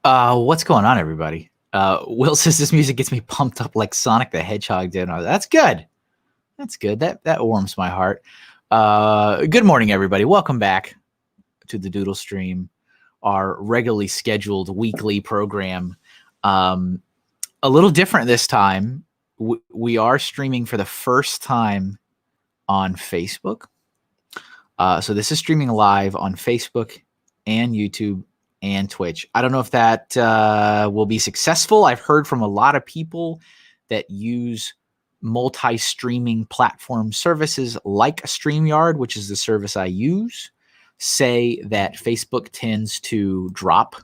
What's going on, everybody? Will says this music gets me pumped up like Sonic the Hedgehog did. That's good. That's good. That warms my heart. Good morning, everybody. Welcome back to the Doodle Stream, our regularly scheduled weekly program. A little different this time. We are streaming for the first time on Facebook. So this is streaming live on Facebook and YouTube and Twitch. I don't know if that will be successful. I've heard from a lot of people that use multi-streaming platform services like StreamYard, which is the service I use, say that Facebook tends to drop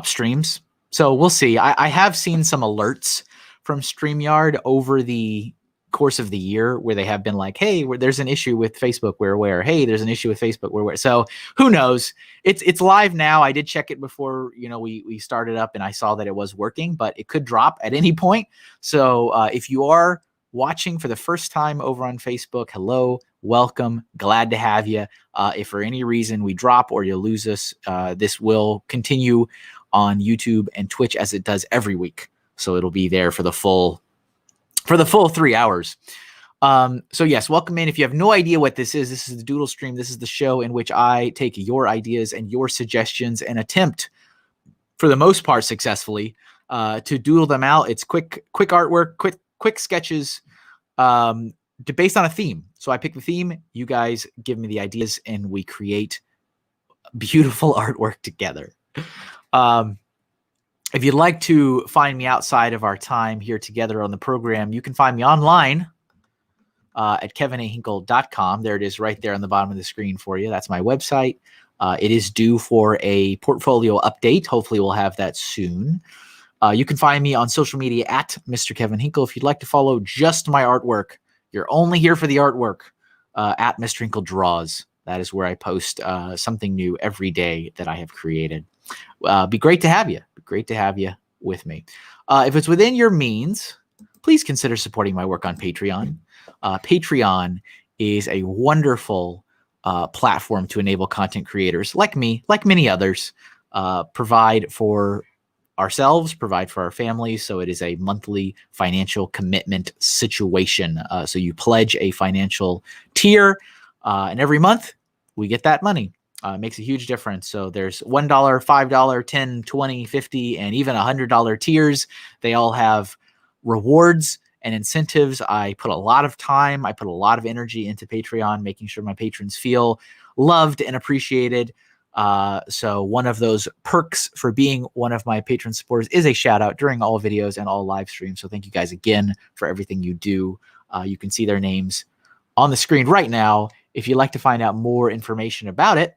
streams. So we'll see. I have seen some alerts from StreamYard over the course of the year where they have been like, hey, there's an issue with Facebook, we're aware. Hey, there's an issue with Facebook, we're aware. So who knows? It's live now. I did check it before we started up, and I saw that it was working, but it could drop at any point. So if you are watching for the first time over on Facebook, hello, welcome, glad to have you. If for any reason we drop or you lose us, this will continue on YouTube and Twitch as it does every week. So it'll be there for the full 3 hours. So yes, welcome in. If you have no idea what this is the Doodle Stream. This is the show in which I take your ideas and your suggestions and attempt, for the most part successfully, to doodle them out. It's quick artwork, quick sketches, based on a theme. So I pick the theme, you guys give me the ideas, and we create beautiful artwork together. If you'd like to find me outside of our time here together on the program, you can find me online at kevinhinkle.com. There it is right there on the bottom of the screen for you. That's my website. It is due for a portfolio update. Hopefully we'll have that soon. You can find me on social media at Mr. Kevin Hinkle. If you'd like to follow just my artwork, you're only here for the artwork, at MrHinkleDraws. That is where I post something new every day that I have created. Be great to have you. Great to have you with me. If it's within your means, please consider supporting my work on Patreon. Patreon is a wonderful platform to enable content creators like me, like many others, provide for ourselves, provide for our families. So it is a monthly financial commitment situation. So you pledge a financial tier, and every month we get that money. Makes a huge difference. So there's $1, $5, $10, $20, $50, and even $100 tiers. They all have rewards and incentives. I put a lot of time, I put a lot of energy into Patreon, making sure my patrons feel loved and appreciated. So one of those perks for being one of my patron supporters is a shout out during all videos and all live streams. So thank you guys again for everything you do. You can see their names on the screen right now. If you'd like to find out more information about it,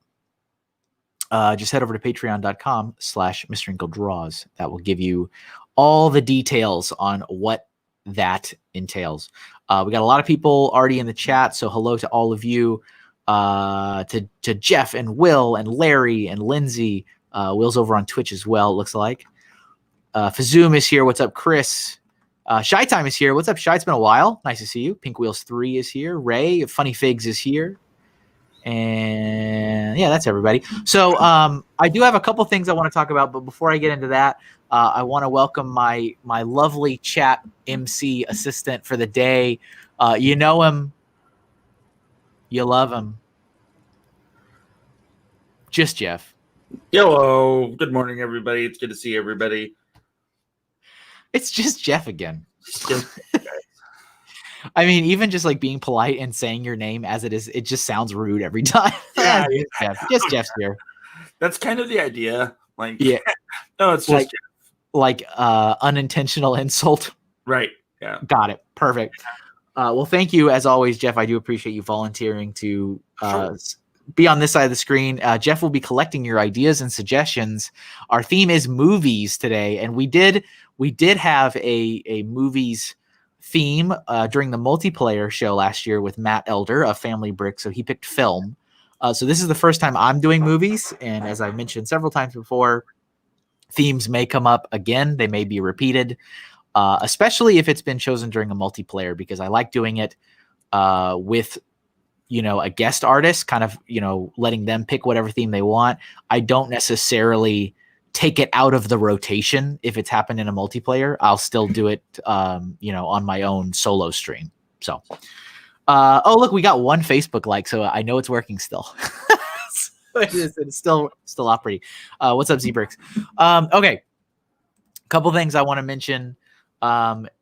just head over to patreon.com/MrHinkleDraws. That will give you all the details on what that entails. We got a lot of people already in the chat, so hello to all of you. To Jeff and Will and Larry and Lindsay. Will's over on Twitch as well, it looks like. Fazoom is here. What's up, Chris? Shy Time is here. What's up, Shy? It's been a while. Nice to see you. Pink Wheels 3 is here. Ray, Funny Figs is here. And yeah, that's everybody. So I do have a couple things I want to talk about, but before I get into that, I want to welcome my lovely chat MC assistant for the day. You know him, you love him. Just Jeff. Hello. Good morning, everybody. It's good to see everybody. It's just Jeff again. I mean, even just like being polite and saying your name as it is, it just sounds rude every time. Yeah, just Jeff's here. That's kind of the idea. Like, yeah, no, it's just like unintentional insult. Right. Yeah. Got it. Perfect. Well, thank you as always, Jeff. I do appreciate you volunteering to be on this side of the screen. Jeff will be collecting your ideas and suggestions. Our theme is movies today, and we did have a movies theme during the multiplayer show last year with Matt Elder of Family Brick. So he picked film. So this is the first time I'm doing movies. And as I've mentioned several times before, themes may come up again. They may be repeated, especially if it's been chosen during a multiplayer, because I like doing it with a guest artist, kind of, letting them pick whatever theme they want. I don't necessarily take it out of the rotation. If it's happened in a multiplayer, I'll still do it, on my own solo stream. So, oh, look, we got one Facebook like, so I know it's working still. It's still operating. What's up, Z-Bricks? Okay. Couple things I want to mention.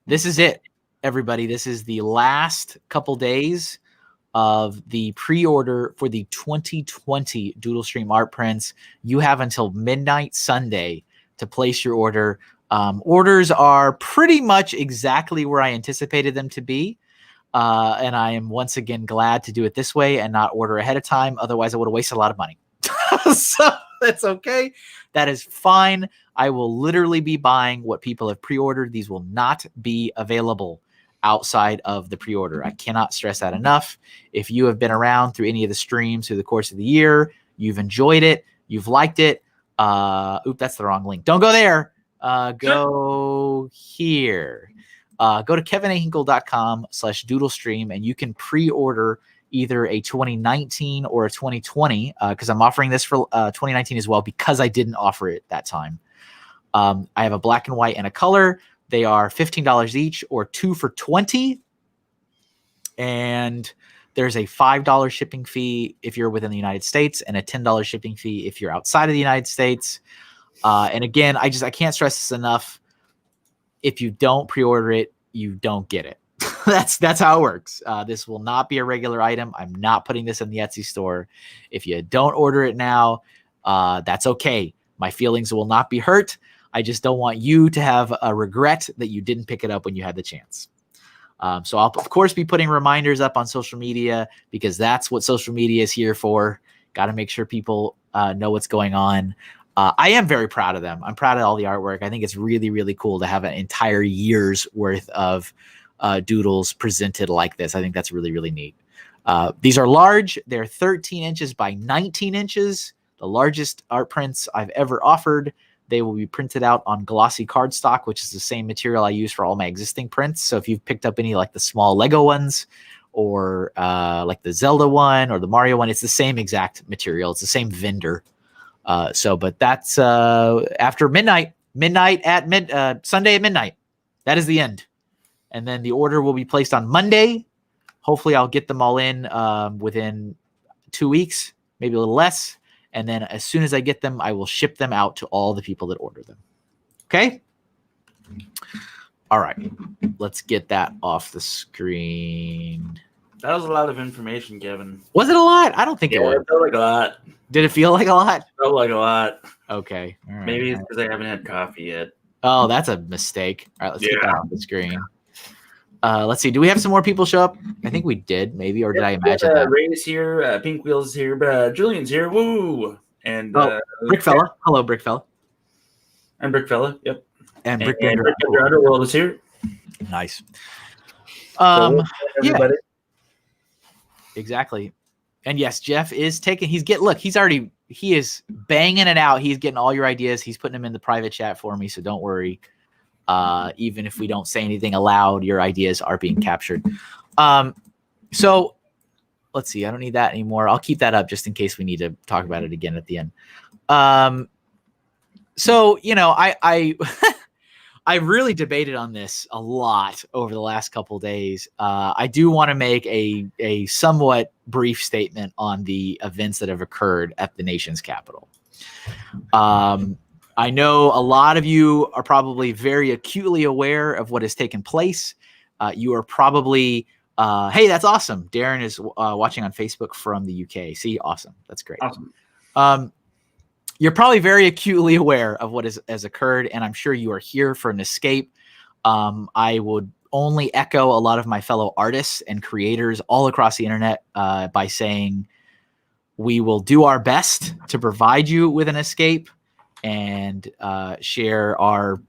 This is it, everybody. This is the last couple days of the pre-order for the 2020 Doodle Stream art prints. You have until midnight Sunday to place your order. Orders are pretty much exactly where I anticipated them to be. And I am once again glad to do it this way and not order ahead of time. Otherwise, I would have wasted a lot of money. So that's okay. That is fine. I will literally be buying what people have pre-ordered. These will not be available outside of the pre-order. I cannot stress that enough. If you have been around through any of the streams through the course of the year, you've enjoyed it, you've liked it. That's the wrong link. Don't go there. Go here. Go to kevinahinkle.com/doodlestream, and you can pre-order either a 2019 or a 2020, because I'm offering this for 2019 as well, because I didn't offer it that time. I have a black and white and a color. They are $15 each, or 2 for $20. And there's a $5 shipping fee if you're within the United States, and a $10 shipping fee if you're outside of the United States. And again, I can't stress this enough. If you don't pre-order it, you don't get it. That's how it works. This will not be a regular item. I'm not putting this in the Etsy store. If you don't order it now, that's okay. My feelings will not be hurt. I just don't want you to have a regret that you didn't pick it up when you had the chance. So I'll, of course, be putting reminders up on social media, because that's what social media is here for. Got to make sure people know what's going on. I am very proud of them. I'm proud of all the artwork. I think it's really, really cool to have an entire year's worth of doodles presented like this. I think that's really, really neat. These are large. They're 13 inches by 19 inches, the largest art prints I've ever offered. They will be printed out on glossy cardstock, which is the same material I use for all my existing prints. So if you've picked up any like the small Lego ones, or like the Zelda one or the Mario one, it's the same exact material. It's the same vendor. But that's after midnight at Sunday at midnight. That is the end. And then the order will be placed on Monday. Hopefully I'll get them all in within 2 weeks, maybe a little less. And then as soon as I get them, I will ship them out to all the people that order them. Okay? All right. Let's get that off the screen. That was a lot of information, Kevin. Was it a lot? I don't think it was. It felt like a lot. Did it feel like a lot? It felt like a lot. Okay. All right. Maybe it's because I haven't had coffee yet. Oh, that's a mistake. All right, let's get that on the screen. Let's see. Do we have some more people show up? I think we did, maybe, or did I imagine that? Ray's here, Pink Wheels is here, but Julian's here. Woo! And Brickfella. Hello, Brickfella. I'm Brickfella. Yep. And Brickbender Underworld is here. Nice. Everybody. Yeah. Exactly. And yes, Jeff is taking. He is banging it out. He's getting all your ideas. He's putting them in the private chat for me, so don't worry. Even if we don't say anything aloud, your ideas are being captured. So let's see. I don't need that anymore. I'll keep that up just in case we need to talk about it again at the end. So, I I really debated on this a lot over the last couple of days. I do want to make a somewhat brief statement on the events that have occurred at the nation's capital. I know a lot of you are probably very acutely aware of what has taken place. You are probably, hey, that's awesome. Darren is watching on Facebook from the UK. See, awesome. That's great. Awesome. You're probably very acutely aware of what has occurred, and I'm sure you are here for an escape. I would only echo a lot of my fellow artists and creators all across the internet by saying we will do our best to provide you with an escape and share our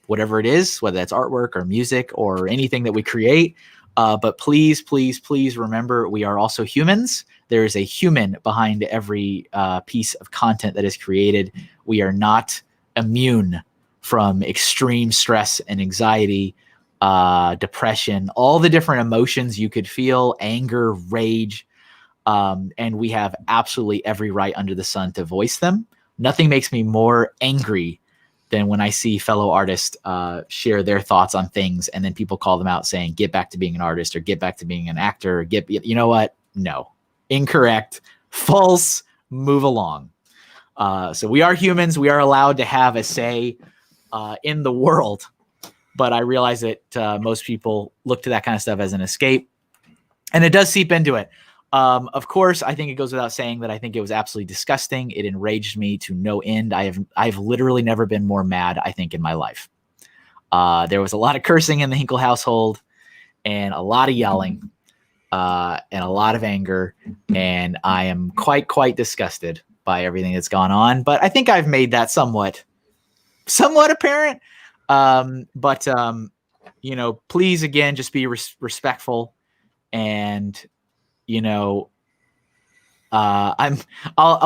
whatever it is, whether that's artwork or music or anything that we create. But please, please, please remember, we are also humans. There is a human behind every piece of content that is created. We are not immune from extreme stress and anxiety, depression, all the different emotions you could feel, anger, rage. And we have absolutely every right under the sun to voice them. Nothing makes me more angry than when I see fellow artists share their thoughts on things, and then people call them out saying, get back to being an artist, or get back to being an actor, or you know what? No, incorrect, false, move along. So we are humans. We are allowed to have a say in the world. But I realize that most people look to that kind of stuff as an escape, and it does seep into it. Of course, I think it goes without saying that I think it was absolutely disgusting. It enraged me to no end. I've literally never been more mad, I think, in my life. There was a lot of cursing in the Hinkle household, and a lot of yelling, and a lot of anger, and I am quite disgusted by everything that's gone on. But I think I've made that somewhat apparent. But please, again, just be respectful, and I'll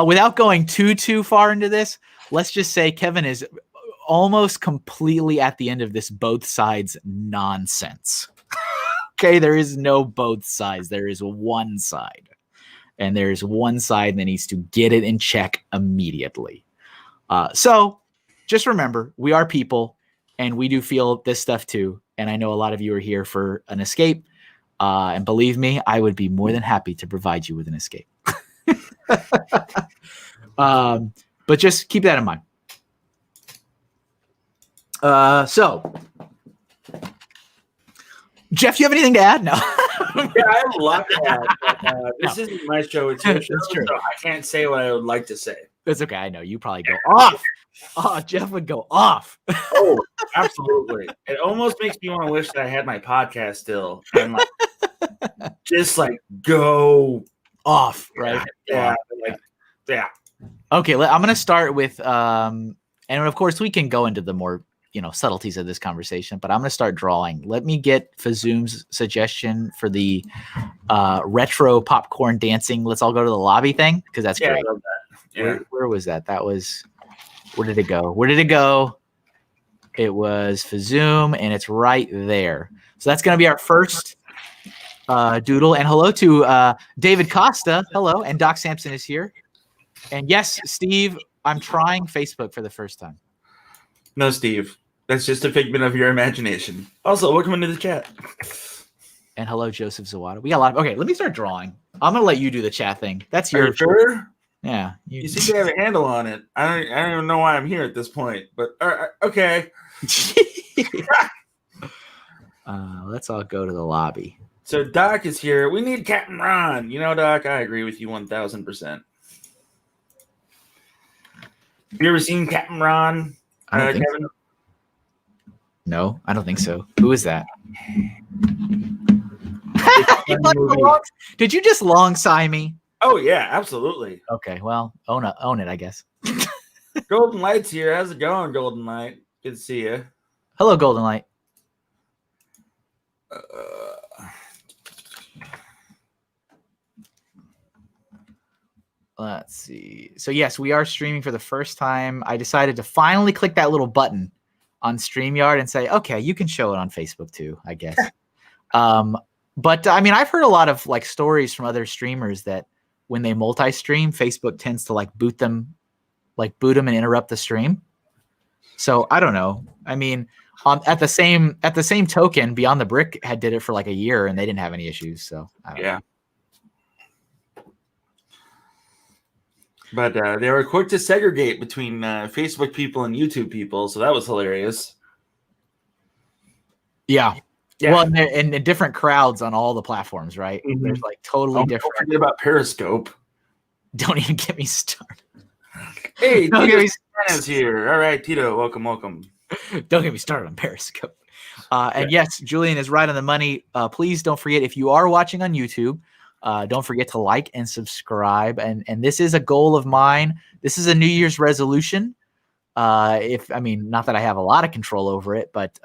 without going too far into this, let's just say Kevin is almost completely at the end of this both sides nonsense. Okay, there is no both sides. There is one side, and there's one side that needs to get it in check immediately. So just remember, we are people, and we do feel this stuff too. And I know a lot of you are here for an escape. And believe me, I would be more than happy to provide you with an escape. But just keep that in mind. So, Jeff, you have anything to add? No. Yeah, I have a lot to add. But, this isn't my show. It's your show, so I can't say what I would like to say. That's okay. I know. You probably go off. Oh, Jeff would go off. Oh, absolutely. It almost makes me want to wish that I had my podcast still. And just go off, right? Yeah. Okay, I'm going to start with, and of course we can go into the more, subtleties of this conversation, but I'm going to start drawing. Let me get Fazoom's suggestion for the retro popcorn dancing. Let's all go to the lobby thing, because that's great. I love that. Yeah. Where was that? Where did it go? It was Fazoom, and it's right there. So that's going to be our first doodle. And hello to David Costa. Hello. And Doc Sampson is here. And yes, Steve, I'm trying Facebook for the first time. No, Steve. That's just a figment of your imagination. Also, welcome into the chat. And hello, Joseph Zawada. We got a lot. Okay, let me start drawing. I'm going to let you do the chat thing. That's your. Are you sure? Yeah. You seem to have a handle on it. I don't even know why I'm here at this point, but okay. Let's all go to the lobby. So Doc is here. We need Captain Ron. Doc, I agree with you 1,000%. Have you ever seen Captain Ron? I don't think so. No, I don't think so. Who is that? Did you just long sigh me? Oh yeah, absolutely. Okay, well, own it, I guess. Golden Light's here. How's it going, Golden Light? Good to see you. Hello, Golden Light. Let's see. So yes, we are streaming for the first time. I decided to finally click that little button on StreamYard and say, okay, you can show it on Facebook too, I guess. But I mean, I've heard a lot of stories from other streamers that when they multi-stream, Facebook tends to boot them and interrupt the stream. So I don't know. I mean, at the same token, Beyond the Brick did it for a year and they didn't have any issues. So I don't know. But they were quick to segregate between Facebook people and YouTube people, so that was hilarious. Yeah. Well, and different crowds on all the platforms, right? Mm-hmm. There's totally different. Don't forget about Periscope. Don't even get me started. Hey, Tito's here. All right, Tito, welcome. Don't get me started on Periscope. And yes, Julian is right on the money. Please don't forget, if you are watching on YouTube, don't forget to like and subscribe. And this is a goal of mine. This is a New Year's resolution. Not that I have a lot of control over it, but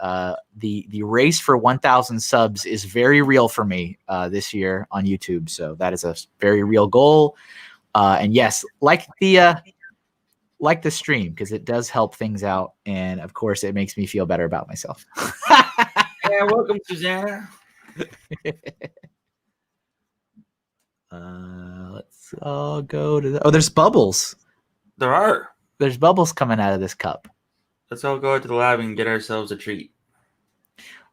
the race for 1,000 subs is very real for me this year on YouTube. So that is a very real goal. And yes, like the stream, because it does help things out, and of course, it makes me feel better about myself. Yeah, welcome, Susanna. Let's all go to the. Oh, there's bubbles. There are. There's bubbles coming out of this cup. Let's all go out to the lab and get ourselves a treat.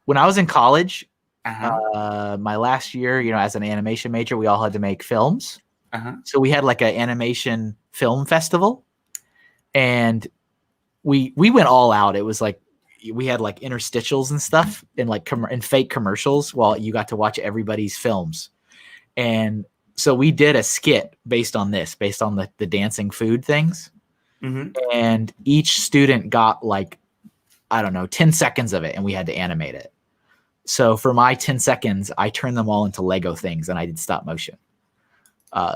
When I was in college, Uh-huh. my last year, as an animation major, we all had to make films. Uh-huh. So we had like an animation film festival, and we went all out. It was like we had like interstitials and stuff, and like and fake commercials while you got to watch everybody's films. And so we did a skit based on the dancing food things. Mm-hmm. And each student got like, I don't know, 10 seconds of it, and we had to animate it. So for my 10 seconds, I turned them all into Lego things, and I did stop motion.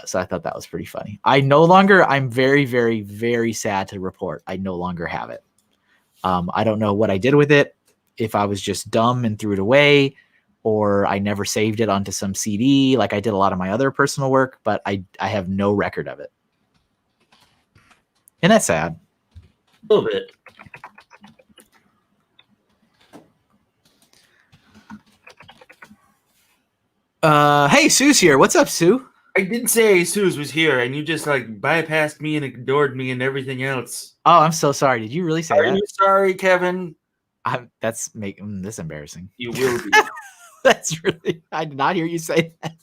So I thought that was pretty funny. I'm very, very, very sad to report I no longer have it. I don't know what I did with it, if I was just dumb and threw it away, or I never saved it onto some CD like I did a lot of my other personal work, but I have no record of it. And that's sad. A little bit. Hey, Sue's here. What's up, Sue? I did say Suze was here, and you just like bypassed me and ignored me and everything else. Oh, I'm so sorry. Did you really say that? Are you sorry, Kevin? That's making this embarrassing. You will be. That's really. I did not hear you say that.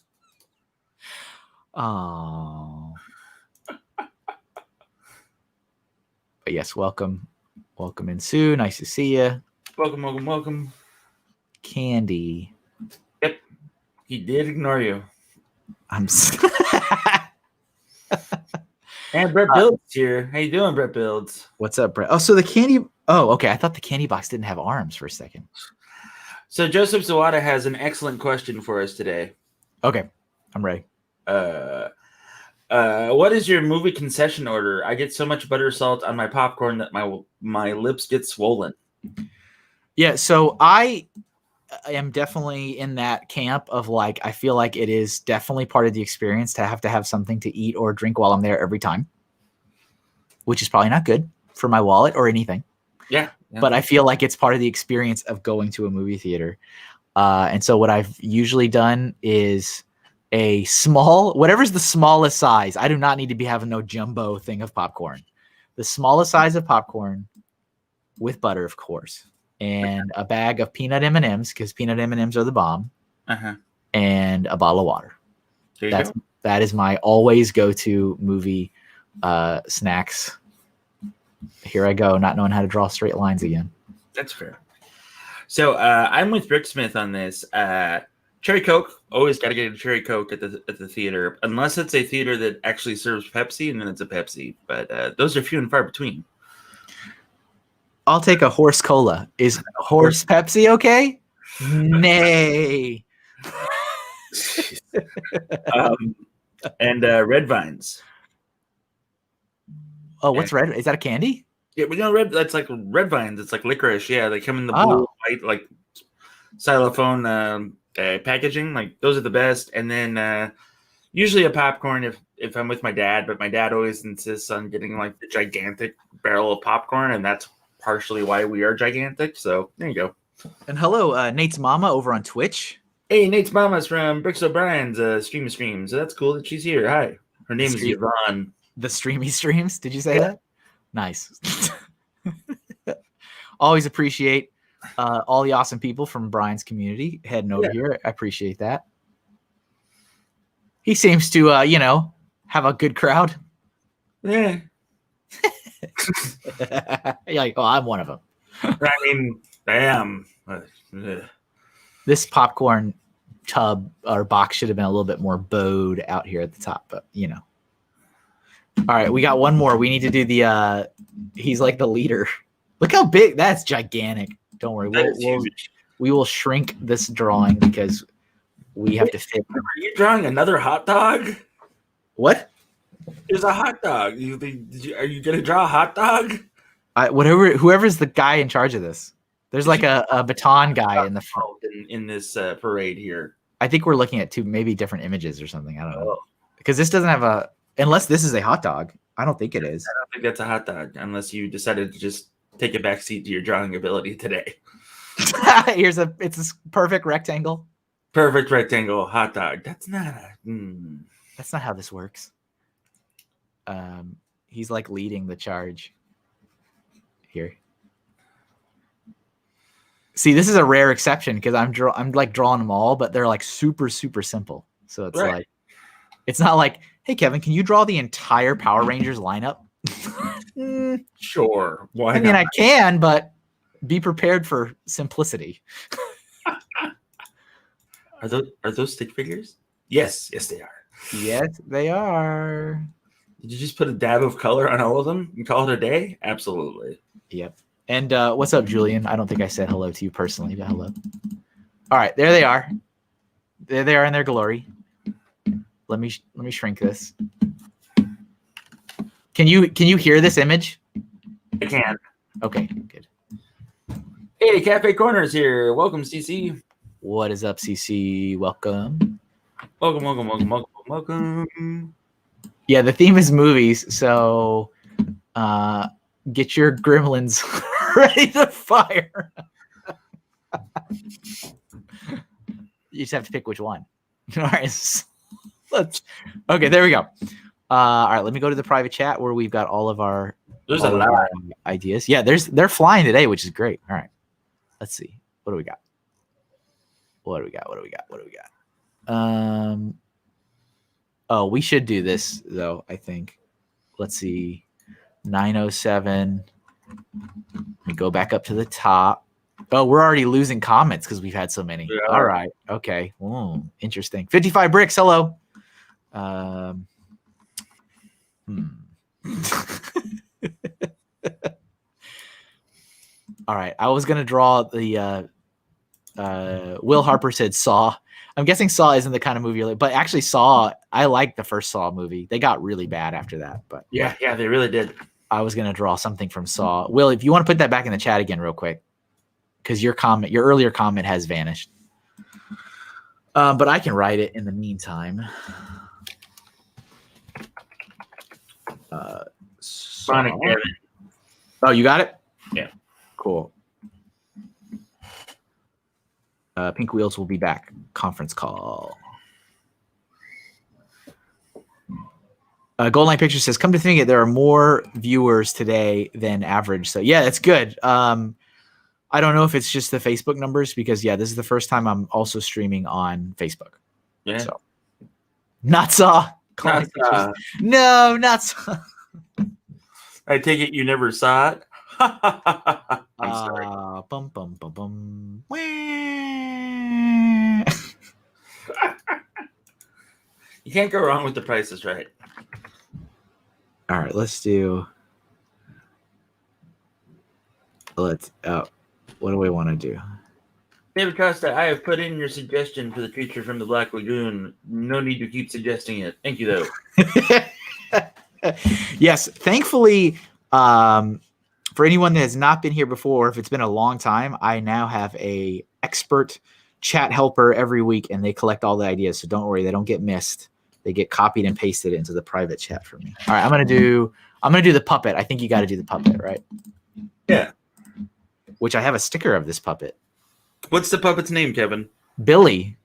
Oh. But yes, welcome in, Sue. Nice to see you. Welcome. Candy. Yep, he did ignore you. I'm. And Brett Builds here. How you doing, Brett Builds? What's up, Brett? Oh, so the candy. Oh, okay. I thought the candy box didn't have arms for a second. So Joseph Zawada has an excellent question for us today. Okay, I'm ready. What is your movie concession order? I get so much butter salt on my popcorn that my lips get swollen. Yeah, so I am definitely in that camp of like, I feel like it is definitely part of the experience to have something to eat or drink while I'm there every time, which is probably not good for my wallet or anything. Yeah. But I feel like it's part of the experience of going to a movie theater. And so what I've usually done is whatever's the smallest size. I do not need to be having no jumbo thing of popcorn. The smallest size of popcorn with butter, of course, and a bag of peanut M&Ms, because peanut M&Ms are the bomb, and a bottle of water. That is my always go-to movie snacks. Here I go, not knowing how to draw straight lines again. That's fair. So I'm with Rick Smith on this. Cherry Coke, always got to get a Cherry Coke at the theater, unless it's a theater that actually serves Pepsi, and then it's a Pepsi. But those are few and far between. I'll take a horse cola. Is horse Pepsi okay? Nay. And Red Vines. Oh, what's red? Is that a candy? Yeah, but that's like Red Vines. It's like licorice. Yeah, they come in the blue, white, like xylophone packaging. Like those are the best. And then usually a popcorn if I'm with my dad, but my dad always insists on getting like the gigantic barrel of popcorn, and that's partially why we are gigantic. So there you go. And hello, Nate's mama over on Twitch. Hey, Nate's mama's from Bricks O'Brien's Stream of Streams. So that's cool that she's here. Hi. Her name is Yvonne. The Streamy Streams. Did you say that? Nice. Always appreciate all the awesome people from Brian's community heading over here. I appreciate that. He seems to, have a good crowd. Yeah. You're like, oh, I'm one of them. I mean, I am. This popcorn tub or box should have been a little bit more bowed out here at the top, but All right, we got one more. We need to do the he's like the leader. Look how big. That's gigantic. Don't worry. We will shrink this drawing because we have to fit. Are you drawing another hot dog? What? There's a hot dog. Are you going to draw a hot dog? Whoever's the guy in charge of this. There's like a baton guy in the front. In this parade here. I think we're looking at two maybe different images or something. I don't know. Because this doesn't have unless this is a hot dog. I don't think it is. I don't think that's a hot dog unless you decided to just take a back seat to your drawing ability today. It's a perfect rectangle. Perfect rectangle hot dog. That's not a. That's not how this works. He's like leading the charge here. See, this is a rare exception because I'm like drawing them all, but they're like super simple. So it's like, it's not like, hey Kevin, can you draw the entire Power Rangers lineup? Sure. Why I mean, not? I can, but be prepared for simplicity. Are those stick figures? Yes, they are. Yes, they are. Did you just put a dab of color on all of them and call it a day? Absolutely. Yep. And what's up, Julian? I don't think I said hello to you personally, but hello. All right, there they are. There they are in their glory. Let me shrink this. Can you hear this image? I can. Okay, good. Hey, Cafe Corners here. Welcome, CC. What is up, CC? Welcome. Welcome. Yeah, the theme is movies, so get your gremlins ready to fire. You just have to pick which one. All right. Okay, there we go. All right, let me go to the private chat where we've got all of our ideas. Yeah, they're flying today, which is great. All right. Let's see. What do we got? Oh, we should do this though, I think. Let's see. 907. Let me go back up to the top. Oh, we're already losing comments because we've had so many. Yeah. All right. Okay. Ooh, interesting. 55 bricks. Hello. All right. I was going to draw the Will Harper said Saw. I'm guessing Saw isn't the kind of movie, but actually Saw, I like the first Saw movie. They got really bad after that, but yeah, they really did. I was going to draw something from Saw. Will, if you want to put that back in the chat again real quick, because your earlier comment has vanished. But I can write it in the meantime. Oh, you got it? Yeah. Cool. Pink Wheels will be back. Conference call. Gold Line Pictures says, come to think of it, there are more viewers today than average. So yeah, that's good. I don't know if it's just the Facebook numbers because yeah, this is the first time I'm also streaming on Facebook. Yeah. So not Saw. No, not Saw. I take it you never saw it. I'm sorry. Bum, bum, bum, bum. You can't go wrong with The Price is Right. All right, let's do. What do we want to do? David Costa, I have put in your suggestion for the creature from the Black Lagoon. No need to keep suggesting it. Thank you, though. Yes, thankfully, for anyone that has not been here before, if it's been a long time, I now have a expert chat helper every week, and they collect all the ideas. So don't worry, they don't get missed. They get copied and pasted into the private chat for me. All right, I'm gonna do the puppet. I think you got to do the puppet, right? Yeah. Which I have a sticker of this puppet. What's the puppet's name, Kevin? Billy.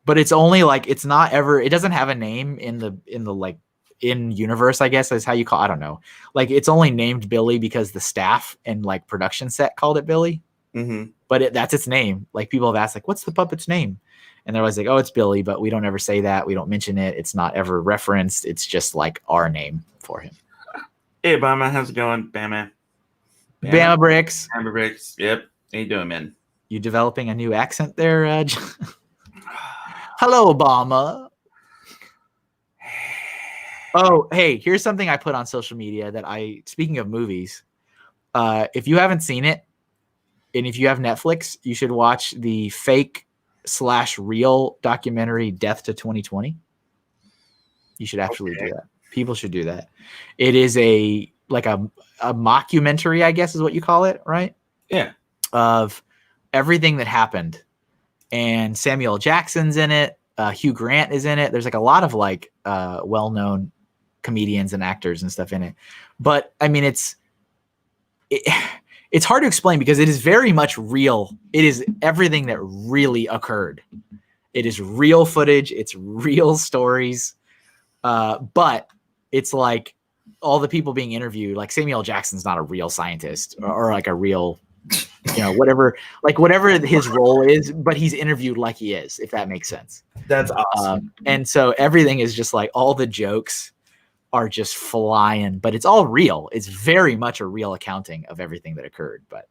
But it's only like it doesn't have a name in the like in universe, I guess is how you call. I don't know. Like it's only named Billy because the staff and like production set called it Billy. Mm-hmm. But that's its name. Like people have asked, like, what's the puppet's name? And they're always like, oh, it's Billy, but we don't ever say that. We don't mention it. It's not ever referenced. It's just like our name for him. Hey, Obama, how's it going? Bama Bricks. Bama Bricks. Yep. How you doing, man? You developing a new accent there, Hello, Obama. Oh, hey, here's something I put on social media speaking of movies, if you haven't seen it, and if you have Netflix, you should watch the fake/real documentary Death to 2020. You should absolutely do that. People should do that. It is a mockumentary, I guess is what you call it, right? Yeah. Of everything that happened. And Samuel Jackson's in it. Hugh Grant is in it. There's like a lot of like well-known comedians and actors and stuff in it. But I mean, it's hard to explain because it is very much real. It is everything that really occurred. It is real footage. It's real stories. But it's like all the people being interviewed, like Samuel L. Jackson's not a real scientist or like a real, whatever his role is, but he's interviewed like he is, if that makes sense. That's awesome. And so everything is just like all the jokes are just flying, but it's all real. It's very much a real accounting of everything that occurred. But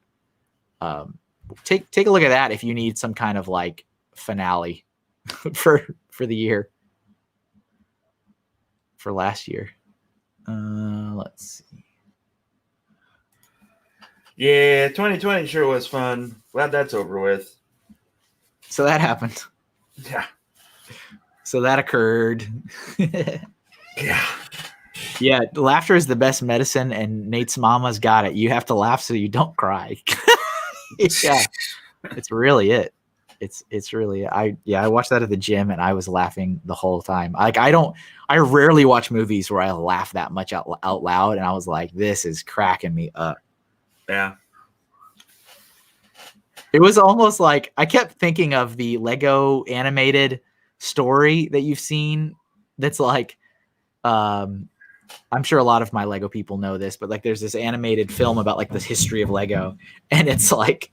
take a look at that if you need some kind of like finale for the year, for last year. Let's see. Yeah, 2020 sure was fun. Glad that's over with. So that happened. Yeah. So that occurred. Yeah. Yeah, laughter is the best medicine, and Nate's mama's got it. You have to laugh so you don't cry. Yeah, it's really it. It's really I watched that at the gym and I was laughing the whole time. Like I rarely watch movies where I laugh that much out loud, and I was like, this is cracking me up. Yeah. It was almost like I kept thinking of the Lego animated story that you've seen. That's like, I'm sure a lot of my Lego people know this, but like there's this animated film about like this history of Lego, and it's like,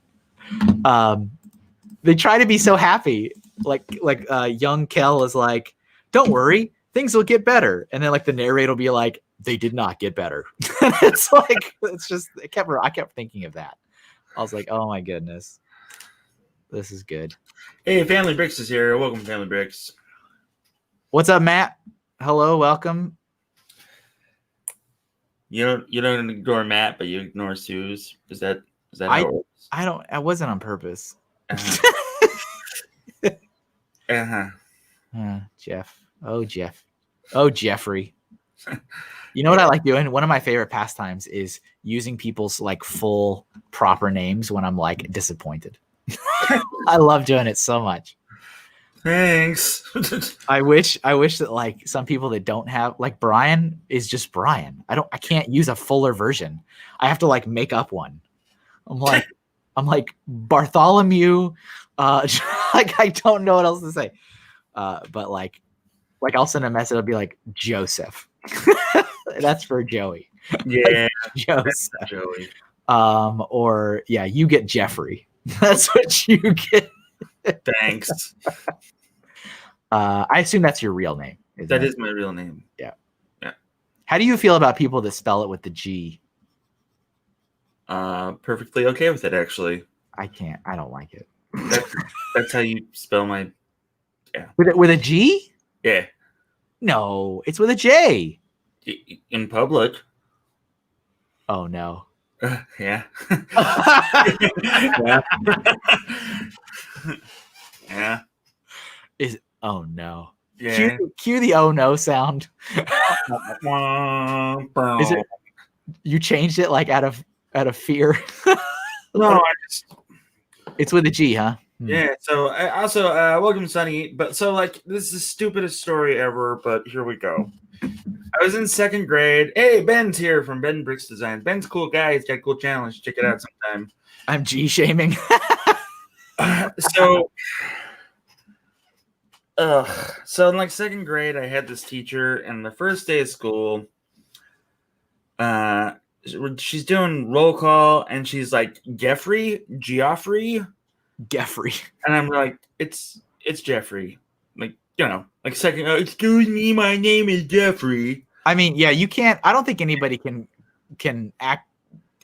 they try to be so happy. Like young Kel is like, don't worry, things will get better. And then like the narrator will be like, they did not get better. It's like, it's just, I kept thinking of that. I was like, oh my goodness, this is good. Hey, Family Bricks is here. Welcome, Family Bricks. What's up, Matt? Hello, welcome. You don't ignore Matt, but you ignore Suze. Is that how it works? I wasn't on purpose. Jeff. Oh, Jeffrey. You know what I like doing? One of my favorite pastimes is using people's like full proper names when I'm like disappointed. I love doing it so much. Thanks. I wish that like some people that don't have, like Brian is just Brian. I can't use a fuller version. I have to like make up one. I'm like Bartholomew. Like I don't know what else to say. But like I'll send a message. I'll be like Joseph. That's for Joey. Yeah, Joseph. Joey. Or yeah, you get Jeffrey. That's what you get. Thanks. I assume that's your real name. That is my real name. Yeah. Yeah. How do you feel about people that spell it with the G? Perfectly okay with it, actually. I don't like it. That's how you spell my. Yeah. With a G? Yeah. No, it's with a J. In public. Oh no. Yeah. Yeah. Yeah. Oh no. Yeah. Cue the oh no sound. Is it? You changed it like out of fear? No, it's with a G, huh? Yeah. So also, welcome, Sonny. But so like, this is the stupidest story ever. But here we go. I was in second grade. Hey, Ben's here from Ben Bricks Design. Ben's a cool guy. He's got a cool channel. Check it out sometime. I'm G shaming. So in like second grade, I had this teacher, and the first day of school, she's doing roll call, and she's like Geoffrey, and I'm like, it's Jeffrey, like like second. Excuse me, my name is Jeffrey. I mean, yeah, you can't. I don't think anybody can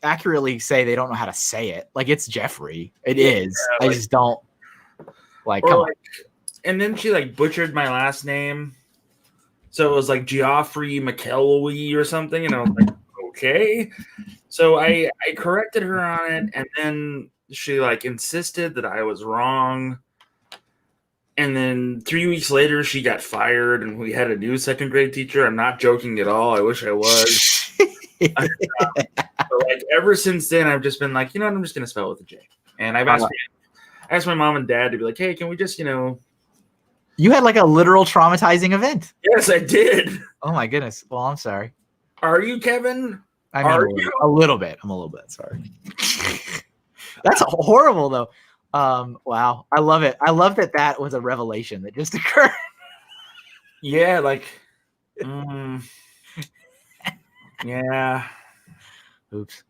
accurately say they don't know how to say it. Like it's Jeffrey. It is. I just don't like. Come on. And then she like butchered my last name. So it was like Geoffrey McKelwey or something. And I was like, okay. So I corrected her on it. And then she like insisted that I was wrong. And then 3 weeks later, she got fired and we had a new second grade teacher. I'm not joking at all. I wish I was. So like ever since then, I've just been like, I'm just going to spell it with a J. And I've asked my mom and dad to be like, hey, can we just, You had like a literal traumatizing event. Yes, I did. Oh my goodness. Well, I'm sorry. Are you, Kevin? I mean, a little bit. I'm a little bit sorry. That's horrible though. Wow. I love it. I love that was a revelation that just occurred. Yeah, like, yeah. Oops.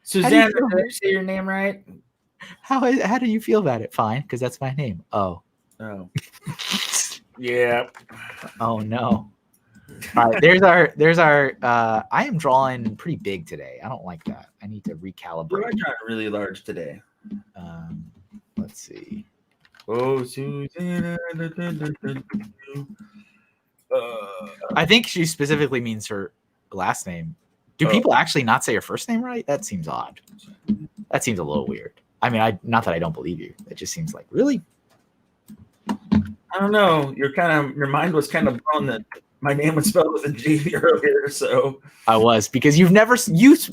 Susanna, did I say your name right? How do you feel about it? Fine, because that's my name. Oh. Yeah. Oh no. All right, there's our I am drawing pretty big today. I don't like that. I need to recalibrate. You are drawing really large today. Let's see. Oh, Susanna. I think she specifically means her last name. Do people actually not say her first name right? That seems odd. That seems a little weird. I mean, not that I don't believe you. It just seems like, really? I don't know. Your mind was kind of blown that my name was spelled with a G earlier, so I was, because you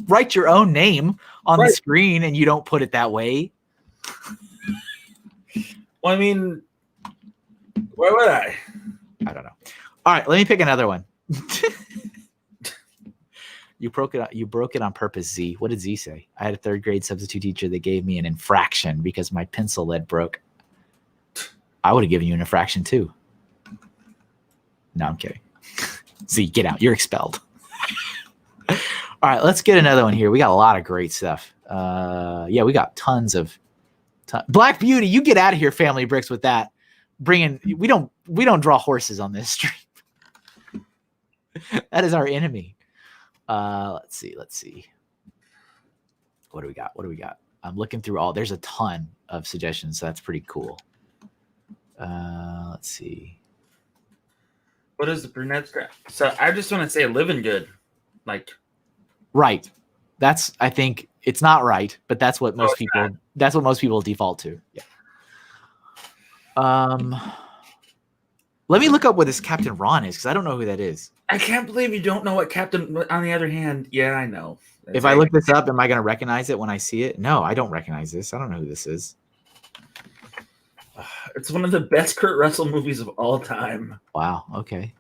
write your own name on the screen and you don't put it that way. Well, I mean, why would I? I don't know. All right, let me pick another one. You broke it on purpose, Z. What did Z say? I had a third grade substitute teacher that gave me an infraction because my pencil lead broke. I would have given you an infraction too. No, I'm kidding. Z, get out. You're expelled. All right, let's get another one here. We got a lot of great stuff. Yeah, we got tons of Black Beauty. You get out of here, Family Bricks, with that. We don't draw horses on this stream. That is our enemy. Let's see. What do we got? I'm looking through all. There's a ton of suggestions, so that's pretty cool. Let's see. What is the brunette scrap? So I just want to say living good. Like, right. I think it's not right, but that's what most people default to. Yeah. Let me look up what this Captain Ron is, because I don't know who that is. I can't believe you don't know what Captain. On the other hand, yeah, I know. If I look this up, am I going to recognize it when I see it? No, I don't recognize this. I don't know who this is. It's one of the best Kurt Russell movies of all time. Wow. Okay.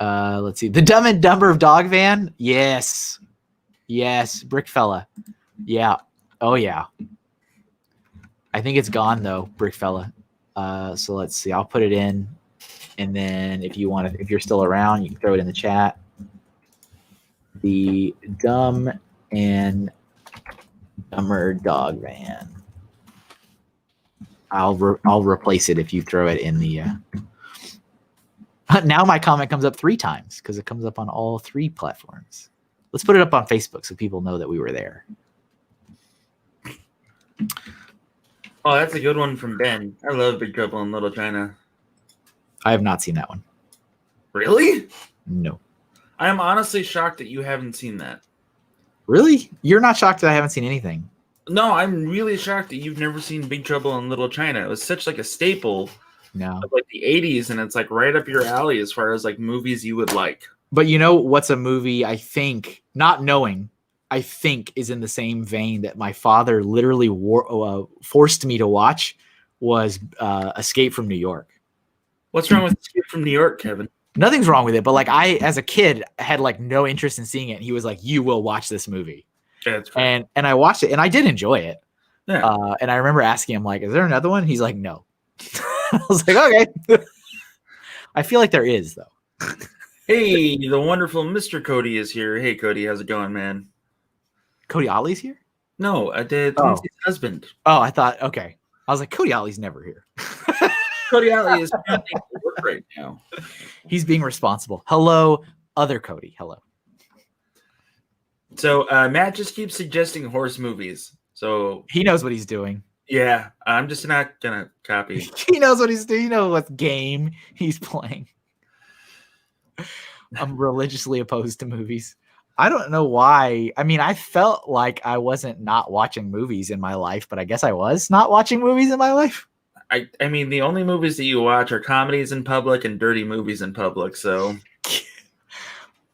Let's see. The Dumb and Dumber of Dog Van. Yes. Brick Fella. Yeah. Oh yeah. I think it's gone though, Brick Fella. So let's see. I'll put it in, and then if you're still around, you can throw it in the chat. The Dumb and Dumber Dog Van. I'll replace it if you throw it in the. Now my comment comes up 3 times because it comes up on all 3 platforms. Let's put it up on Facebook so people know that we were there. Oh, that's a good one from Ben. I love Big Trouble in Little China. I have not seen that one. Really? No. I am honestly shocked that you haven't seen that. Really? You're not shocked that I haven't seen anything? No, I'm really shocked that you've never seen Big Trouble in Little China. It was such like a staple of like the 80s, and it's like right up your alley as far as like movies you would like. But you know what's a movie I think, not knowing, I think is in the same vein that my father literally forced me to watch was Escape from New York. What's wrong with Escape from New York, Kevin? Nothing's wrong with it, but like I, as a kid, had like no interest in seeing it. And he was like, "You will watch this movie." Yeah, that's right. And I watched it, and I did enjoy it. Yeah. And I remember asking him, like, "Is there another one?" He's like, "No." I was like, "Okay." I feel like there is, though. Hey, the wonderful Mr. Cody is here. Hey, Cody, how's it going, man? Cody Ollie's here? No, I did. Lindsay's husband. Oh, I thought, okay. I was like, Cody Ollie's never here. Cody Ollie is doing work right now. He's being responsible. Hello, other Cody. Hello. So Matt just keeps suggesting horse movies. So he knows what he's doing. Yeah, I'm just not gonna copy. He knows what he's doing. You know what game he's playing. I'm religiously opposed to movies. I don't know why. I mean, I felt like I wasn't not watching movies in my life, but I guess I was not watching movies in my life. I mean, the only movies that you watch are comedies in public and dirty movies in public. So,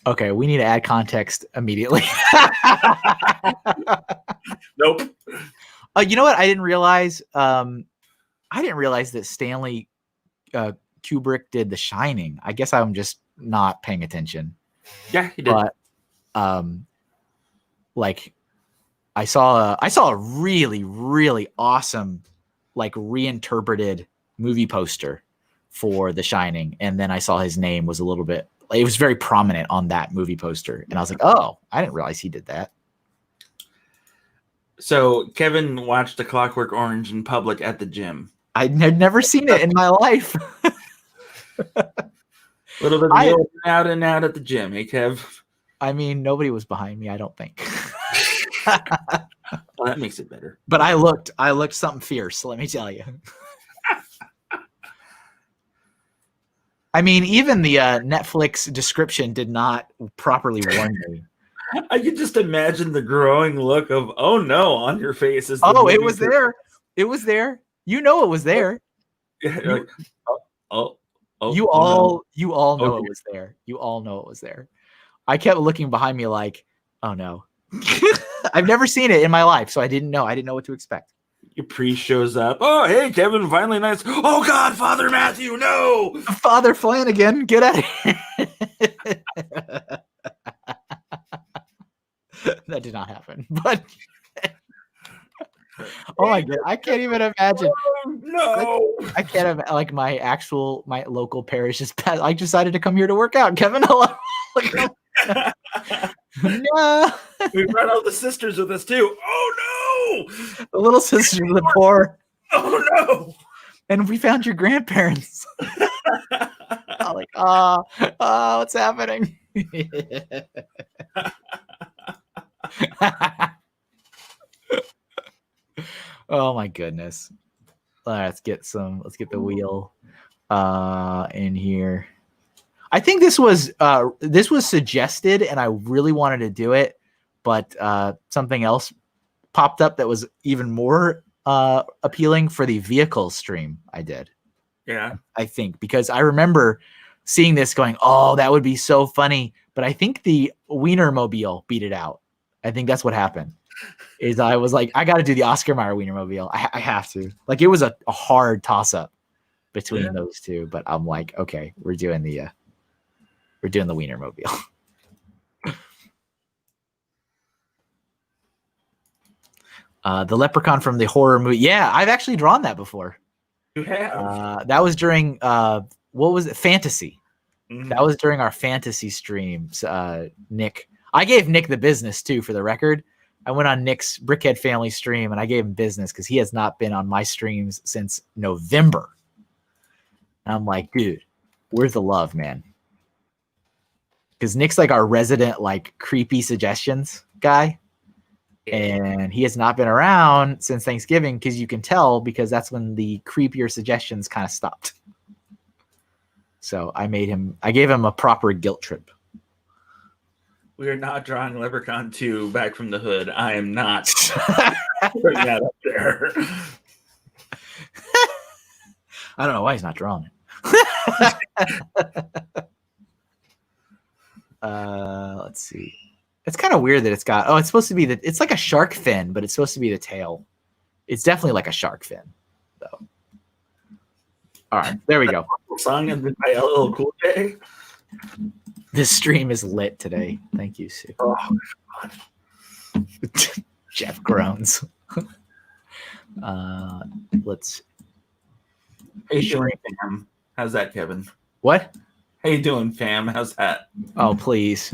okay, we need to add context immediately. Nope. You know what? I didn't realize that Stanley Kubrick did The Shining. I guess I'm just not paying attention. Yeah, he did. But like, I saw a really, really awesome, like reinterpreted movie poster for The Shining, and then I saw his name was a little bit. It was very prominent on that movie poster, and I was like, "Oh, I didn't realize he did that." So Kevin watched A Clockwork Orange in public at the gym. I had never seen it in my life. A little bit of the old out and out at the gym, hey Kev? I mean, nobody was behind me, I don't think. Well, that makes it better. But I looked something fierce, let me tell you. I mean, even the Netflix description did not properly warn me. I could just imagine the growing look of "oh no" on your face. As it was there. It was there. You know it was there. Yeah, like, you all know it was there. You all know it was there. I kept looking behind me like, oh no. I've never seen it in my life, so I didn't know. I didn't know what to expect. Your priest shows up. Oh, hey, Kevin, finally nice. Oh, God, Father Matthew, no. Father Flanagan, get out of here. That did not happen. But oh my God, I can't even imagine. Oh, no. I can't have like my local parish is. I decided to come here to work out. Kevin, hello. No. We brought all the sisters with us too. Oh no! The little sisters of the poor. Oh no! And we found your grandparents. I'm like, what's happening? Oh my goodness. Let's get the wheel in here. I think this was suggested, and I really wanted to do it, but something else popped up that was even more appealing for the vehicle stream I did. Yeah, I think, because I remember seeing this going, oh, that would be so funny. But I think the Wienermobile beat it out. I think that's what happened. Is I was like, I got to do the Oscar Mayer Wienermobile. I have to. Like, it was a hard toss up between those two, but I'm like, okay, we're doing the Wienermobile. The leprechaun from the horror movie. Yeah, I've actually drawn that before. You have. That was during what was it? Fantasy. Mm-hmm. That was during our fantasy streams. Nick, I gave Nick the business too. For the record, I went on Nick's Brickhead Family stream and I gave him business because he has not been on my streams since November. And I'm like, dude, where's the love, man? Because Nick's like our resident, like, creepy suggestions guy. And he has not been around since Thanksgiving, because you can tell, because that's when the creepier suggestions kind of stopped. So I gave him a proper guilt trip. We are not drawing Leprechaun 2 Back from the Hood. I am not putting that up there. I don't know why he's not drawing it. Let's see. It's kind of weird that it's got. Oh, it's supposed to be that. It's like a shark fin, but it's supposed to be the tail. It's definitely like a shark fin, though. All right, there we go. Song and by LL Cool J. This stream is lit today. Thank you, Sue. Oh, God. Jeff groans. Let's. Hey, doing, fam? How's that, Kevin? What? How you doing, fam? How's that? Oh, please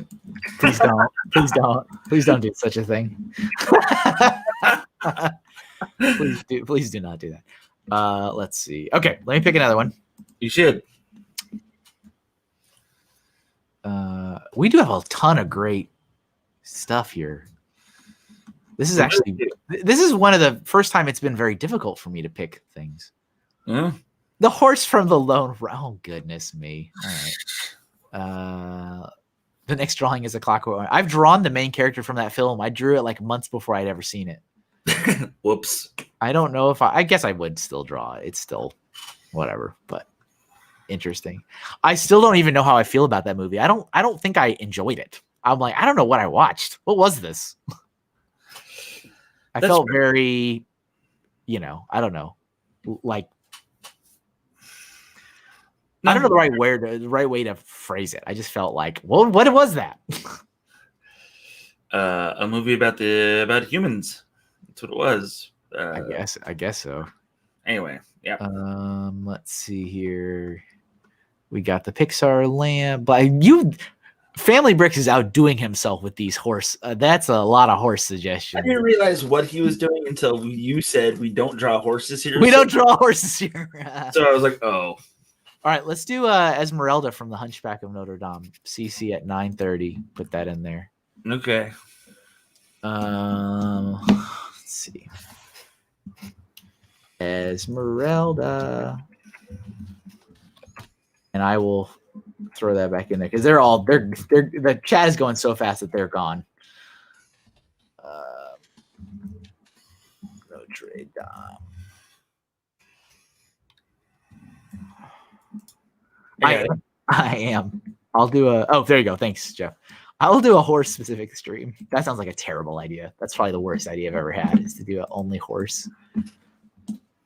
don't, please don't do such a thing. Please do not do that. Let's see. Okay, let me pick another one. You should. We do have a ton of great stuff here. This is one of the first time it's been very difficult for me to pick things. Yeah. The horse from the Lone. Oh, goodness me! All right. The next drawing is a Clockwork. I've drawn the main character from that film. I drew it like months before I'd ever seen it. Whoops. I don't know if I guess I would still draw it. It's still whatever, but interesting. I still don't even know how I feel about that movie. I don't think I enjoyed it. I'm like, I don't know what I watched. What was this? I felt very, I don't know, like. I don't know the right way to phrase it. I just felt like, well, what was that? A movie about humans. That's what it was. I guess so. Anyway, yeah. Let's see here. We got the Pixar lamp. Family Bricks is outdoing himself with these horse. That's a lot of horse I suggestions. didn't realize what he was doing until you said we don't draw horses here. We don't draw horses here. So I was like, oh. All right, let's do Esmeralda from The Hunchback of Notre Dame. CC at 9:30. Put that in there. Okay. Let's see. Esmeralda. And I will throw that back in there because they're the chat is going so fast that they're gone. Notre Dame. I am. I'll do there you go. Thanks, Jeff. I will do a horse specific stream. That sounds like a terrible idea. That's probably the worst idea I've ever had, is to do an only horse.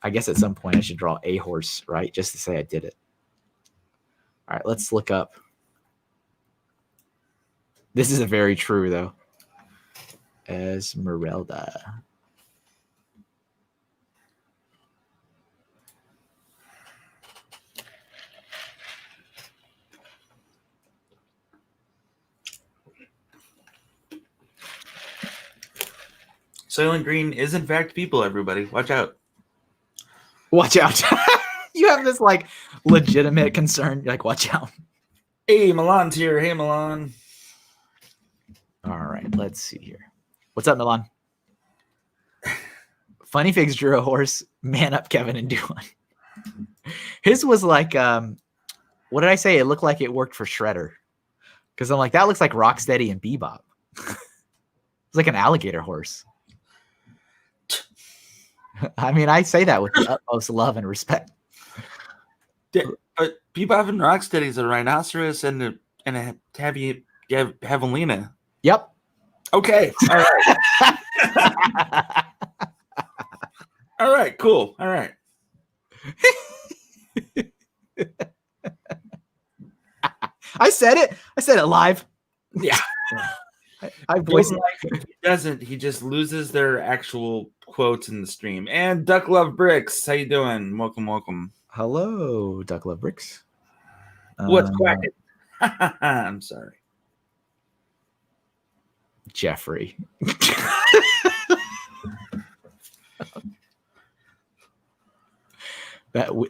I guess at some point I should draw a horse, right? Just to say I did it. All right, let's look up. This is a very true, though. Esmeralda. Soylent Green is in fact people, everybody. Watch out. Watch out. You have this like legitimate concern. You're like, watch out. Hey, Milan's here. Hey, Milan. All right, let's see here. What's up, Milan? Funny Figs drew a horse. Man up, Kevin, and do one. His was like, what did I say? It looked like it worked for Shredder. Because I'm like, that looks like Rocksteady and Bebop. It's like an alligator horse. I mean, I say that with the utmost love and respect. But Bebop and Rocksteady's a rhinoceros and a javelina. Yep. Okay. All right. All right. Cool. All right. I said it. I said it live. Yeah. I voiced it. He doesn't. He just loses their actual quotes in the stream. And Duck Love Bricks, how you doing? Welcome. Hello, Duck Love Bricks. What's quacking? I'm sorry, Jeffrey.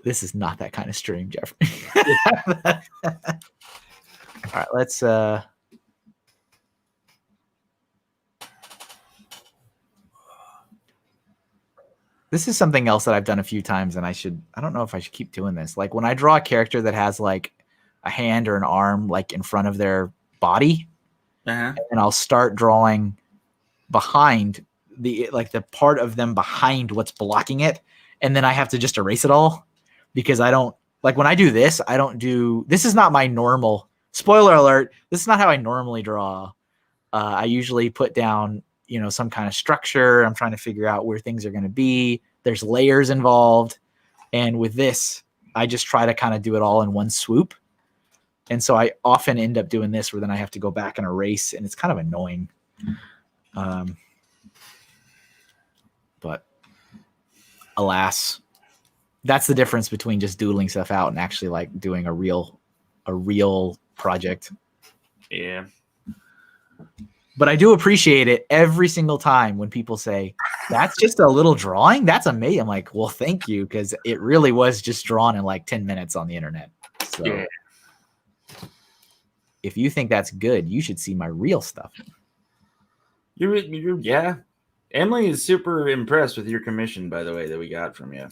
This is not that kind of stream, Jeffrey. All right, let's. This is something else that I've done a few times, and I don't know if I should keep doing this. Like when I draw a character that has like a hand or an arm like in front of their body, and I'll start drawing behind the part of them behind what's blocking it, and then I have to just erase it all because I don't like when I do this. This is not my normal. Spoiler alert: this is not how I normally draw. I usually put down, some kind of structure. I'm trying to figure out where things are going to be. There's layers involved. And with this, I just try to kind of do it all in one swoop. And so I often end up doing this where then I have to go back and erase, and it's kind of annoying. But alas, that's the difference between just doodling stuff out and actually like doing a real project. Yeah. But I do appreciate it every single time when people say, that's just a little drawing? That's amazing. I'm like, well, thank you, because it really was just drawn in like 10 minutes on the internet. So yeah. If you think that's good, you should see my real stuff. Yeah. Emily is super impressed with your commission, by the way, that we got from you.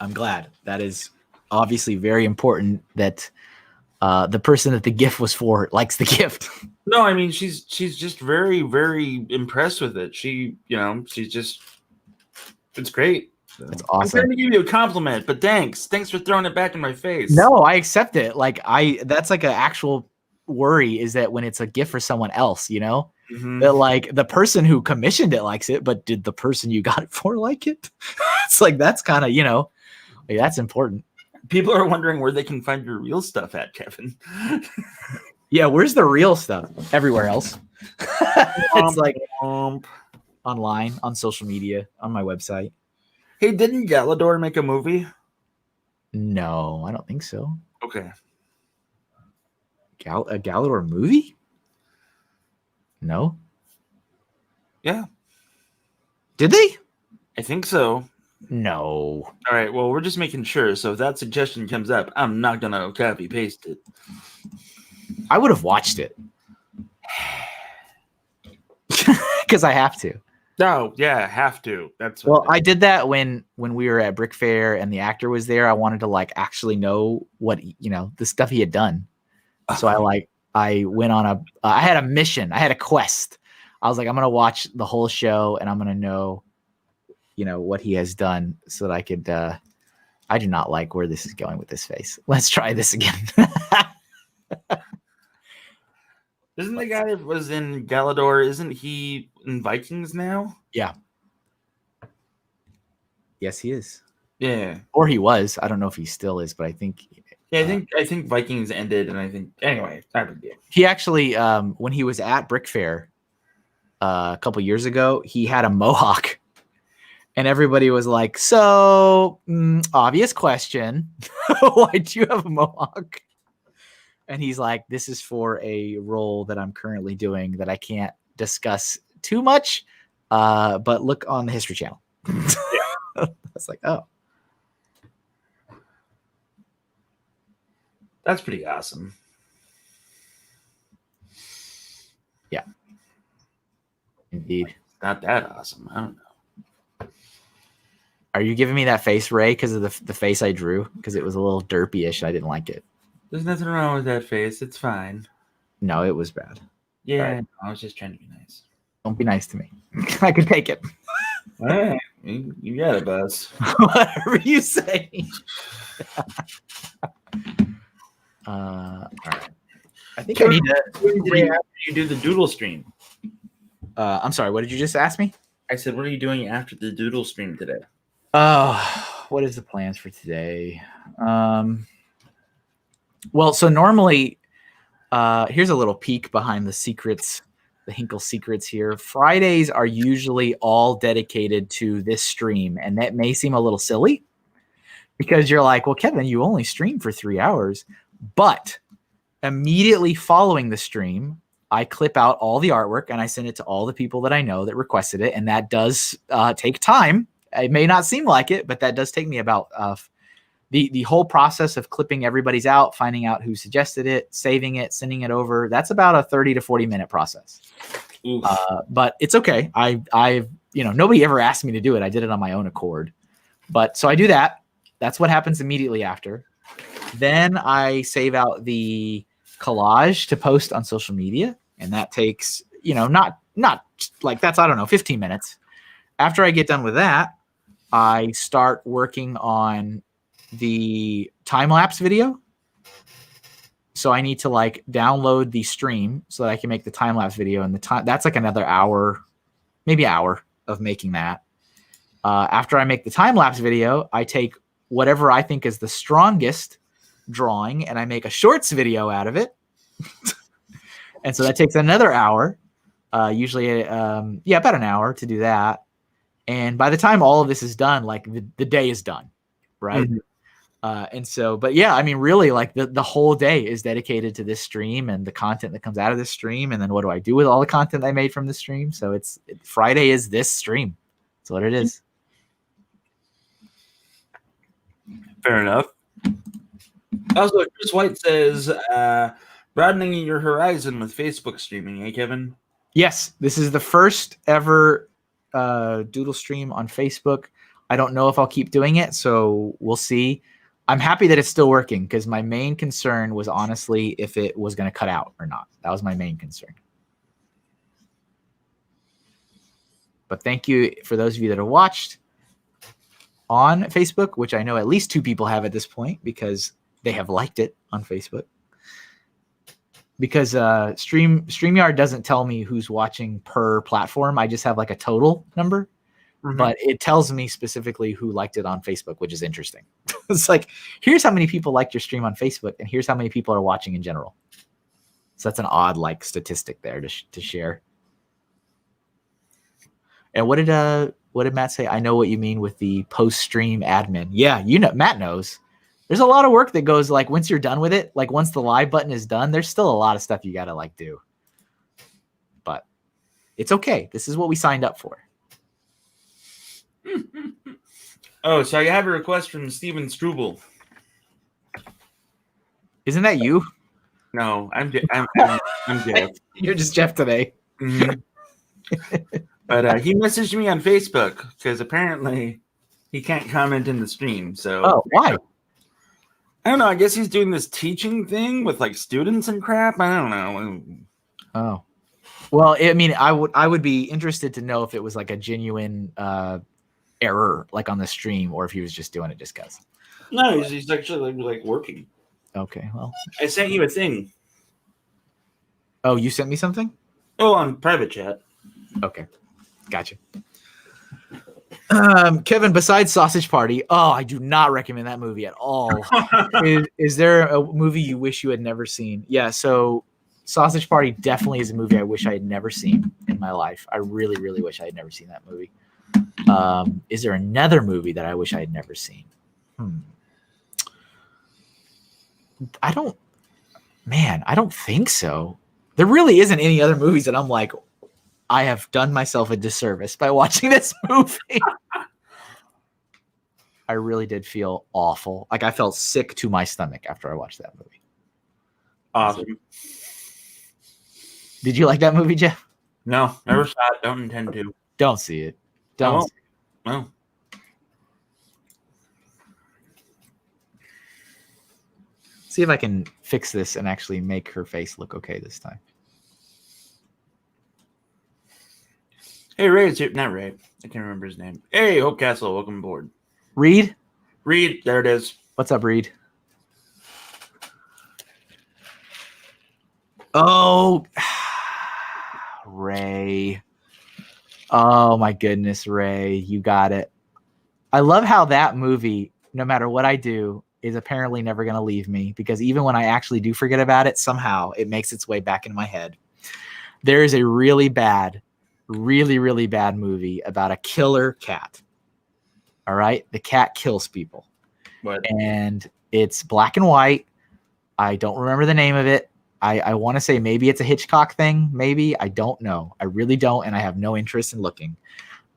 I'm glad. That is obviously very important that the person that the gift was for likes the gift. No, I mean she's just very, very impressed with it. She's just, it's great. It's awesome. I'm trying to give you a compliment, but thanks for throwing it back in my face. No, I accept it. That's like an actual worry, is that when it's a gift for someone else, that like the person who commissioned it likes it, but did the person you got it for like it? It's like, that's kind of, that's important. People are wondering where they can find your real stuff at, Kevin. Yeah, where's the real stuff? Everywhere else. It's like online, on social media, on my website. Hey, didn't Galador make a movie? No, I don't think so. Okay. A Galador movie? No. Yeah. Did they? I think so. No. All right. Well, we're just making sure. So if that suggestion comes up, I'm not going to copy paste it. I would have watched it. Because I have to. No, yeah, have to. That's well, I did that when we were at Brick Fair and the actor was there. I wanted to like actually know what the stuff he had done. So I went on I had a mission. I had a quest. I was like, I'm gonna watch the whole show and I'm gonna know, what he has done so that I could. I do not like where this is going with this face. Let's try this again. Isn't the guy that was in Galador, isn't he in Vikings now? Yeah. Yes, he is. Yeah. Or he was. I don't know if he still is, but I think. Yeah, I think Vikings ended, and I think anyway. He actually, when he was at Brick Fair a couple years ago, he had a mohawk, and everybody was like, "So, obvious question, why do you have a mohawk?" And he's like, "This is for a role that I'm currently doing that I can't discuss too much, but look on the History Channel." I was like, "Oh, that's pretty awesome." Yeah, indeed. Not that awesome. I don't know. Are you giving me that face, Ray, because of the face I drew? Because it was a little derpy-ish. I didn't like it. There's nothing wrong with that face. It's fine. No, it was bad. Yeah, right. I was just trying to be nice. Don't be nice to me. I could take it. All right. You got it, Buzz. Whatever you say. All right. I think I need to. After you do the doodle stream. I'm sorry. What did you just ask me? I said, what are you doing after the doodle stream today? What is the plans for today? Well, so normally, here's a little peek behind the secrets, the Hinkle secrets here. Fridays are usually all dedicated to this stream, and that may seem a little silly because you're like, well, Kevin, you only stream for 3 hours, but immediately following the stream, I clip out all the artwork and I send it to all the people that I know that requested it, and that does take time. It may not seem like it, but that does take me about the whole process of clipping everybody's out, finding out who suggested it, saving it, sending it over. That's about a 30 to 40 minute process. But it's okay. I've nobody ever asked me to do it. I did it on my own accord. But so I do that. That's what happens immediately after. Then I save out the collage to post on social media. And that takes, not like that's, I don't know, 15 minutes. After I get done with that, I start working on the time-lapse video. So I need to like download the stream so that I can make the time-lapse video, and that's like another hour, maybe hour of making that. After I make the time-lapse video, I take whatever I think is the strongest drawing and I make a shorts video out of it. And so that takes another hour, usually about an hour to do that. And by the time all of this is done, like the day is done, right? Mm-hmm. And so, but yeah, I mean, really, like the whole day is dedicated to this stream and the content that comes out of this stream. And then what do I do with all the content I made from the stream? So Friday is this stream. That's what it is. Fair enough. Also, Chris White says, broadening your horizon with Facebook streaming, eh, Kevin? Yes, this is the first ever doodle stream on Facebook. I don't know if I'll keep doing it, so we'll see. I'm happy that it's still working because my main concern was honestly if it was going to cut out or not. That was my main concern. But thank you for those of you that have watched on Facebook, which I know at least 2 people have at this point because they have liked it on Facebook. Because StreamYard doesn't tell me who's watching per platform. I just have like a total number. Mm-hmm. But it tells me specifically who liked it on Facebook, which is interesting. It's like, here's how many people liked your stream on Facebook, and here's how many people are watching in general. So that's an odd like statistic there to share. And what did Matt say? I know what you mean with the post-stream admin. Yeah, Matt knows. There's a lot of work that goes like once you're done with it, like once the live button is done, there's still a lot of stuff you got to like do. But it's okay. This is what we signed up for. Oh, so I have a request from Steven Struble. Isn't that you? No, I'm Jeff. You're just Jeff today. Mm-hmm. But he messaged me on Facebook because apparently he can't comment in the stream. So why? I don't know. I guess he's doing this teaching thing with like students and crap. I don't know. Oh, well, I mean, I would be interested to know if it was like a genuine error, like on the stream, or if he was just doing it just because. No, he's actually like working. Okay, well, I sent you a thing. Oh, you sent me something? Oh, on private chat. Okay, gotcha. Kevin, besides Sausage Party, I do not recommend that movie at all. Is there a movie you wish you had never seen? Yeah, so Sausage Party definitely is a movie I wish I had never seen in my life. I really, really wish I had never seen that movie. Is there another movie that I wish I had never seen? I don't think so. There really isn't any other movies that I'm like, I have done myself a disservice by watching this movie. I really did feel awful. Like I felt sick to my stomach after I watched that movie. Awesome. Did you like that movie, Jeff? No, never saw it. Don't intend to. Don't see it. Don't. No. See if I can fix this and actually make her face look okay this time. Hey, Ray. Not Ray. I can't remember his name. Hey, Hope Castle. Welcome aboard. Reed? Reed. There it is. What's up, Reed? Oh, Ray. Oh, my goodness, Ray. You got it. I love how that movie, no matter what I do, is apparently never going to leave me, because even when I actually do forget about it, somehow it makes its way back into my head. There is a really bad movie about a killer cat. All right? The cat kills people. What? And it's black and white. I don't remember the name of it. I want to say maybe it's a Hitchcock thing. Maybe. I don't know. I really don't, and I have no interest in looking.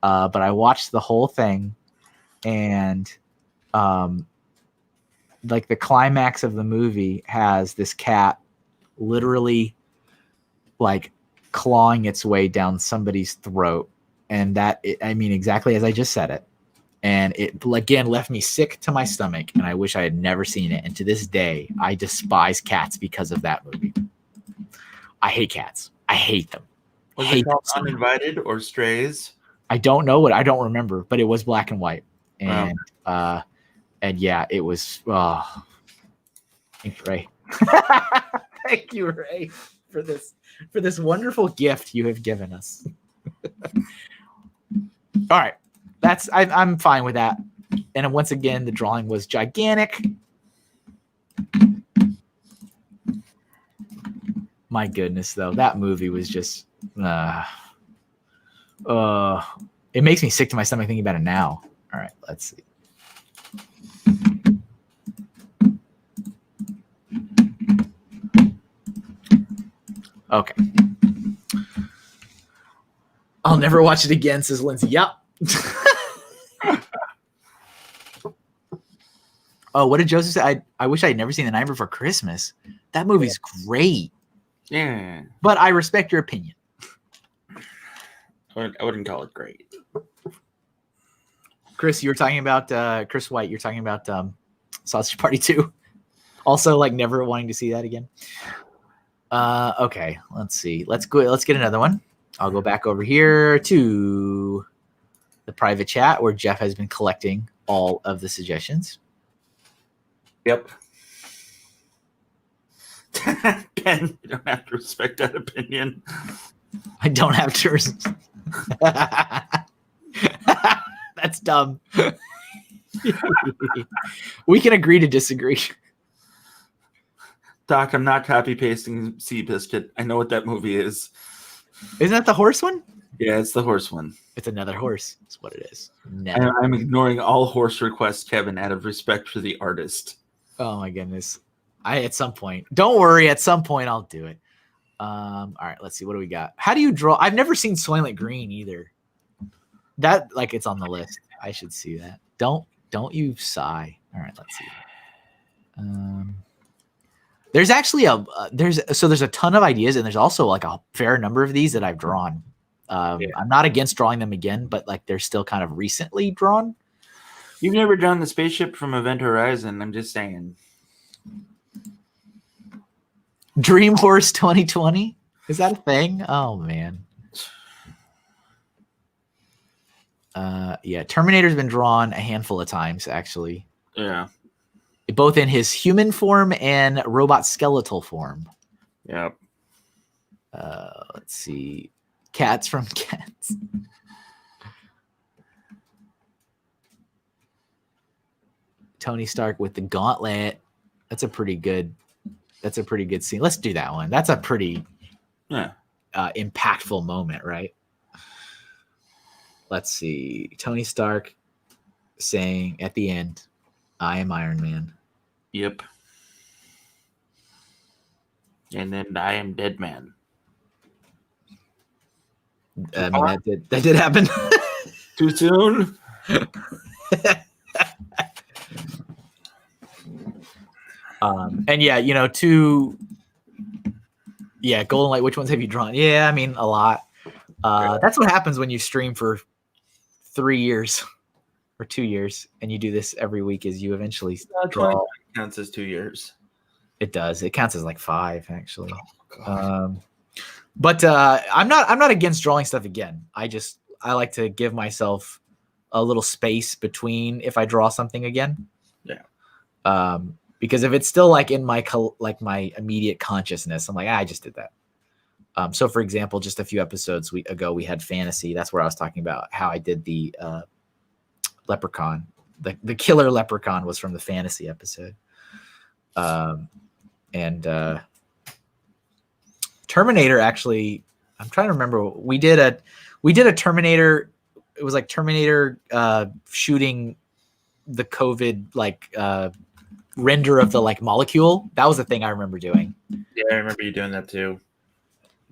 But I watched the whole thing, and like the climax of the movie has this cat literally like clawing its way down somebody's throat. And I mean, exactly as I just said it. And it, again, left me sick to my stomach, and I wish I had never seen it. And to this day, I despise cats because of that movie. I hate cats. I hate them. Was it called Uninvited or Strays? I don't know I don't remember, but it was black and white. And and yeah, it was. Thanks, Ray. Thank you, Ray, for this wonderful gift you have given us. All right. I'm fine with that. And once again, the drawing was gigantic. My goodness, though, that movie was just it makes me sick to my stomach thinking about it now. All right, let's see. Okay. I'll never watch it again, says Lindsay. Yep. Oh, what did Joseph say? I wish I had never seen The Night Before Christmas. That movie's great. Yeah. But I respect your opinion. I wouldn't call it great. Chris, you were talking about Chris White. You're talking about Sausage Party 2. Also, like never wanting to see that again. Okay, let's see. Let's get another one. I'll go back over here to the private chat where Jeff has been collecting all of the suggestions. Yep. Ken, you don't have to respect that opinion. I don't have to. That's dumb. We can agree to disagree. Doc, I'm not copy pasting Seabiscuit. I know what that movie is. Isn't that the horse one? Yeah, it's the horse one. It's another horse. That's what it is. I'm ignoring all horse requests, Kevin, out of respect for the artist. Oh my goodness. At some point. Don't worry, at some point I'll do it. All right, let's see. What do we got? How do you draw? I've never seen Soylent Green either. That it's on the list. I should see that. Don't you sigh. All right, let's see. There's actually there's a ton of ideas, and there's also like a fair number of these that I've drawn. I'm not against drawing them again, but like they're still kind of recently drawn. You've never drawn the spaceship from Event Horizon. I'm just saying. Dream Horse 2020? Is that a thing? Oh man. Yeah, Terminator's been drawn a handful of times actually. Yeah. Both in his human form and robot skeletal form. Yep. Let's see. Cats from Cats. Tony Stark with the gauntlet. That's a pretty good scene. Let's do that one. That's a pretty impactful moment, right? Let's see. Tony Stark saying at the end, "I am Iron Man." Yep. And then I am Dead Man. I mean, that did happen. Too soon? And yeah, Golden Light, which ones have you drawn? Yeah, I mean, a lot. That's what happens when you stream for 3 years or 2 years and you do this every week is you eventually draw. Counts as 2 years. It does. It counts as like 5 actually. But I'm not against drawing stuff again. I like to give myself a little space between if I draw something again. Yeah. Because if it's still like in my immediate consciousness, I'm like, I just did that. So for example, just a few episodes ago, we had fantasy. That's where I was talking about how I did the leprechaun. The killer leprechaun was from the fantasy episode. And Terminator, actually, I'm trying to remember. We did a Terminator. It was like Terminator shooting the COVID render of the molecule. That was the thing I remember doing. Yeah, I remember you doing that too.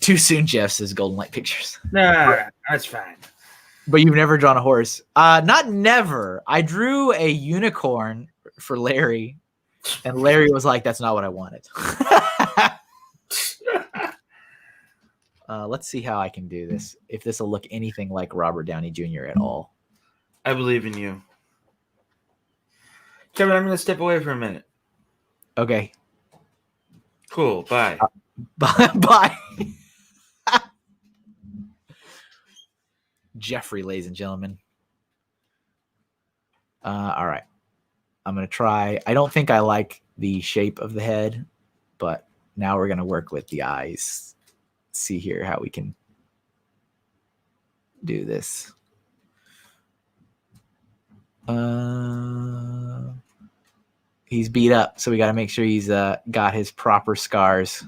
Too soon, Jeff says Golden Light Pictures. Nah, that's fine. But you've never drawn a horse. Not never. I drew a unicorn for Larry, and Larry was like, "That's not what I wanted." Let's see how I can do this. If this will look anything like Robert Downey Jr. at all. I believe in you. Kevin, I'm going to step away for a minute. Okay. Cool. Bye. Bye. Jeffrey, ladies and gentlemen. All right. I'm going to try. I don't think I like the shape of the head, but now we're going to work with the eyes. Let's see here how we can do this. He's beat up, so we got to make sure he's got his proper scars.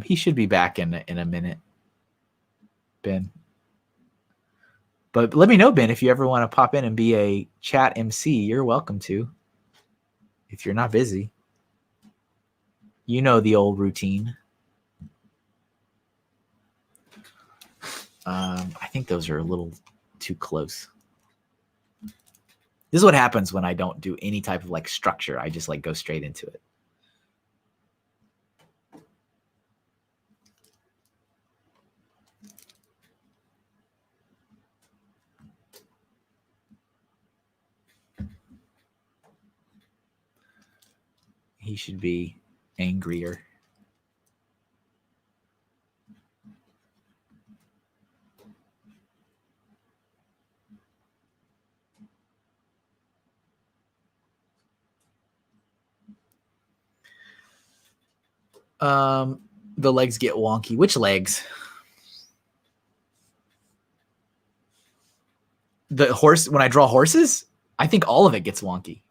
He should be back in a minute, Ben. But let me know, Ben, if you ever want to pop in and be a chat MC, you're welcome to. If you're not busy. You know the old routine. I think those are a little too close. This is what happens when I don't do any type of structure. I just go straight into it. He should be angrier. The legs get wonky. Which legs? The horse, when I draw horses, I think all of it gets wonky.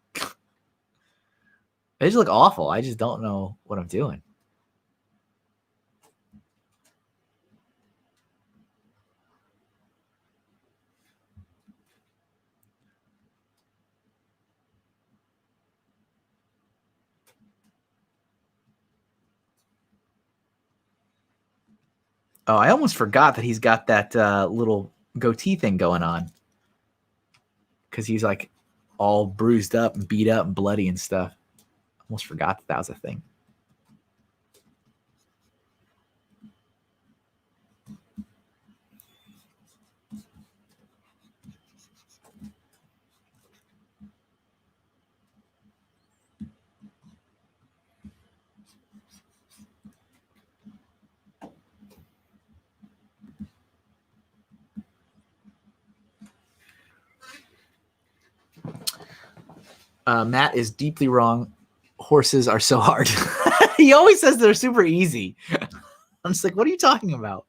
They just look awful. I just don't know what I'm doing. Oh, I almost forgot that he's got that little goatee thing going on. Because he's like all bruised up and beat up and bloody and stuff. Almost forgot that was a thing. Matt is deeply wrong. Horses are so hard. He always says they're super easy. I'm just like, what are you talking about?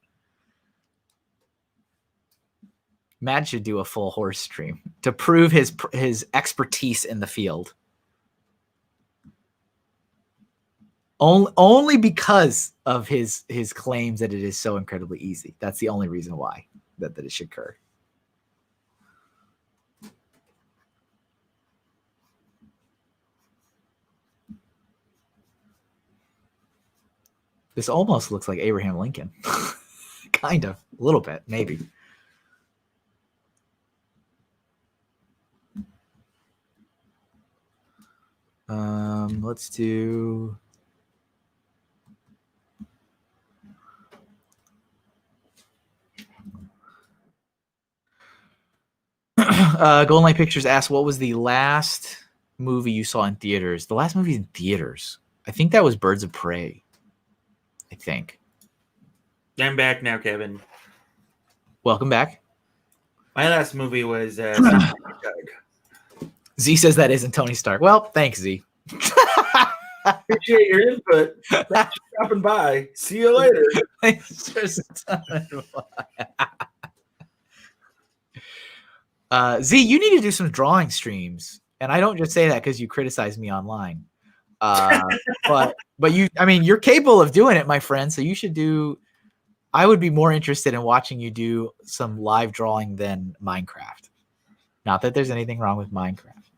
Matt should do a full horse stream to prove his expertise in the field. Only because of his claims that it is so incredibly easy. That's the only reason why that it should occur. This almost looks like Abraham Lincoln. Kind of. A little bit, maybe. Let's do... Golden Light Pictures asked, what was the last movie you saw in theaters? The last movie in theaters? I think that was Birds of Prey. I think. I'm back now, Kevin. Welcome back. My last movie was Z says that isn't Tony Stark. Well, thanks, Z. Appreciate your input. Thanks for stopping by. See you later. Z, you need to do some drawing streams. And I don't just say that because you criticize me online. But you, I mean, you're capable of doing it, my friend. So you should do. I would be more interested in watching you do some live drawing than Minecraft. Not that there's anything wrong with Minecraft,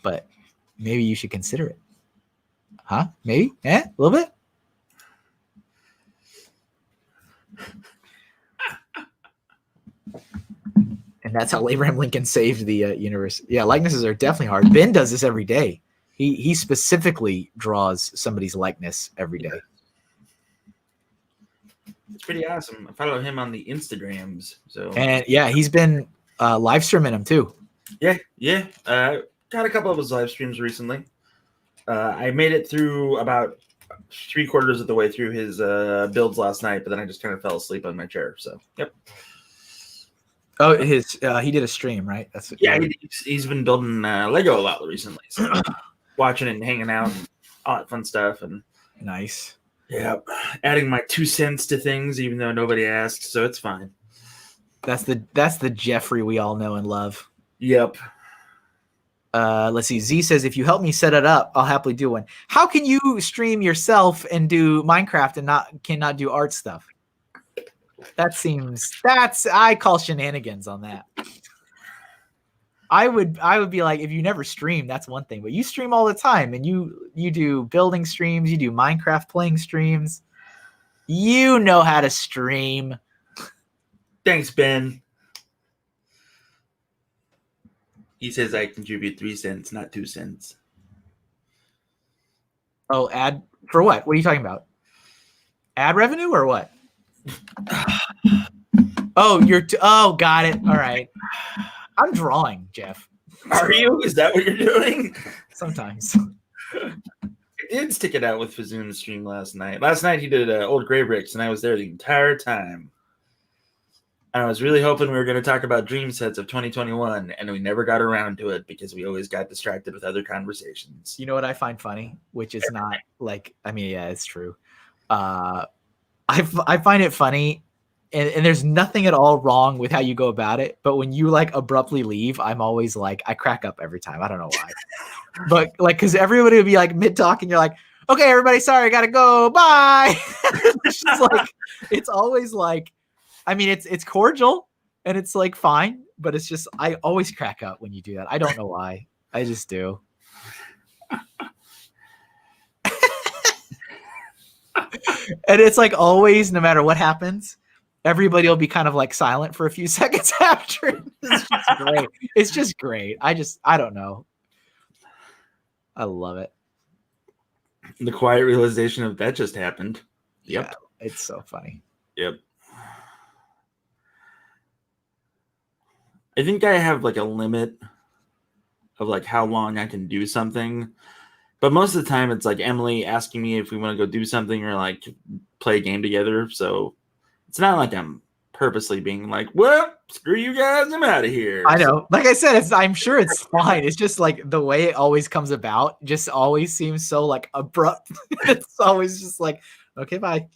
but maybe you should consider it. Huh? Maybe? A little bit. And that's how Abraham Lincoln saved the universe. Yeah, likenesses are definitely hard. Ben does this every day. He specifically draws somebody's likeness every day. It's pretty awesome. I follow him on the Instagrams. So and yeah, he's been live streaming them too. Yeah. Got a couple of his live streams recently. I made it through about 3/4 of the way through his builds last night, but then I just kind of fell asleep on my chair. So yep. Oh, his he did a stream, right? That's yeah. He's been building Lego a lot recently, so watching it and hanging out and all that fun stuff. And nice. Yeah, adding my 2 cents to things, even though nobody asked, so it's fine. That's the Jeffrey we all know and love. Yep. Let's see. Z says, if you help me set it up, I'll happily do one. How can you stream yourself and do Minecraft and cannot do art stuff? I call shenanigans on that. I would be like, if you never stream, that's one thing, but you stream all the time and you do building streams, you do Minecraft playing streams. You know how to stream. Thanks, Ben. He says I contribute 3 cents, not 2 cents. Oh, ad for what? What are you talking about? Ad revenue or what? Oh, got it. All right. I'm drawing, Jeff. Are you? Is that what you're doing? Sometimes. I did stick it out with Fazoon's stream last night. Last night he did Old Gray Bricks, and I was there the entire time. And I was really hoping we were going to talk about dream sets of 2021, and we never got around to it because we always got distracted with other conversations. You know what I find funny? Which is not like, I mean, yeah, it's true. I find it funny and there's nothing at all wrong with how you go about it. But when you like abruptly leave, I'm always like, I crack up every time. I don't know why. But like, because everybody would be like mid talk, and you're like, okay, everybody, sorry, I gotta go, bye. It's just like, it's always like, I mean, it's cordial and it's like fine, but it's just, I always crack up when you do that. I don't know why. I just do. And it's like always, no matter what happens, everybody will be kind of like silent for a few seconds after. It's just great. It's just great. I don't know. I love it. The quiet realization of that just happened. Yep. Yeah, it's so funny. Yep. I think I have like a limit of like how long I can do something. But most of the time it's like Emily asking me if we want to go do something or like play a game together. So it's not like I'm purposely being like, well, screw you guys, I'm out of here. I know. Like I said, I'm sure it's fine. It's just like the way it always comes about just always seems so like abrupt. It's always just like, okay, bye.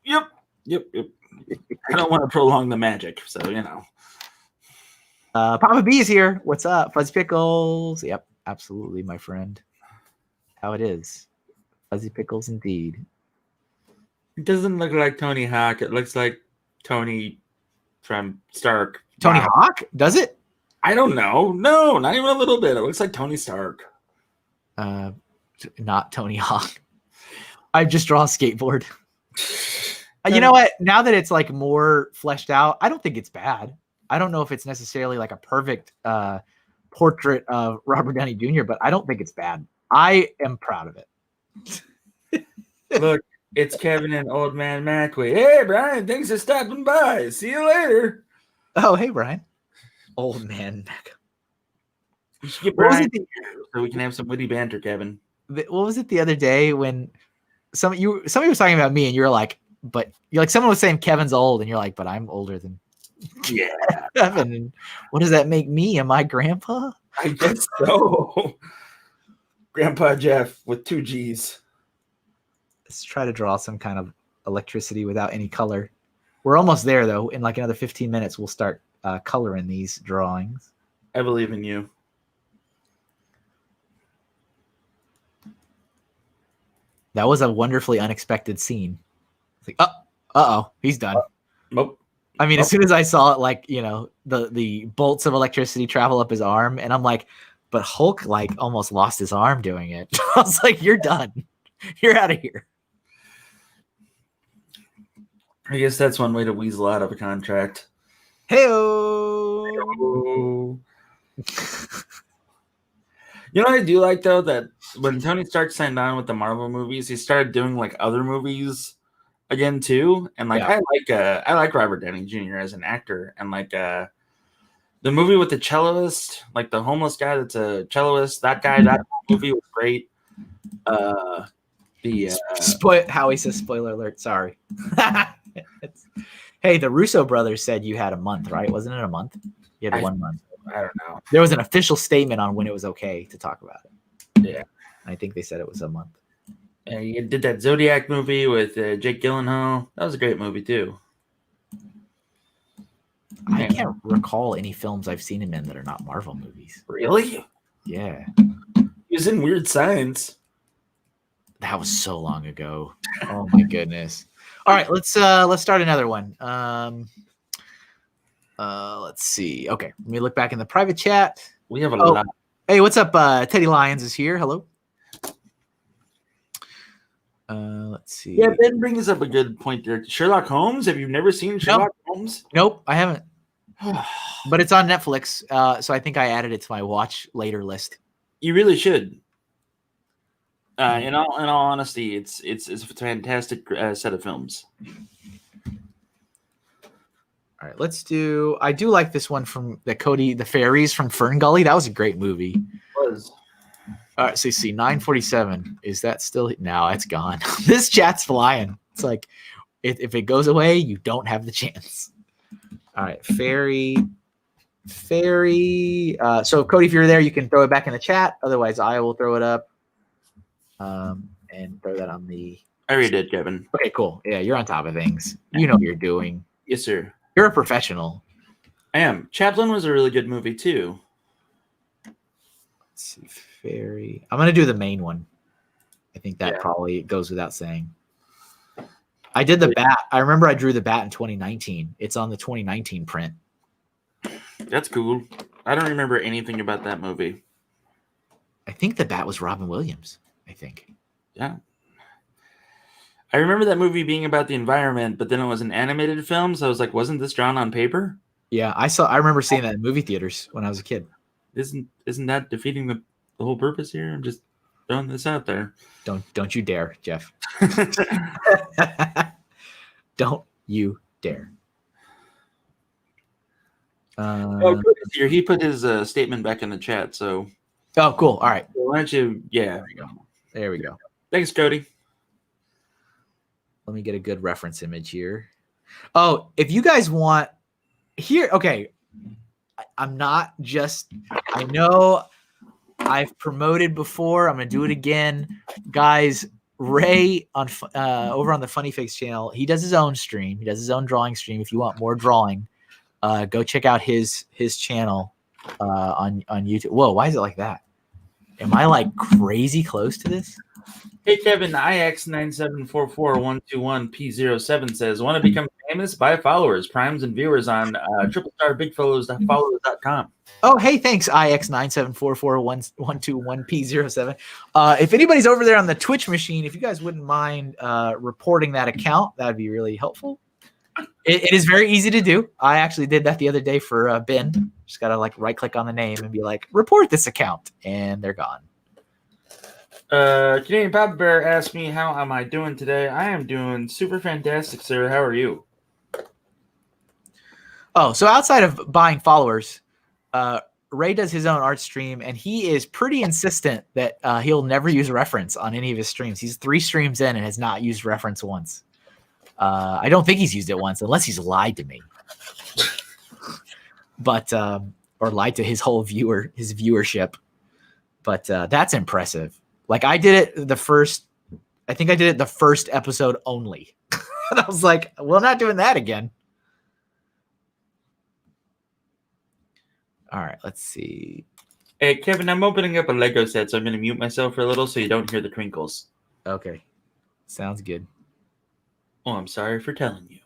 Yep. I don't want to prolong the magic. So, you know. Papa B is here. What's up? Fuzzy Pickles. Yep, absolutely, my friend. How it is. Fuzzy Pickles indeed. It doesn't look like Tony Hawk. It looks like Tony from Stark. Tony Hawk? Does it? I don't know. No, not even a little bit. It looks like Tony Stark. Not Tony Hawk. I just draw a skateboard. You know what? Now that it's like more fleshed out, I don't think it's bad. I don't know if it's necessarily like a perfect portrait of Robert Downey Jr., but I don't think it's bad. I am proud of it. Look, it's Kevin and Old Man Macway. Hey, Brian, thanks for stopping by. See you later. Oh, hey, Brian. Old Man Mac. You should get Brian so we can have some witty banter, Kevin. What was it the other day when somebody was talking about me and you're like, but you're like, someone was saying Kevin's old and you're like, but I'm older than Kevin. And what does that make me? Am I grandpa? I guess so. Grandpa Jeff with 2 G's. Let's try to draw some kind of electricity without any color. We're almost there, though. In like another 15 minutes, we'll start coloring these drawings. I believe in you. That was a wonderfully unexpected scene. It's like, uh-oh, he's done. Nope. I mean, as soon as I saw it, like, you know, the bolts of electricity travel up his arm, and I'm like, but Hulk, like, almost lost his arm doing it. I was like, you're done. You're out of here. I guess that's one way to weasel out of a contract. Hey-o! You know what I do like, though? That when Tony Stark signed on with the Marvel movies, he started doing, like, other movies again, too. And, like, yeah. I like Robert Downey Jr. as an actor. And, like, the movie with the celloist, like the homeless guy that's a celloist, that movie was great. Howie says, spoiler alert, sorry. Hey, the Russo brothers said you had a month, right? Wasn't it a month? You had 1 month. I don't know. There was an official statement on when it was okay to talk about it. Yeah. I think they said it was a month. You did that Zodiac movie with Jake Gyllenhaal. That was a great movie, too. I can't recall any films I've seen him in that are not Marvel movies. Really? Yeah. He was in Weird Science. That was so long ago. Oh my goodness. All right, let's start another one. Let's see. Okay, let me look back in the private chat. We have a lot. Hey, what's up? Teddy Lyons is here. Hello. Let's see. Yeah, Ben brings up a good point there. Sherlock Holmes. Have you never seen Sherlock Holmes? Nope, I haven't. But it's on Netflix, so I think I added it to my watch later list. You really should. In all honesty, it's a fantastic set of films. All right, let's do. I do like this one from the Fairies from Fern Gully. That was a great movie. It was. All right, so you see 947. Is that still? No, it's gone. This chat's flying. It's like if it goes away, you don't have the chance. All right, Fairy. So Cody, if you're there, you can throw it back in the chat. Otherwise, I will throw it up. And throw that on the. I already did, Kevin. Okay, cool. Yeah, you're on top of things. You know what you're doing. Yes, sir. You're a professional. I am. Chaplin was a really good movie too. Let's see, fairy. I'm gonna do the main one. I think that probably goes without saying. I did the bat. I remember I drew the bat in 2019. It's on the 2019 print. That's cool. I don't remember anything about that movie. I think the bat was Robin Williams. I think. Yeah. I remember that movie being about the environment, but then it was an animated film, so I was like, wasn't this drawn on paper? Yeah, I remember seeing that in movie theaters when I was a kid. Isn't that defeating the whole purpose here? I'm just throwing this out there. Don't you dare, Jeff. Don't you dare. Chris here. He put his statement back in the chat. So. Oh, cool. All right. Why don't you? Yeah. There we go. Thanks, Cody. Let me get a good reference image here. Oh, if you guys want here, okay. I'm not just. I know I've promoted before. I'm gonna do it again, guys. Ray on over on the Funny Fix channel, he does his own stream. He does his own drawing stream. If you want more drawing, go check out his channel on YouTube. Whoa, why is it like that? Am I like crazy close to this? Hey Kevin, IX9744121P07 says, want to become famous? Buy followers, primes, and viewers on triplestar.bigfellows.followers.com. Oh, hey, thanks, IX9744121P07. If anybody's over there on the Twitch machine, if you guys wouldn't mind reporting that account, that'd be really helpful. It is very easy to do. I actually did that the other day for Ben. Just got to like right click on the name and be like, report this account, and they're gone. Canadian Papa Bear asked me, how am I doing today? I am doing super fantastic, sir. How are you? Oh, so outside of buying followers, Ray does his own art stream, and he is pretty insistent that he'll never use reference on any of his streams. He's 3 streams in and has not used reference once. I don't think he's used it once, unless he's lied to me. But or lied to his whole viewership. But that's impressive. Like I did it the first episode only. And I was like, we're not doing that again. All right, let's see. Hey, Kevin, I'm opening up a Lego set, so I'm going to mute myself for a little so you don't hear the crinkles. Okay. Sounds good. Oh, I'm sorry for telling you.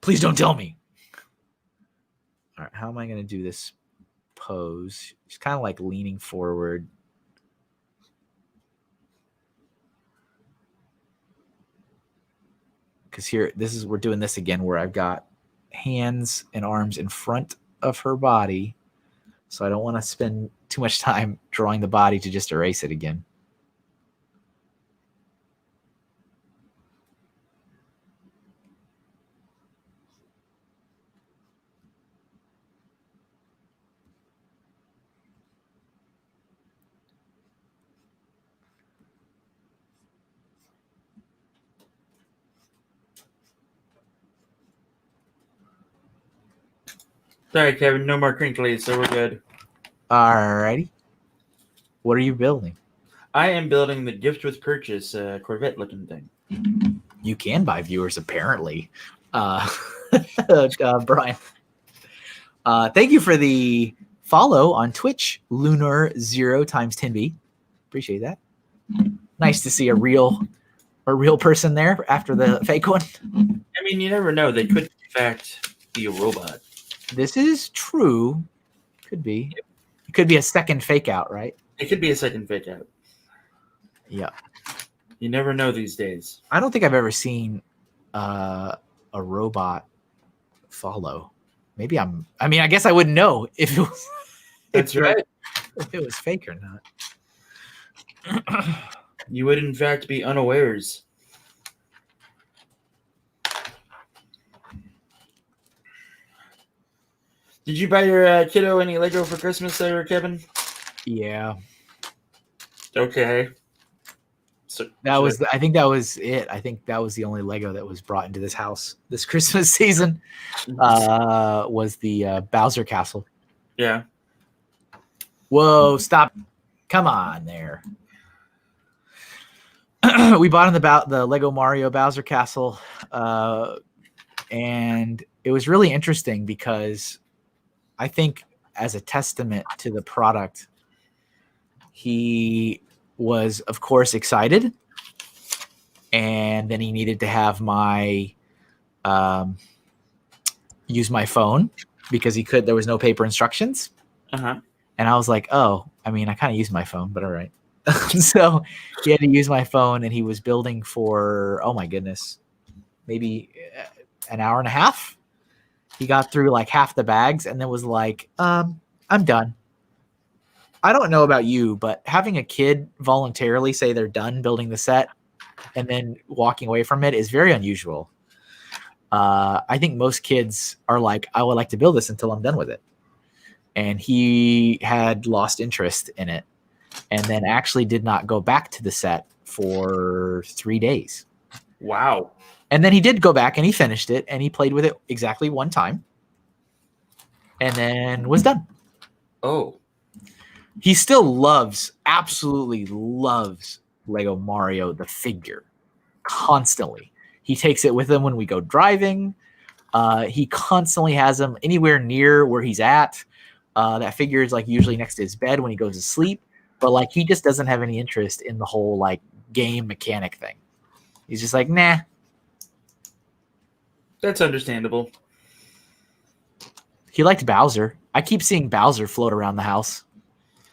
Please don't tell me. All right, how am I going to do this pose? Just kind of like leaning forward. Because here, we're doing this again where I've got hands and arms in front of her body. So I don't want to spend too much time drawing the body to just erase it again. Sorry, Kevin, no more crinkly, so we're good. Alrighty. What are you building? I am building the gift with purchase Corvette-looking thing. You can buy viewers, apparently. Brian. Thank you for the follow on Twitch, Lunar0x10B. Appreciate that. Nice to see a real person there after the fake one. I mean, you never know. They could, in fact, be a robot. This is true. Could be. It could be a second fake out, right? It could be a second fake out. Yeah. You never know these days. I don't think I've ever seen a robot follow. Maybe I guess I wouldn't know if it was. That's right. If it was fake or not. You would, in fact, be unawares. Did you buy your kiddo any Lego for Christmas there, Kevin? Yeah. Okay. So I think that was it. I think that was the only Lego that was brought into this house this Christmas season. Was the Bowser Castle. Yeah. Whoa! Stop! Come on, there. We bought in the Lego Mario Bowser Castle And it was really interesting because I think as a testament to the product, he was, of course, excited. And then he needed to have my use my phone because there was no paper instructions. Uh-huh. And I was like, oh, I mean, I kind of used my phone, but all right. So he had to use my phone, and he was building for, oh my goodness, maybe an hour and a half. He got through like half the bags and then was like, I'm done. I don't know about you, but having a kid voluntarily say they're done building the set and then walking away from it is very unusual. I think most kids are like, I would like to build this until I'm done with it. And he had lost interest in it and then actually did not go back to the set for 3 days. Wow. And then he did go back and he finished it and he played with it exactly one time and then was done. Oh. He still absolutely loves Lego Mario, the figure, constantly. He takes it with him when we go driving. He constantly has them anywhere near where he's at. That figure is like usually next to his bed when he goes to sleep. But like he just doesn't have any interest in the whole like game mechanic thing. He's just like, nah. That's understandable. He liked Bowser. I keep seeing Bowser float around the house.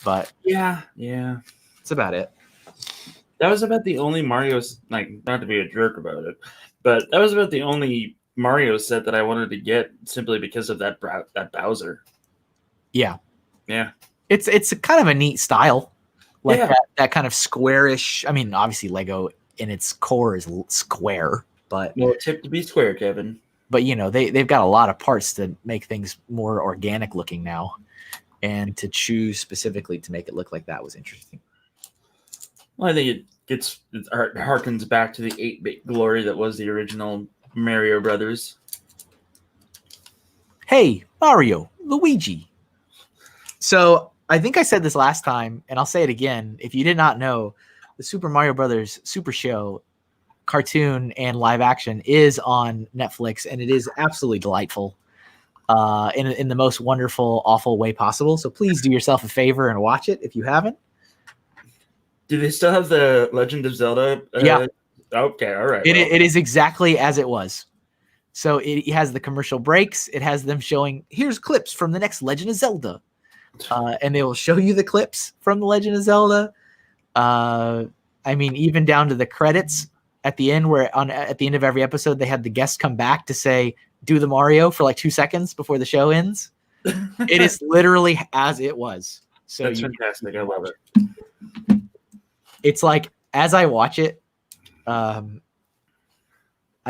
But yeah, that's about it. That was about the only Mario, like, not to be a jerk about it, but that was about the only Mario set that I wanted to get simply because of that Bowser. Yeah. Yeah. It's a kind of a neat style. Like Yeah. that kind of squarish. I mean, obviously Lego in its core is square, but well, tip to be square, Kevin. But you know, they've got a lot of parts to make things more organic looking now. And to choose specifically to make it look like that was interesting. Well, I think it harkens back to the 8-bit glory that was the original Mario Brothers. Hey, Mario, Luigi. So I think I said this last time, and I'll say it again. If you did not know, the Super Mario Brothers Super Show cartoon and live action is on Netflix, and it is absolutely delightful. In the most wonderful, awful way possible. So please do yourself a favor and watch it if you haven't. Do they still have the Legend of Zelda? Yeah. Okay, all right. It is exactly as it was. So it has the commercial breaks. It has them showing, here's clips from the next Legend of Zelda. And they will show you the clips from the Legend of Zelda. I mean, even down to the credits at the end, where at the end of every episode, they had the guests come back to say, do the Mario for like 2 seconds before the show ends. It is literally as it was. So that's fantastic. I love it. It's like, as I watch it, I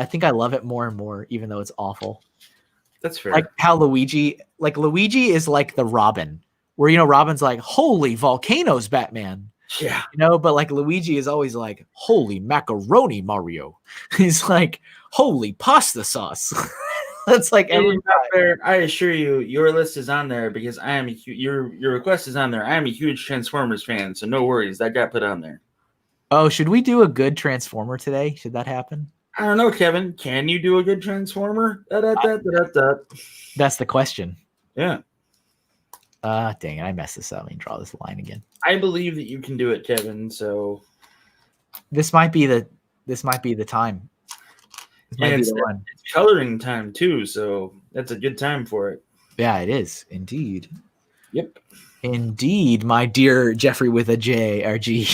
think I love it more and more, even though it's awful. That's fair. Like how Luigi is like the Robin, where, you know, Robin's like, holy volcanoes, Batman. Yeah. You know, but like Luigi is always like, holy macaroni, Mario. He's like, holy pasta sauce. That's like every fair. I assure you, your list is on there because I am your request is on there. I am a huge Transformers fan, so no worries, that got put on there. Oh, should we do a good Transformer today? Should that happen? I don't know, Kevin. Can you do a good Transformer? That's the question. Yeah. Dang it, I messed this up. Let me draw this line again. I believe that you can do it, Kevin. So this might be the time. It's coloring time too, so that's a good time for it. Yeah, it is indeed. Yep. Indeed, my dear Jeffrey with a J or G.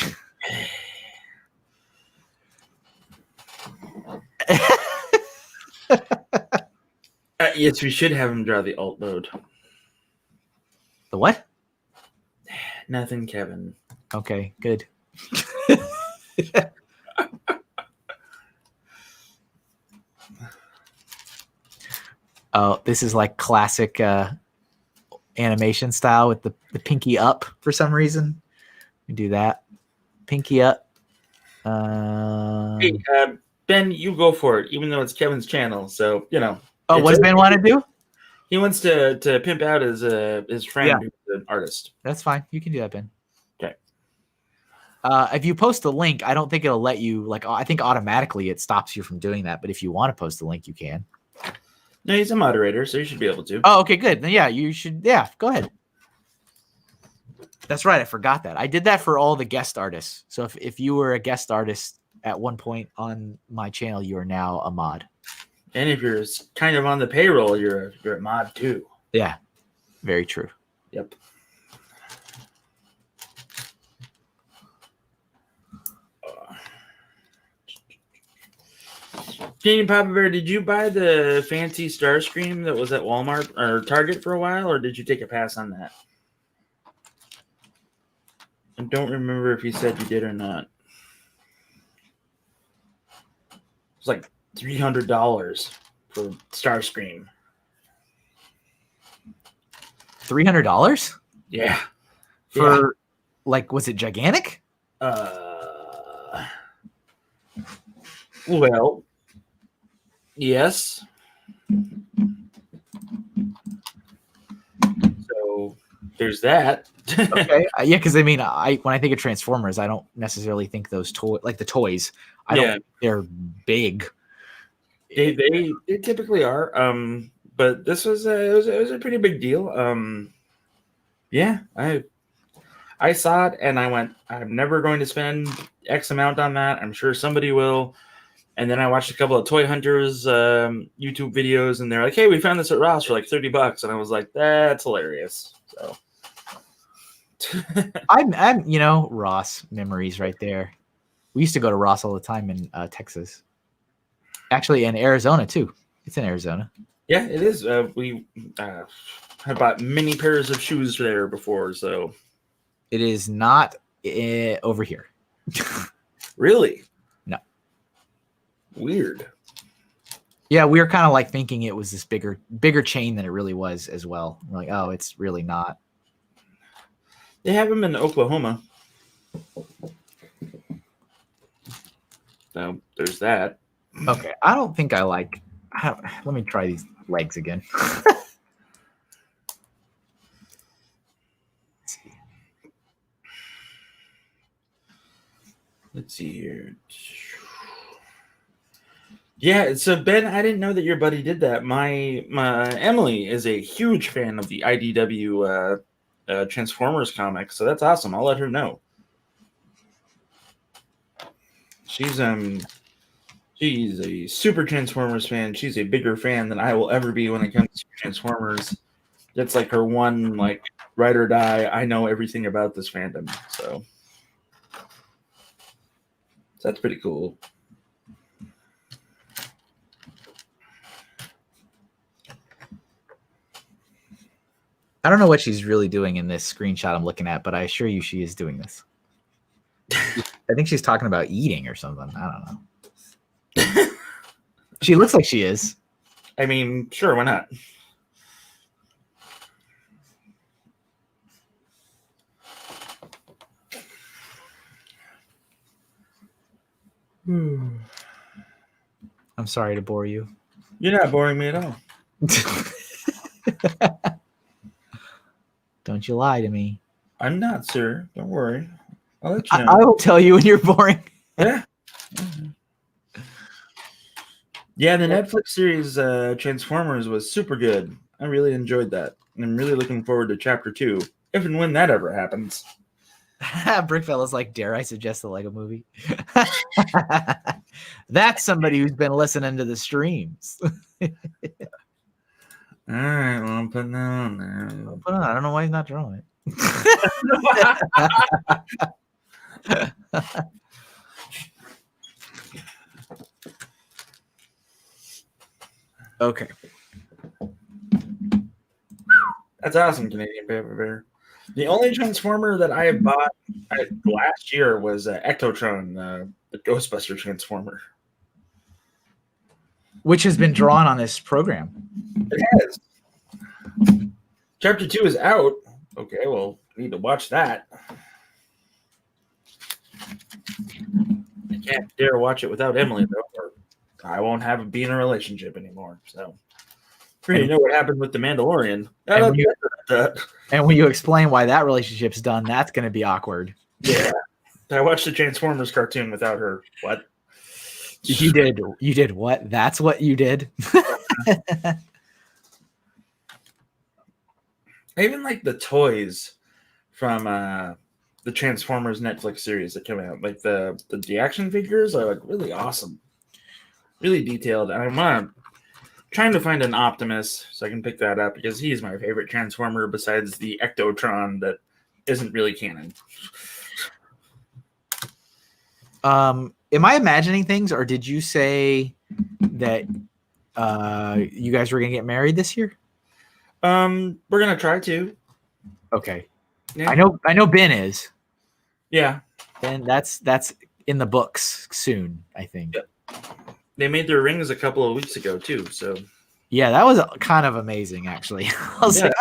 Yes, we should have him draw the alt mode. The what? Nothing, Kevin. Okay, good. Oh, this is like classic animation style with the pinky up for some reason. We do that. Pinky up. Hey, Ben, you go for it, even though it's Kevin's channel. So, you know. Oh, what does Ben want to do? He wants to pimp out his friend who's an artist. That's fine. You can do that, Ben. Okay. If you post a link, I don't think it'll let you, like, I think automatically it stops you from doing that. But if you want to post a link, you can. No, he's a moderator, so you should be able to. Oh, okay, good. Then yeah, you should. Yeah, go ahead. That's right. I forgot that. I did that for all the guest artists. So if you were a guest artist at one point on my channel, you are now a mod. And if you're kind of on the payroll, you're a mod too. Yeah, very true. Yep. King Papa Bear, did you buy the fancy Starscream that was at Walmart or Target for a while, or did you take a pass on that? I don't remember if you said you did or not. It's like $300 for Starscream. $300? Yeah. For like, was it gigantic? Well, yes. So there's that. Okay. Yeah, because I mean, when I think of Transformers, I don't necessarily think those the toys. I don't think they're big. They typically are. But this was it was a pretty big deal. Yeah, I saw it and I went, I'm never going to spend X amount on that. I'm sure somebody will. And then I watched a couple of Toy Hunters YouTube videos, and they're like, "Hey, we found this at Ross for like $30," and I was like, "That's hilarious." So, I'm Ross memories right there. We used to go to Ross all the time in Texas, actually in Arizona too. It's in Arizona. Yeah, it is. We I bought many pairs of shoes there before, so it is not over here. Really? No. Weird. Yeah, we were kind of like thinking it was this bigger chain than it really was as well. We're like, oh, it's really not. They have them in Oklahoma. So there's that. Okay, I don't think I like. Let me try these legs again. Let's see here. Yeah, so Ben, I didn't know that your buddy did that. My Emily is a huge fan of the IDW Transformers comics, so that's awesome. I'll let her know. She's a super Transformers fan. She's a bigger fan than I will ever be when it comes to Transformers. That's like her one like ride or die. I know everything about this fandom, so that's pretty cool. I don't know what she's really doing in this screenshot I'm looking at, but I assure you she is doing this. I think she's talking about eating or something. I don't know. She looks like she is. I mean, sure, why not? I'm sorry to bore you. You're not boring me at all. Don't you lie to me. I'm not, sir. Don't worry. I'll let you know. I will tell you when you're boring. Yeah. Yeah, the Netflix series Transformers was super good. I really enjoyed that. And I'm really looking forward to Chapter 2, if and when that ever happens. Brickfella's like, dare I suggest the Lego movie? That's somebody who's been listening to the streams. All right, well, I'm putting that on there. I don't know why he's not drawing it. Okay. That's awesome, Canadian Paper Bear. The only Transformer that I have bought last year was Ectotron, the Ghostbuster Transformer. Which has been drawn on this program. It has. Chapter 2 is out. Okay, well, I need to watch that. I can't dare watch it without Emily, though, or I won't be in a relationship anymore. So, you know what happened with The Mandalorian. And when you explain why that relationship's done, that's going to be awkward. Yeah. I watched the Transformers cartoon without her. What? You did what? That's what you did? I even like the toys from the Transformers Netflix series that came out. Like the action figures are like really awesome, really detailed. And I'm trying to find an Optimus so I can pick that up because he's my favorite Transformer besides the Ectotron that isn't really canon. Am I imagining things, or did you say that you guys were gonna get married this year? We're gonna try to. Okay. Yeah. I know Ben is. Yeah. Ben, that's in the books soon, I think. Yep. They made their rings a couple of weeks ago too, so yeah, that was kind of amazing actually. I was like,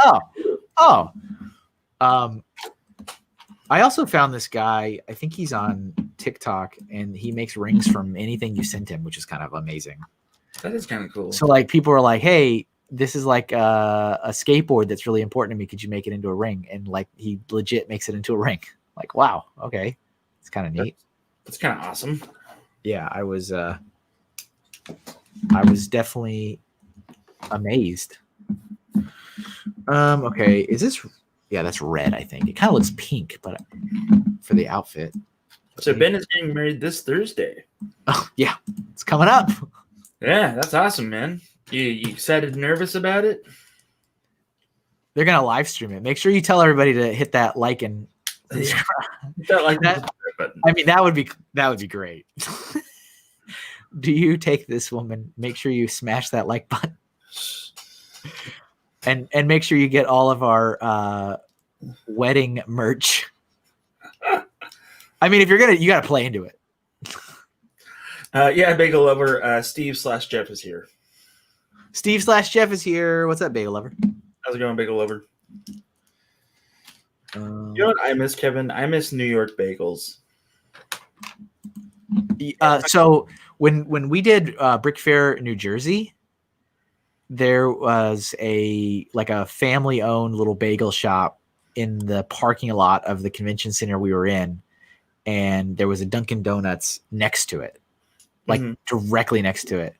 oh. I also found this guy, I think he's on TikTok, and he makes rings from anything you send him, which is kind of amazing. That is kind of cool. So like people are like, hey, this is like a skateboard that's really important to me. Could you make it into a ring? And like he legit makes it into a ring. Like, wow, okay. It's kind of neat. That's kind of awesome. Yeah, I was definitely amazed. Okay, is this? Yeah, that's red, I think. It kind of looks pink, but for the outfit. So Ben is getting married this Thursday. Oh, yeah. It's coming up. Yeah, that's awesome, man. You excited, nervous about it? They're going to live stream it. Make sure you tell everybody to hit that like and subscribe. I mean, that would be great. Do you take this woman? Make sure you smash that like button. And make sure you get all of our wedding merch. I mean, if you're you gotta play into it. Yeah, Bagel Lover. Steve/Jeff is here. Steve/Jeff is here. What's up, Bagel Lover? How's it going, Bagel Lover? You know what I miss, Kevin? I miss New York bagels. So when we did Brick Fair, New Jersey, there was a family-owned little bagel shop in the parking lot of the convention center we were in, and there was a Dunkin' Donuts next to it, like directly next to it.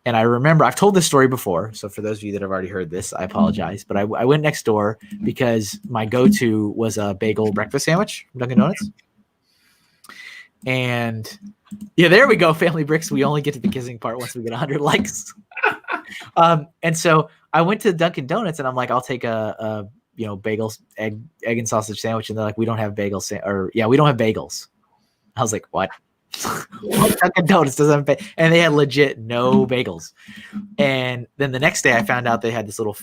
And I remember, I've told this story before, so for those of you that have already heard this, I apologize, but I went next door because my go-to was a bagel breakfast sandwich from Dunkin' Donuts. And yeah, there we go, Family Bricks. We only get to the kissing part once we get 100 likes. And so I went to Dunkin' Donuts and I'm like, I'll take a bagels, egg and sausage sandwich. And they're like, we don't have bagels. We don't have bagels. I was like, what? Dunkin' Donuts doesn't have and they had legit no bagels. And then the next day I found out they had this little,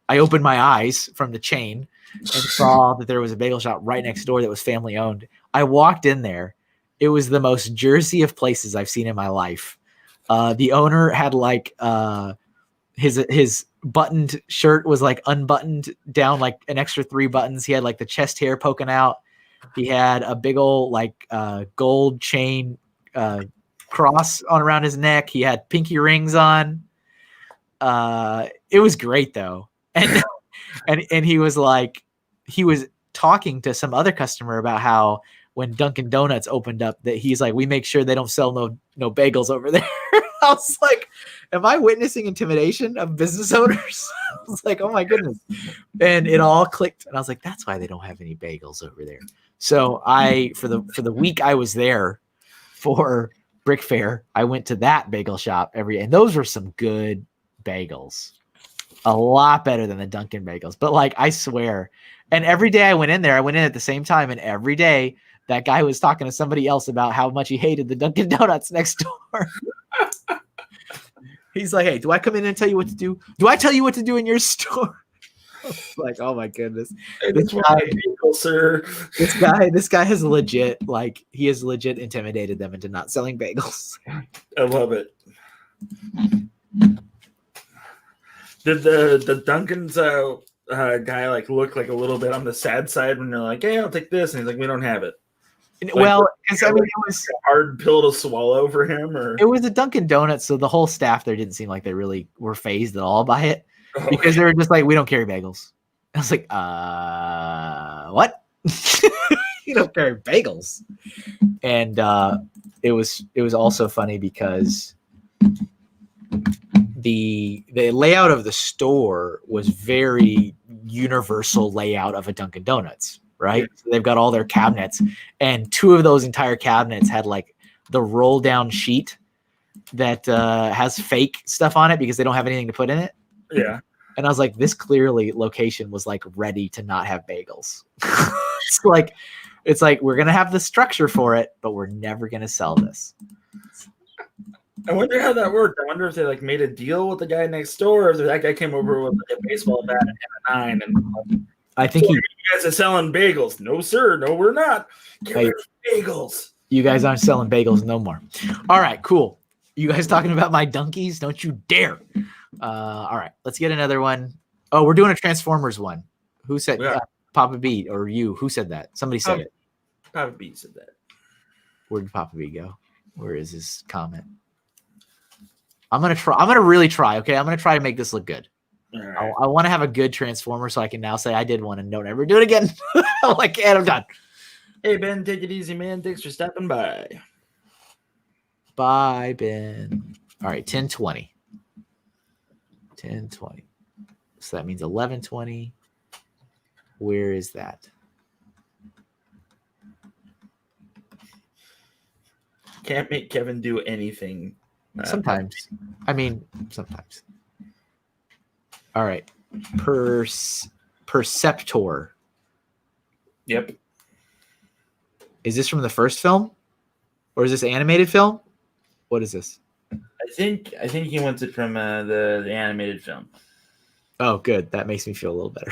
I opened my eyes from the chain and saw that there was a bagel shop right next door that was family owned. I walked in there. It was the most Jersey of places I've seen in my life. The owner had like his buttoned shirt was like unbuttoned down like an extra 3 buttons. He had like the chest hair poking out. He had a big old like gold chain cross on around his neck. He had pinky rings on. It was great though. And and he was talking to some other customer about how when Dunkin' Donuts opened up, that he's like, we make sure they don't sell no bagels over there. I was like, am I witnessing intimidation of business owners? I was like, oh my goodness. And it all clicked. And I was like, that's why they don't have any bagels over there. So for the week I was there for Brick Fair, I went to that bagel shop and those were some good bagels. A lot better than the Dunkin' bagels. But like, I swear. And every day I went in at the same time. And every day that guy was talking to somebody else about how much he hated the Dunkin' Donuts next door. He's like, hey, do I come in and tell you what to do? Do I tell you what to do in your store? Like, oh my goodness. This guy has legit, he has legit intimidated them into not selling bagels. I love it. Did the Dunkin's guy look like a little bit on the sad side when they're like, hey, I'll take this, and he's like, we don't have it? Well, because it was a hard pill to swallow for him, or it was a Dunkin' Donuts, so the whole staff there didn't seem like they really were fazed at all by it, because they were just like, we don't carry bagels. I was like, what? You don't carry bagels? And it was also funny because the layout of the store was very universal layout of a Dunkin' Donuts, right? So they've got all their cabinets, and 2 of those entire cabinets had like the roll down sheet that has fake stuff on it because they don't have anything to put in it. Yeah. And I was like, this clearly location was like ready to not have bagels. It's like we're gonna have the structure for it, but we're never gonna sell this. I wonder how that worked. I wonder if they like made a deal with the guy next door, or if that guy came over with like a baseball bat and a 9, and I think you guys are selling bagels. No, sir. No, we're not. Get rid of bagels. You guys aren't selling bagels no more. All right, cool. You guys talking about my donkeys? Don't you dare. All right, let's get another one. Oh, we're doing a Transformers one. Who said Papa B or you? Who said that? Somebody said it. Papa B said that. Where did Papa B go? Where is his comment? I'm gonna really try. Okay, I'm gonna try to make this look good. Right. I want to have a good Transformer so I can now say I did one and don't ever do it again. Like, and I'm done. Hey Ben, take it easy, man. Thanks for stopping by. Bye, Ben. All right, 10:20. 10:20. So that means 11:20. Where is that? Can't make Kevin do anything. Sometimes. I mean, sometimes. All right. Perceptor. Yep. Is this from the first film? Or is this animated film? What is this? I think he wants it from the animated film. Oh, good. That makes me feel a little better.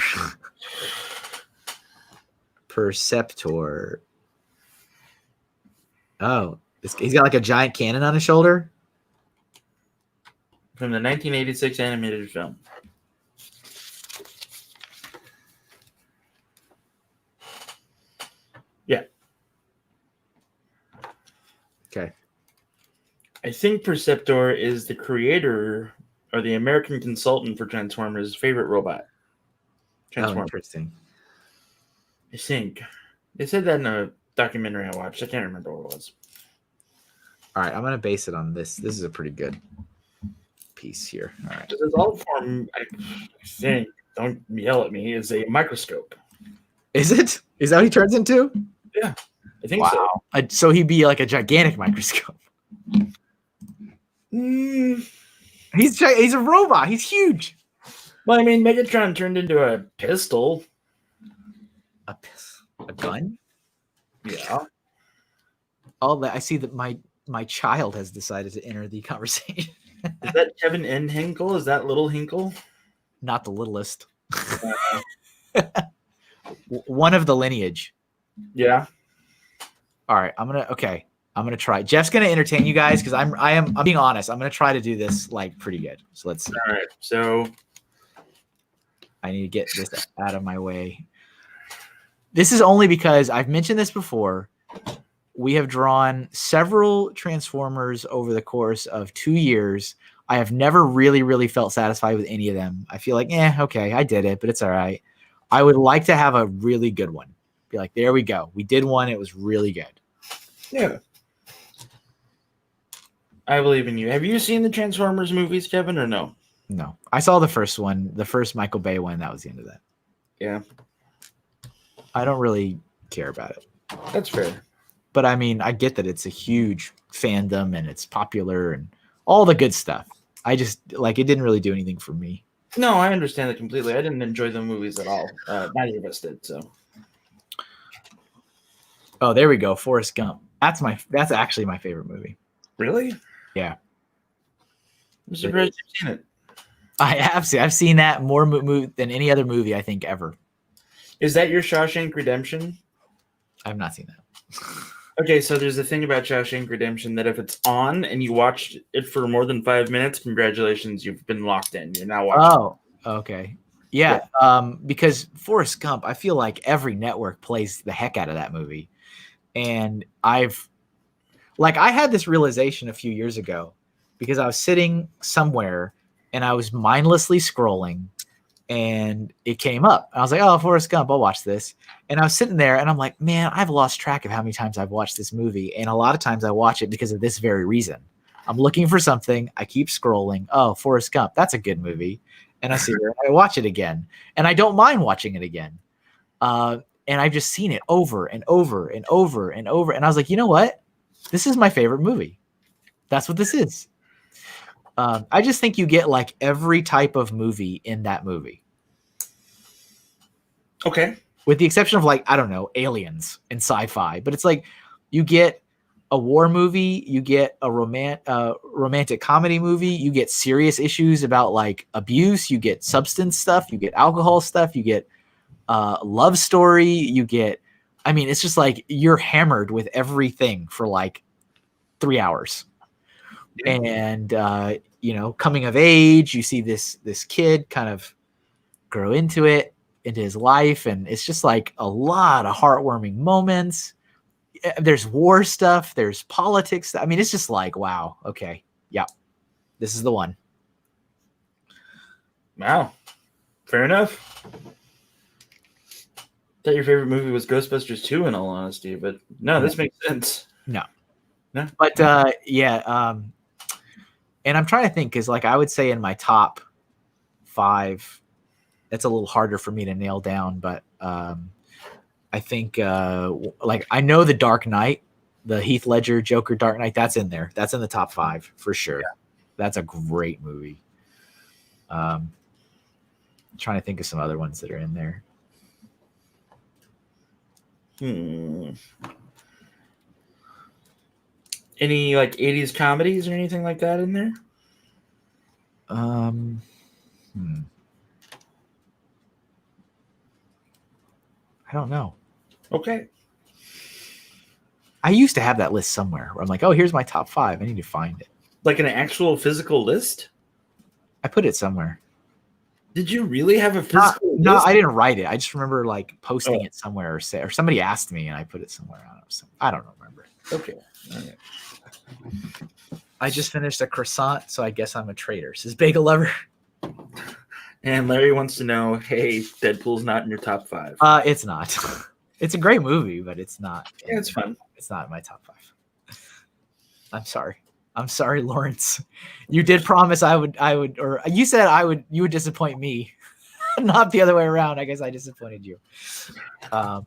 Perceptor. Oh, he's got like a giant cannon on his shoulder? From the 1986 animated film. Yeah. Okay. I think Perceptor is the creator or the American consultant for Transformers' favorite robot. Oh, interesting. I think. They said that in a documentary I watched. I can't remember what it was. All right, I'm going to base it on this. This is a pretty good piece here. All right. This is all form, I think, don't yell at me, is a microscope. Is it? Is that what he turns into? Yeah, I think so. So he'd be like a gigantic microscope. He's a robot. He's huge. Well, I mean, Megatron turned into a pistol. A gun? Yeah. All that I see that my child has decided to enter the conversation. Is that Kevin N. Hinkle? Is that little Hinkle? Not the littlest. One of the lineage. Yeah. All right. I'm gonna try. Jeff's gonna entertain you guys because I'm being honest. I'm gonna try to do this like pretty good. So let's see. All right. So I need to get this out of my way. This is only because I've mentioned this before. We have drawn several Transformers over the course of 2 years. I have never really, really felt satisfied with any of them. I feel like, okay, I did it, but it's all right. I would like to have a really good one. Be like, there we go. We did one. It was really good. Yeah. I believe in you. Have you seen the Transformers movies, Kevin, or no? No. I saw the first one, the first Michael Bay one. That was the end of that. Yeah. I don't really care about it. That's fair. But I mean, I get that it's a huge fandom and it's popular and all the good stuff. I just like it didn't really do anything for me. No, I understand that completely. I didn't enjoy the movies at all. Neither of us did. So. Oh, there we go. Forrest Gump. That's actually my favorite movie. Really? Yeah. I'm surprised you've seen it. I have seen. I've seen that more than any other movie I think ever. Is that your Shawshank Redemption? I have not seen that. Okay, so there's a thing about Shawshank Redemption that if it's on and you watched it for more than 5 minutes, congratulations, you've been locked in. You're now watching. Oh, okay. Yeah. Because Forrest Gump, I feel like every network plays the heck out of that movie. And I had this realization a few years ago because I was sitting somewhere and I was mindlessly scrolling and it came up. I was like, oh, Forrest Gump, I'll watch this. And I was sitting there and I'm like, man, I've lost track of how many times I've watched this movie. And a lot of times I watch it because of this very reason. I'm looking for something. I keep scrolling. Oh, Forrest Gump. That's a good movie. And I sit here and I watch it again, and I don't mind watching it again. And I've just seen it over and over and over and over. And I was like, you know what? This is my favorite movie. That's what this is. I just think you get like every type of movie in that movie. Okay. With the exception of like, I don't know, aliens and sci-fi. But it's like you get a war movie, you get a romantic comedy movie, you get serious issues about like abuse, you get substance stuff, you get alcohol stuff, you get love story, you get, I mean, it's just like you're hammered with everything for like 3 hours. Yeah. And you know, coming of age, you see this kid kind of grow into his life, and it's just like a lot of heartwarming moments. There's war stuff, there's politics. I mean, it's just like, wow, okay, yeah, this is the one. Wow, fair enough. Thought your favorite movie was Ghostbusters 2, in all honesty, but no, this makes sense. No. But yeah, and I'm trying to think, because like I would say in my top 5, it's a little harder for me to nail down, but I think like I know The Dark Knight, the Heath Ledger Joker Dark Knight, that's in there. That's in the top 5 for sure. Yeah. That's a great movie. I'm trying to think of some other ones that are in there. Any like 80s comedies or anything like that in there? I don't know. Okay. I used to have that list somewhere where I'm like, oh, here's my top 5. I need to find it. Like an actual physical list? I put it somewhere. Did you really have a physical list? No, I didn't write it. I just remember like posting it somewhere or somebody asked me and I put it somewhere. I don't remember. Okay. All right. I just finished a croissant, so I guess I'm a traitor. Says Bagel Lover. And Larry wants to know, hey, Deadpool's not in your top 5. It's not. It's a great movie, but it's not. Yeah, it's fun. It's not in my top 5. I'm sorry, Lawrence. You did promise I would, or you said you would disappoint me, not the other way around. I guess I disappointed you. But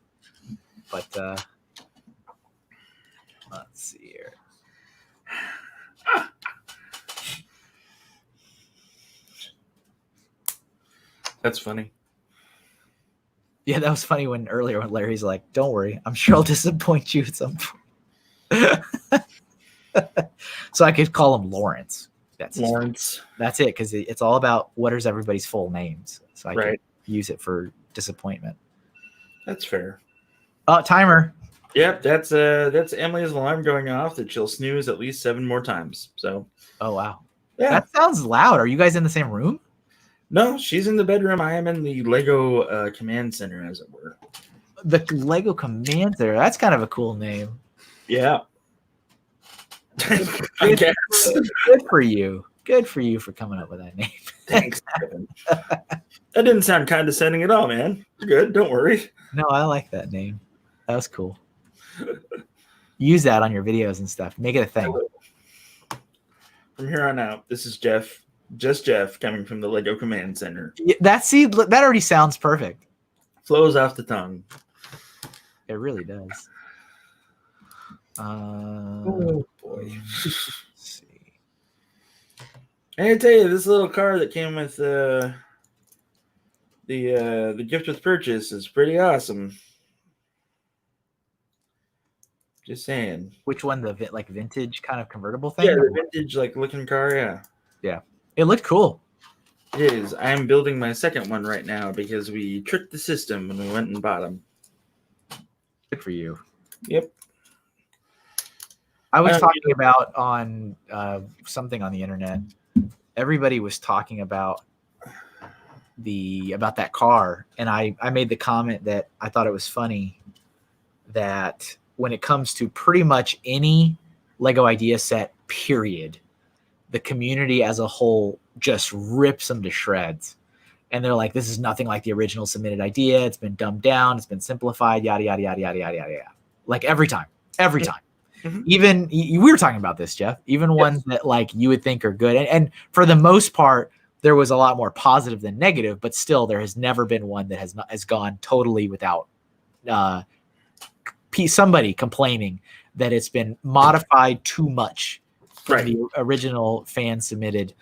let's see here. That's funny. Yeah, that was funny when Larry's like, don't worry, I'm sure I'll disappoint you at some point. So I could call him Lawrence. That's Lawrence. That's it, because it's all about what is everybody's full names. So I could use it for disappointment. That's fair. Timer. Yep, that's Emily's alarm going off that she'll snooze at least 7 more times. So. Oh wow. Yeah. That sounds loud. Are you guys in the same room? No, she's in the bedroom. I am in the Lego command center, as it were. The Lego command center. That's kind of a cool name. Yeah. I guess. Good for you. Good for you for coming up with that name. Thanks, Kevin. That didn't sound condescending at all, man. You're good. Don't worry. No, I like that name. That was cool. Use that on your videos and stuff. Make it a thing. From here on out, this is Jeff. Just Jeff coming from the Lego Command Center. Yeah, that already sounds perfect. Flows off the tongue. It really does. Oh boy. Let's see. I tell you, this little car that came with the gift with purchase is pretty awesome. Just saying. Which one? The like vintage kind of convertible thing? Yeah, the vintage like looking car. Yeah. Yeah. It looked cool. It is. I am building my second one right now because we tricked the system when we went and bought them. Good for you. Yep. I was talking about on something on the internet. Everybody was talking about that car, and I made the comment that I thought it was funny that when it comes to pretty much any Lego idea set, period, the community as a whole just rips them to shreds. And they're like, this is nothing like the original submitted idea. It's been dumbed down. It's been simplified, yada, yada, yada, yada, yada, yada. Like every time. Mm-hmm. Even we were talking about this, Jeff, even ones that like you would think are good. And for the most part, there was a lot more positive than negative, but still there has never been one that has gone totally without somebody complaining that it's been modified too much from the original fan submitted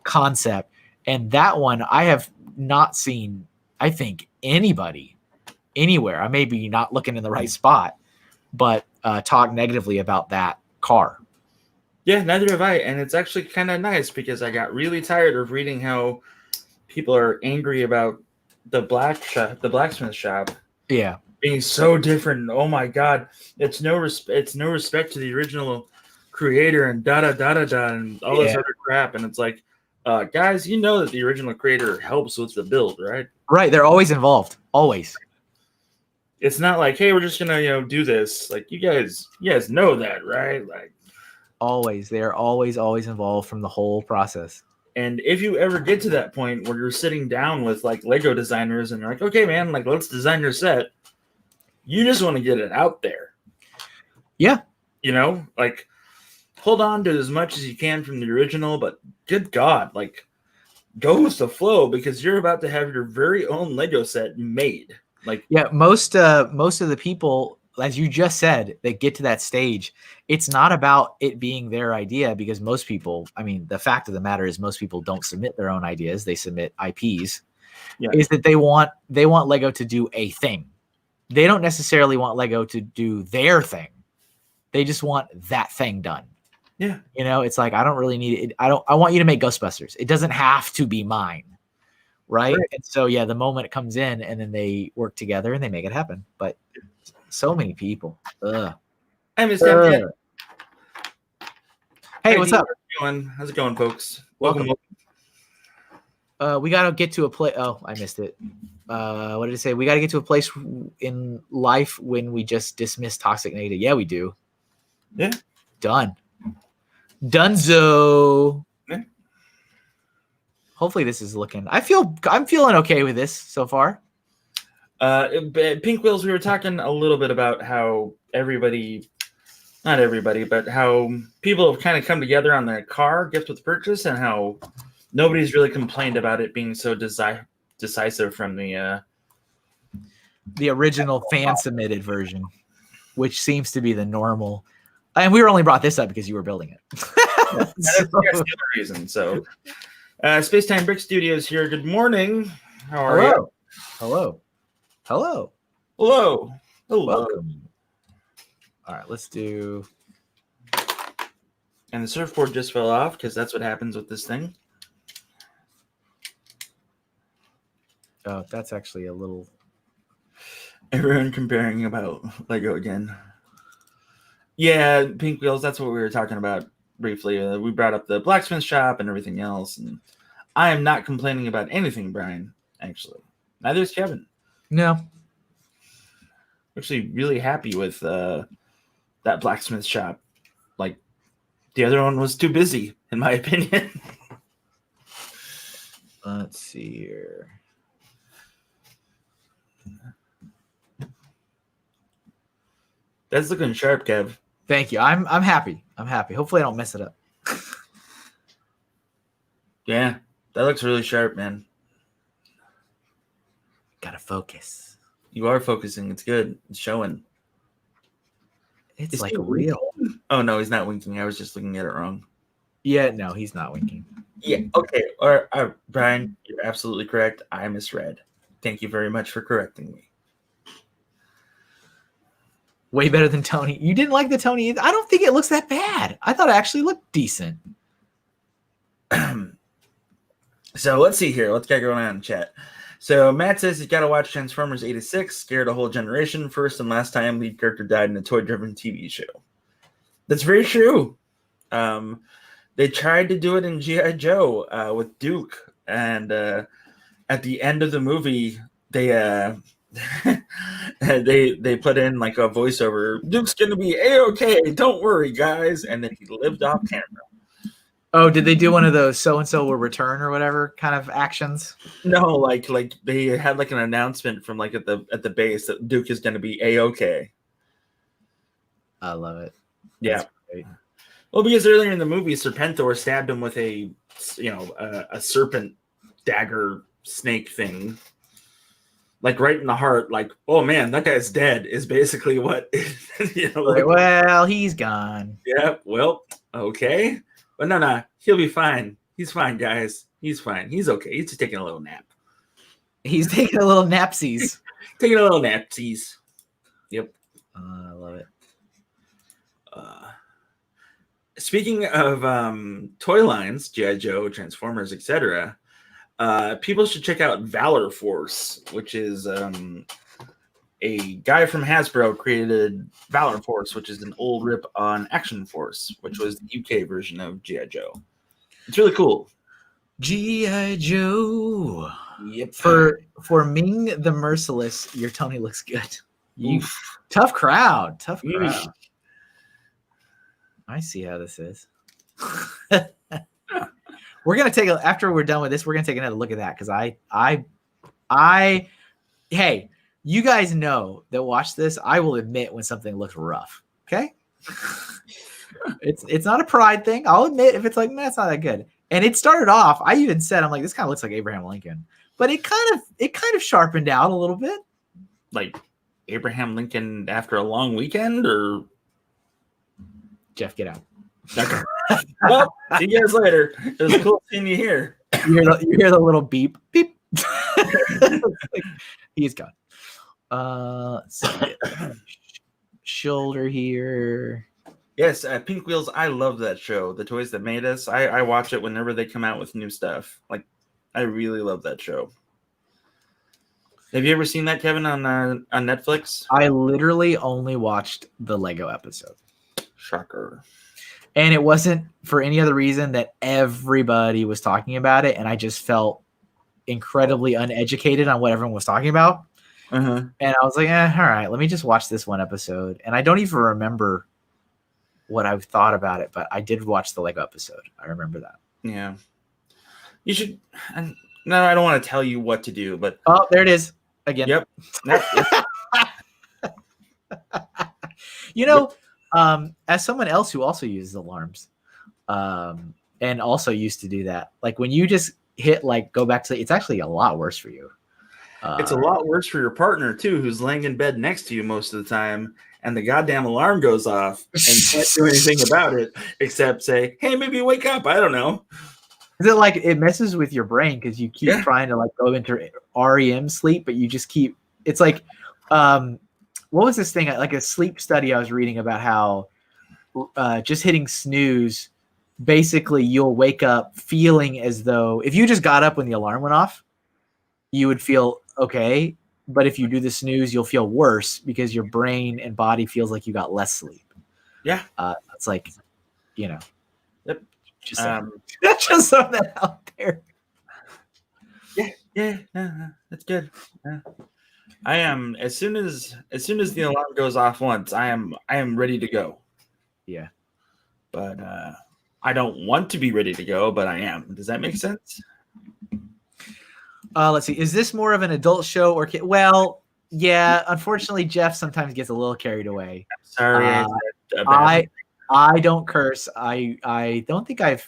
concept. And that one I have not seen, I think, anybody anywhere. I may be not looking in the right spot, but talk negatively about that car. Yeah, neither have I. And it's actually kind of nice because I got really tired of reading how people are angry about the blacksmith shop. Yeah. Being so different. Oh my God. It's no respect to the original creator and and all this other crap. And it's like, guys, you know that the original creator helps with the build, right? Right. They're always involved. Always. It's not like, hey, we're just gonna, do this. Like you guys know that, right? Like always. They're always involved from the whole process. And if you ever get to that point where you're sitting down with like Lego designers and you're like, okay, man, like let's design your set. You just want to get it out there. Yeah. Like hold on to as much as you can from the original, but good God, like go with the flow because you're about to have your very own Lego set made. Like, yeah, most of the people, as you just said, that get to that stage, it's not about it being their idea because most people, I mean, the fact of the matter is most people don't submit their own ideas. They submit IPs. Yeah. Is that they want Lego to do a thing. They don't necessarily want Lego to do their thing. They just want that thing done. Yeah. It's like, I don't really need it. I want you to make Ghostbusters. It doesn't have to be mine. Right. And so, yeah, the moment it comes in and then they work together and they make it happen. But so many people. Ugh. Hey, Mr. Hey, what's up? How's it going, folks? Welcome. We got to get to a place. Oh, I missed it. What did it say? We got to get to a place in life when we just dismiss toxic negative. Yeah, we do. Yeah. Done. Dunzo. Yeah. Hopefully this is looking. I'm feeling okay with this so far. Pink Wheels, we were talking a little bit about how not everybody, but how people have kind of come together on their car gift with purchase and how nobody's really complained about it being so decisive from the original fan submitted version, which seems to be the normal. And we only brought this up because you were building it. That's the other reason. So, Spacetime Brick Studios here. Good morning. How are you? Hello. Welcome. All right, let's do. And the surfboard just fell off because that's what happens with this thing. Oh, that's actually a little. Everyone comparing about Lego again. Yeah, Pink Wheels, that's what we were talking about briefly. We brought up the blacksmith shop and everything else. And I am not complaining about anything, Brian, actually. Neither is Kevin. No. Actually, really happy with that blacksmith shop. Like, the other one was too busy, in my opinion. Let's see here. That's looking sharp, Kev. Thank you. I'm happy. Hopefully I don't mess it up. Yeah, that looks really sharp, man. Gotta focus. You are focusing. It's good. It's showing. It's like real. Oh, no, he's not winking. I was just looking at it wrong. Yeah, no, he's not winking. Yeah, okay. All right, Brian, you're absolutely correct. I misread. Thank you very much for correcting me. Way better than Tony. You didn't like the Tony either? I don't think it looks that bad. I thought it actually looked decent. So let's see here. What's got going on in chat? So Matt says he's got to watch Transformers 86. Scared a whole generation. First and last time lead character died in a toy-driven TV show. That's very true. They tried to do it in G.I. Joe with Duke. And at the end of the movie, they they put in like a voiceover. Duke's gonna be A-okay. Don't worry, guys. And then he lived off camera. Oh, did they do one of those so and so will return or whatever kind of actions? No, like they had like an announcement from like at the base that Duke is gonna be A-okay. I love it. Yeah. Well, because earlier in the movie, Serpentor stabbed him with a serpent dagger snake thing. Like right in the heart, like, oh man, that guy's dead is basically what Like, well, he's gone. Yeah, well, okay. But no, he'll be fine. He's fine, guys. He's fine. He's okay. He's just taking a little nap. He's taking a little napsies. Taking a little napsies. Yep. I love it. Speaking of toy lines, G.I. Joe, Transformers, etc., people should check out Valor Force, which is a guy from Hasbro created Valor Force, which is an old rip on Action Force, which was the UK version of G.I. Joe. It's really cool. G.I. Joe. Yep. For Ming the Merciless, your Tony looks good. Tough crowd. Tough crowd. I see how this is. We're gonna take after we're done with this, we're gonna take another look at that because hey, you guys know that watch this. I will admit when something looks rough. Okay. It's not a pride thing. I'll admit if it's like, man, it's not that good. And it started off, I even said, I'm like, this kind of looks like Abraham Lincoln. But it kind of sharpened out a little bit. Like Abraham Lincoln after a long weekend, or Jeff, get out. Okay. Well, see you guys later. It was cool seeing you here. You hear the little beep, beep. He's gone. Let's see. Shoulder here. Yes, Pink Wheels. I love that show. The Toys That Made Us. I watch it whenever they come out with new stuff. Like, I really love that show. Have you ever seen that, Kevin, on Netflix? I literally only watched the Lego episode. Shocker. And it wasn't for any other reason that everybody was talking about it, and I just felt incredibly uneducated on what everyone was talking about. Uh-huh. And I was like, all right, let me just watch this one episode. And I don't even remember what I thought about it, but I did watch the Lego episode. I remember that. Yeah. You should. No, I don't want to tell you what to do, but oh, there it is again. Yep. You know, as someone else who also uses alarms, and also used to do that, like when you just hit like go back to, it's actually a lot worse for you. It's a lot worse for your partner too, who's laying in bed next to you most of the time, and the goddamn alarm goes off, and you can't do anything about it except say, "Hey, maybe wake up." I don't know. Is it like it messes with your brain because you keep trying to like go into REM sleep, but you just keep. It's like, what was this thing? Like a sleep study I was reading about how just hitting snooze, basically you'll wake up feeling as though if you just got up when the alarm went off, you would feel okay. But if you do the snooze, you'll feel worse because your brain and body feels like you got less sleep. Yeah. It's like, you know. Yep. Just just throw that out there. Yeah, that's good. Yeah. I am as soon as the alarm goes off once, I am ready to go. Yeah. But I don't want to be ready to go, but I am. Does that make sense? Let's see. Is this more of an adult show or kid? Well, yeah. Unfortunately, Jeff sometimes gets a little carried away. I'm sorry. I don't curse. I don't think I've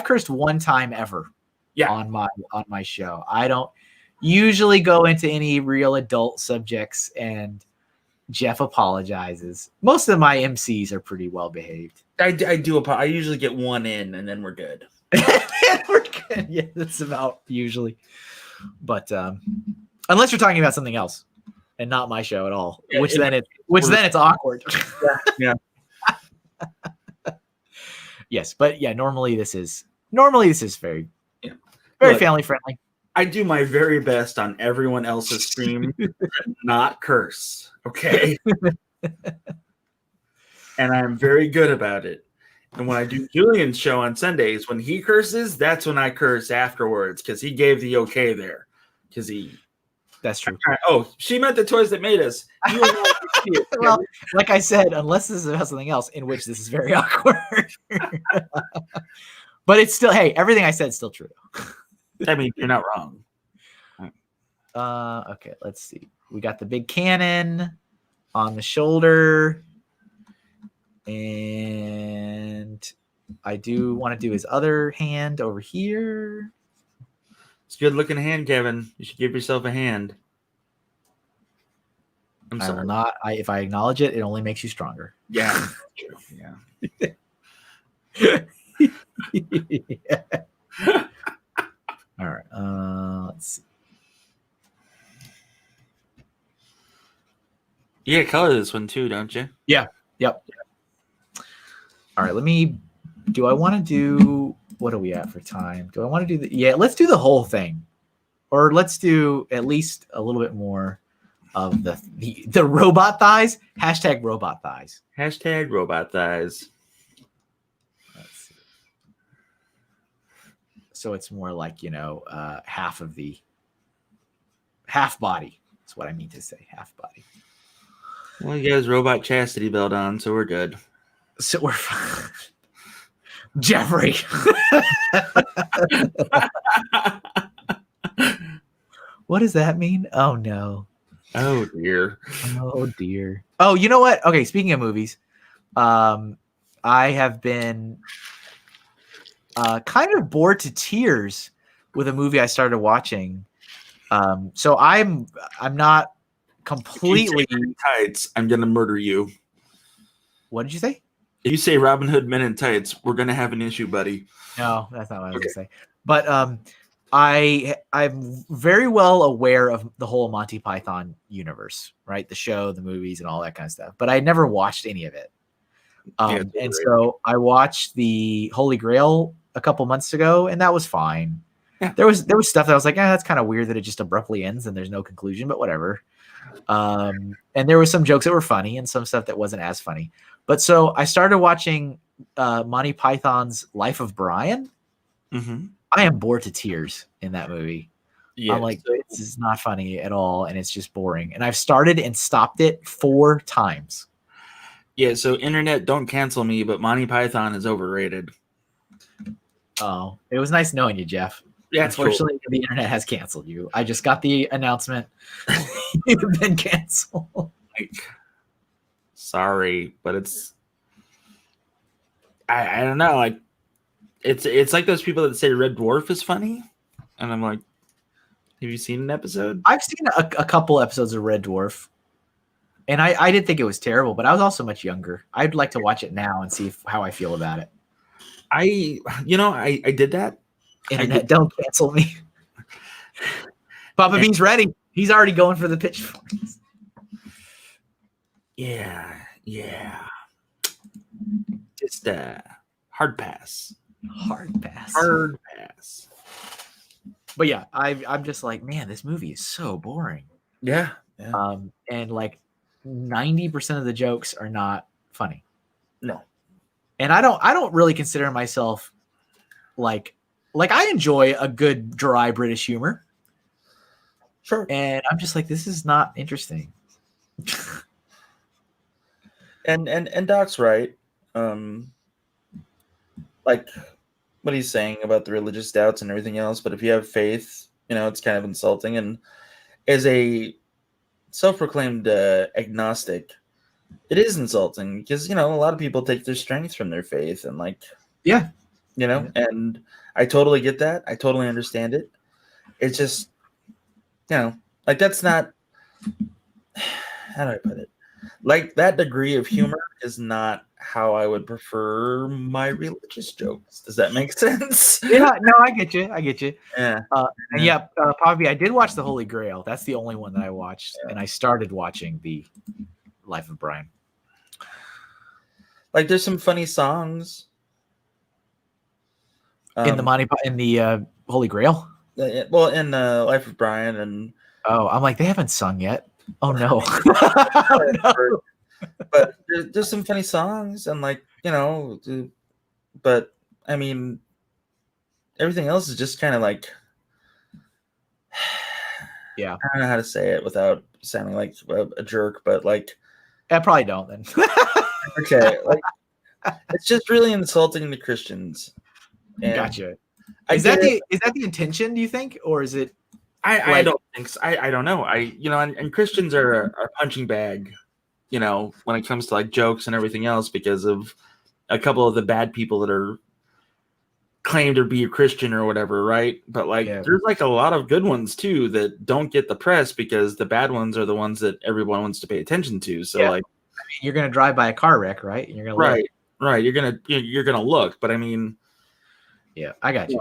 cursed one time ever. Yeah. On my show. I don't usually go into any real adult subjects, and Jeff apologizes. Most of my MCs are pretty well behaved. I do. I usually get one in, and then we're good. We're good. Yeah, that's about usually. But unless you're talking about something else and not my show at all, yeah, then it's awkward. Yeah. Yes, but yeah, normally this is very family friendly. I do my very best on everyone else's stream not curse. Okay. And I'm very good about it. And when I do Julian's show on Sundays, when he curses, that's when I curse afterwards because he gave the okay there. That's true. Oh, she meant the Toys That Made Us. Well, like I said, unless this is about something else, in which this is very awkward. But it's still, hey, everything I said is still true. I mean, you're not wrong. Okay, let's see. We got the big cannon on the shoulder. And I do want to do his other hand over here. It's a good looking hand, Kevin. You should give yourself a hand. I'm I sorry. will not. If I acknowledge it, it only makes you stronger. Yeah. True. Yeah. Yeah. All right. Let's see. You got color this one too, don't you? Yeah. Yep. All right. Do I want to do, what are we at for time? Do I want to do yeah, let's do the whole thing. Or let's do at least a little bit more of the robot thighs. Hashtag robot thighs. Hashtag robot thighs. Let's see. So it's more like, half body. That's what I mean to say. Half body. Well, you got his robot chastity belt on, so we're good. So we're fine. Jeffrey. What does that mean? Oh no. Oh dear. Oh dear. Oh, you know what? Okay, speaking of movies, I have been kind of bored to tears with a movie I started watching. So I'm not completely If you say tights, I'm gonna murder you. What did you say? If you say Robin Hood Men in Tights, we're gonna have an issue, buddy. No, that's not what I was gonna say. But I'm very well aware of the whole Monty Python universe, right? The show, the movies, and all that kind of stuff. But I never watched any of it. And so I watched the Holy Grail a couple months ago, and that was fine. Yeah. There was stuff that I was like, that's kind of weird that it just abruptly ends and there's no conclusion, but whatever. And there were some jokes that were funny and some stuff that wasn't as funny. But so I started watching Monty Python's Life of Brian. Mm-hmm. I am bored to tears in that movie. Yeah, I'm like, this is not funny at all, and it's just boring. And I've started and stopped it 4 times. Yeah, so internet, don't cancel me, but Monty Python is overrated. Oh, it was nice knowing you, Jeff. Yeah, unfortunately, the internet has canceled you. I just got the announcement you've been canceled. Like, sorry, but it's I don't know. Like, it's like those people that say Red Dwarf is funny, and I'm like, have you seen an episode? I've seen a couple episodes of Red Dwarf, and I didn't think it was terrible, but I was also much younger. I'd like to watch it now and see how I feel about it. I did that. Internet, don't cancel me. Papa Bean's ready. He's already going for the pitchforks. Yeah. Just hard pass. Hard pass. But yeah, I'm just like, man, this movie is so boring. Yeah. And like 90% of the jokes are not funny. No. And I don't really consider myself like I enjoy a good dry British humor. Sure. And I'm just like, this is not interesting. and Doc's right. Like what he's saying about the religious doubts and everything else, but if you have faith, it's kind of insulting. And as a self-proclaimed agnostic, it is insulting because a lot of people take their strength from their faith, and and I totally get that. I totally understand it. It's just like that's not, how do I put it? Like that degree of humor is not how I would prefer my religious jokes. Does that make sense? Yeah, no, I get you. Yeah. Probably I did watch the Holy Grail. That's the only one that I watched, and I started watching the Life of Brian. Like there's some funny songs in the Holy Grail. Well, in Life of Brian, and I'm like, they haven't sung yet. Oh no. Oh, no. But there's some funny songs, and but I mean, everything else is just kind of like, yeah, I don't know how to say it without sounding like a jerk, but like, I probably don't then. Okay, like it's just really insulting to Christians. And gotcha. Is that the intention? Do you think, or is it? I don't think so. I don't know. And Christians are a punching bag, when it comes to like jokes and everything else, because of a couple of the bad people that are claim to be a Christian or whatever, right? But like, there's like a lot of good ones too that don't get the press because the bad ones are the ones that everyone wants to pay attention to. So like, I mean, you're gonna drive by a car wreck, right? And you're gonna look. Right. You're gonna look, but I mean, yeah, I got you.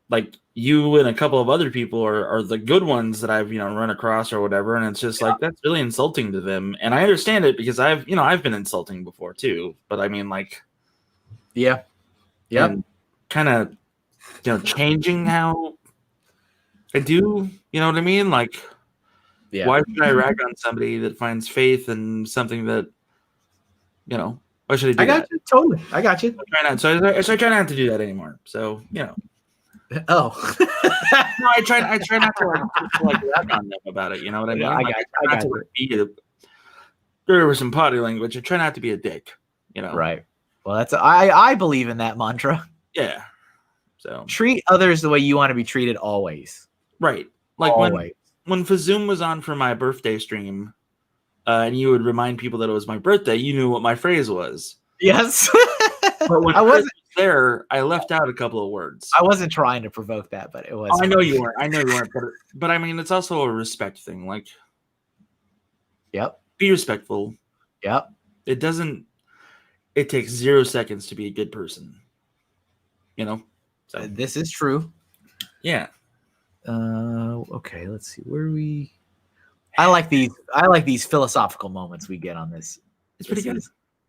Like you and a couple of other people are the good ones that I've run across or whatever, and it's just like that's really insulting to them, and I understand it because I've been insulting before too. But I mean, like, kind of changing how I do. You know what I mean? Like, why should I rag on somebody that finds faith in something that why should I do I got that? you totally. I got you. I try not to do that anymore. So Oh, no, I try not to like rag on them about it. You know what I mean? I got you. There was some potty language. I try not to be a dick. Right. Well, that's I believe in that mantra. Yeah. So treat others the way you want to be treated always. Right. Like always. when Fazoom was on for my birthday stream, and you would remind people that it was my birthday, you knew what my phrase was. Yes. But when I wasn't there, I left out a couple of words. I wasn't trying to provoke that, but it was. Oh, I know you weren't. But I mean, it's also a respect thing. Like, be respectful. It doesn't. It takes 0 seconds to be a good person. So this is true. Yeah. Okay. Let's see. Where are we? I like these philosophical moments we get on this. It's pretty good.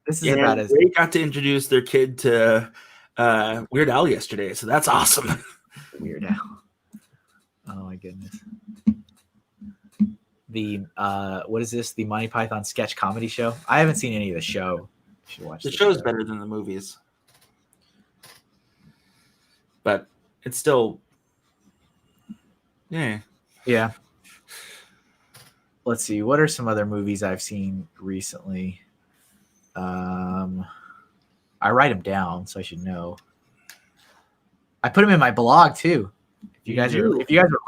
This is about as they got to introduce their kid to Weird Al yesterday, so that's awesome. Weird Al. Oh my goodness. The what is this? The Monty Python sketch comedy show? I haven't seen any of the show. You should watch the show's better than the movies. But it's still Yeah. Let's see. What are some other movies I've seen recently? I write them down, so I should know. I put them in my blog too. If you guys are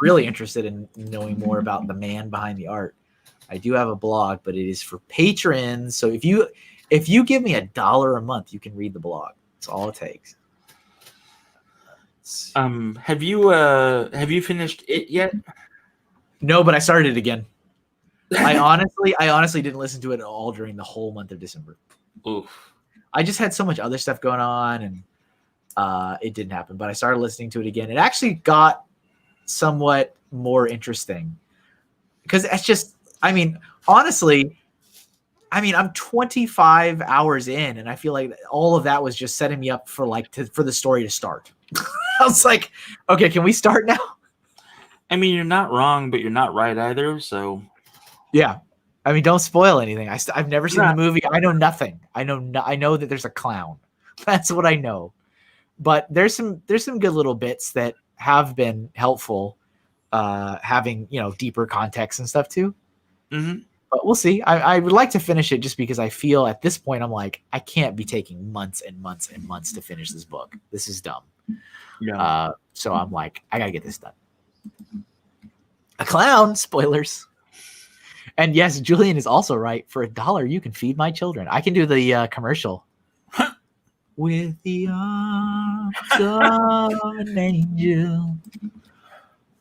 really interested in knowing more about the man behind the art, I do have a blog, but it is for patrons. So if you give me $1 a month, you can read the blog. That's all it takes. Have you finished it yet? No, but I started it again. I honestly didn't listen to it at all during the whole month of December. Oof. I just had so much other stuff going on, and it didn't happen. But I started listening to it again. It actually got somewhat more interesting because it's just, honestly, I'm 25 hours in, and I feel like all of that was just setting me up for for the story to start. I was like, okay, can we start now? You're not wrong, but you're not right either. So, yeah. Don't spoil anything. I've never seen the movie. I know nothing. I know that there's a clown. That's what I know. But there's some good little bits that have been helpful, having deeper context and stuff too. Mm-hmm. But we'll see. I would like to finish it just because I feel at this point I'm like, I can't be taking months and months and months to finish this book. This is dumb. Yeah. So I'm like, I gotta get this done. A clown. Spoilers. And yes, Julian is also right. For $1, you can feed my children. I can do the commercial. With the arms of an angel.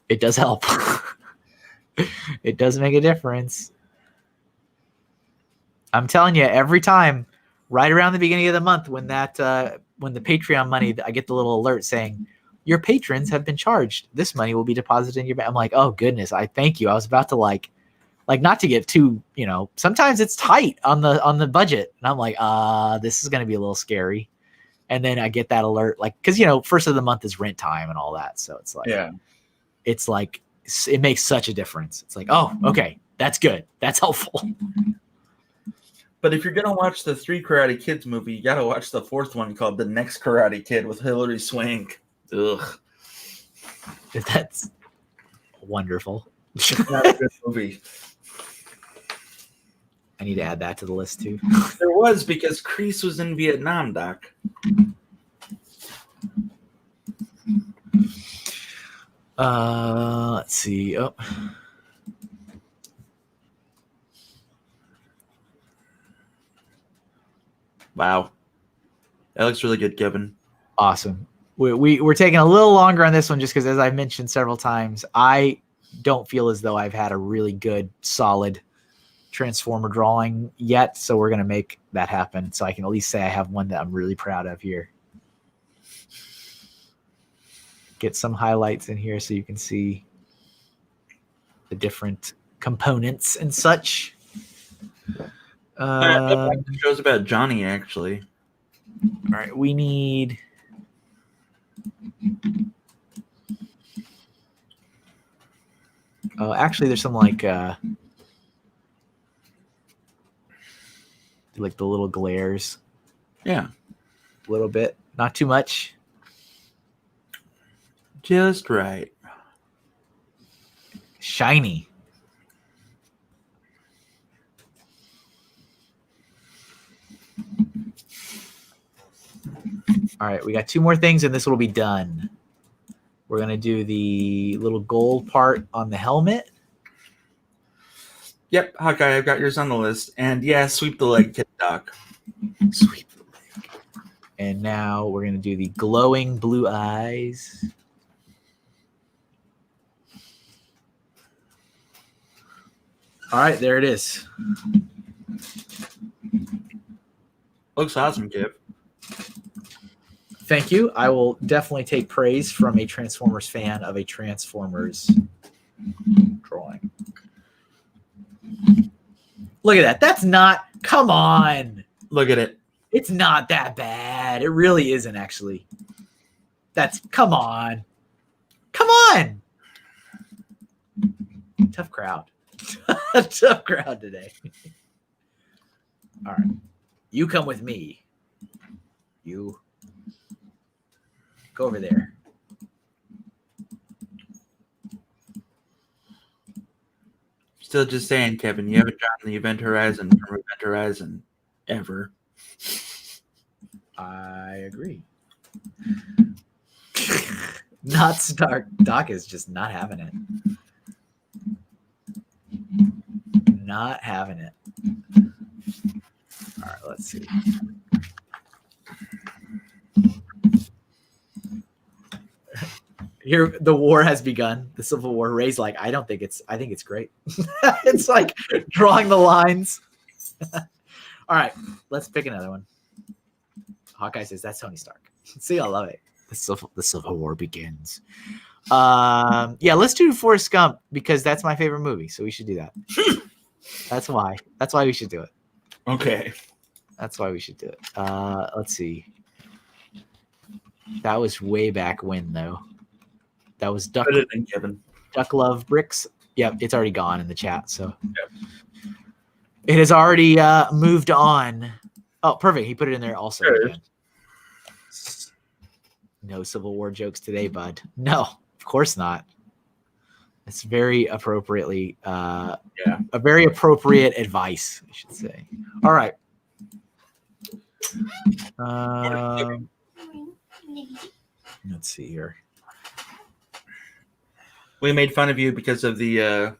It does help. It does make a difference. I'm telling you, every time, right around the beginning of the month, when the Patreon money, I get the little alert saying, your patrons have been charged. This money will be deposited in your bank. I'm like, oh goodness, I thank you. I was about to like not to get too, sometimes it's tight on the budget. And I'm like, this is going to be a little scary. And then I get that alert, cause first of the month is rent time and all that. So it's like, it's like, it makes such a difference. It's like, oh, okay, that's good. That's helpful. But if you're going to watch the 3 Karate Kids movie, you got to watch the 4th one called The Next Karate Kid with Hilary Swank. Ugh. That's wonderful. It's not a good movie. I need to add that to the list too. There was, because Kreese was in Vietnam, Doc. Let's see. Oh. Wow. That looks really good, Kevin. Awesome. We're taking a little longer on this one just because, as I've mentioned several times, I don't feel as though I've had a really good, solid Transformer drawing yet. So we're going to make that happen. So I can at least say I have one that I'm really proud of here. Get some highlights in here so you can see the different components and such. That shows about Johnny, actually. All right, we need... Oh, actually, there's some like the little glares. Yeah. A little bit. Not too much. Just right. Shiny. All right, we got 2 more things and this will be done. We're going to do the little gold part on the helmet. Yep, Hawkeye, I've got yours on the list. And yeah, sweep the leg, Kid Doc. Sweep the leg. And now we're going to do the glowing blue eyes. All right, there it is. Looks awesome, Kev. Thank you. I will definitely take praise from a Transformers fan of a Transformers drawing. Look at that. That's not... Come on. Look at it. It's not that bad. It really isn't, actually. That's... Come on. Come on. Tough crowd. Tough crowd today. All right. You come with me. You... Go over there. Still just saying, Kevin, you haven't drawn the Event Horizon from Event Horizon ever. I agree. Not Stark. Doc is just not having it. Not having it. All right, let's see. Here, the war has begun. The Civil War. Ray's like, I think it's great. It's like drawing the lines. All right, let's pick another one. Hawkeye says that's Tony Stark. See, I love it. The Civil War begins. Yeah, let's do Forrest Gump because that's my favorite movie. So we should do that. That's why. That's why we should do it. Okay. That's why we should do it. Let's see. That was way back when, though. That was Duck Love Bricks. Yep, it's already gone in the chat. So it has already moved on. Oh, perfect. He put it in there also. Sure. No Civil War jokes today, bud. No, of course not. It's very appropriately, a very appropriate advice, I should say. All right. Let's see here. We made fun of you because of the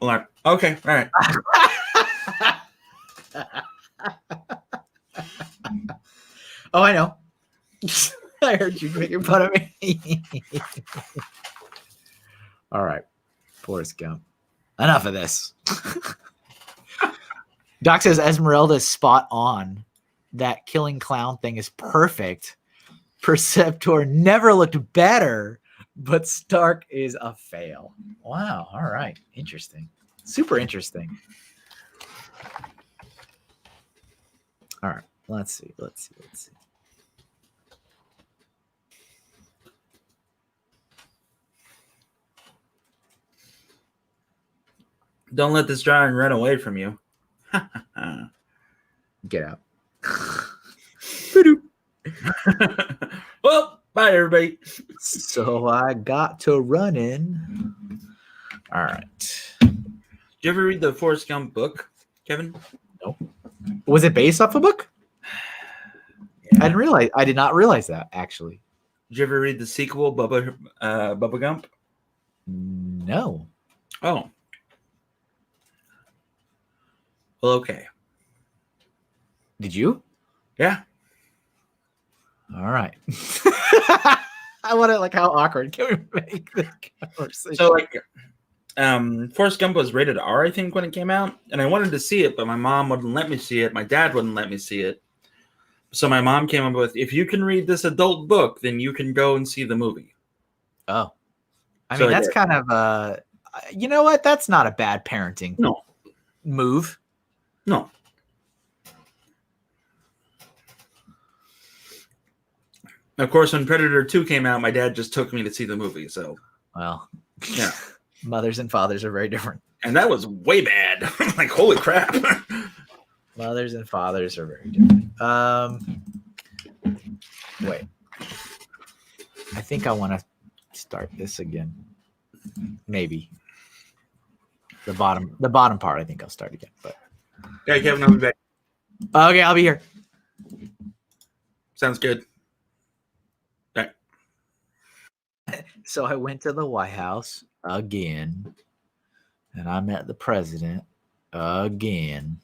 alarm. Okay, all right. Oh, I know. I heard you making fun of me. All right. Forrest Gump. Enough of this. Doc says Esmeralda is spot on. That killing clown thing is perfect. Perceptor never looked better, but Stark is a fail. Wow. All right. Interesting. Super interesting. All right. Let's see. Don't let this drawing run away from you. Get out. Well, bye, everybody. So I got to run in. All right. Did you ever read the Forrest Gump book, Kevin? No. Was it based off a book? Yeah. I did not realize that, actually. Did you ever read the sequel, Bubba Gump? No. Oh. Well, okay. Did you? Yeah. All right. I want to like how awkward can we make the conversation? So like, Forrest Gump was rated R, I think, when it came out, and I wanted to see it, but my mom wouldn't let me see it. My dad wouldn't let me see it. So my mom came up with, if you can read this adult book, then you can go and see the movie. Oh, I So mean, I that's did. kind of you know what? That's not a bad parenting No, move. no. Of course, when Predator 2 came out, my dad just took me to see the movie. So, Well, yeah. Mothers and fathers are very different. And that was way bad. Like, holy crap. Mothers and fathers are very different. Wait. I think I want to start this again. Maybe. The bottom part, I think I'll start again. But Okay, Kevin, I'll be back. okay, I'll be here. Sounds good. All right. So I went to the White House again, and I met the president again.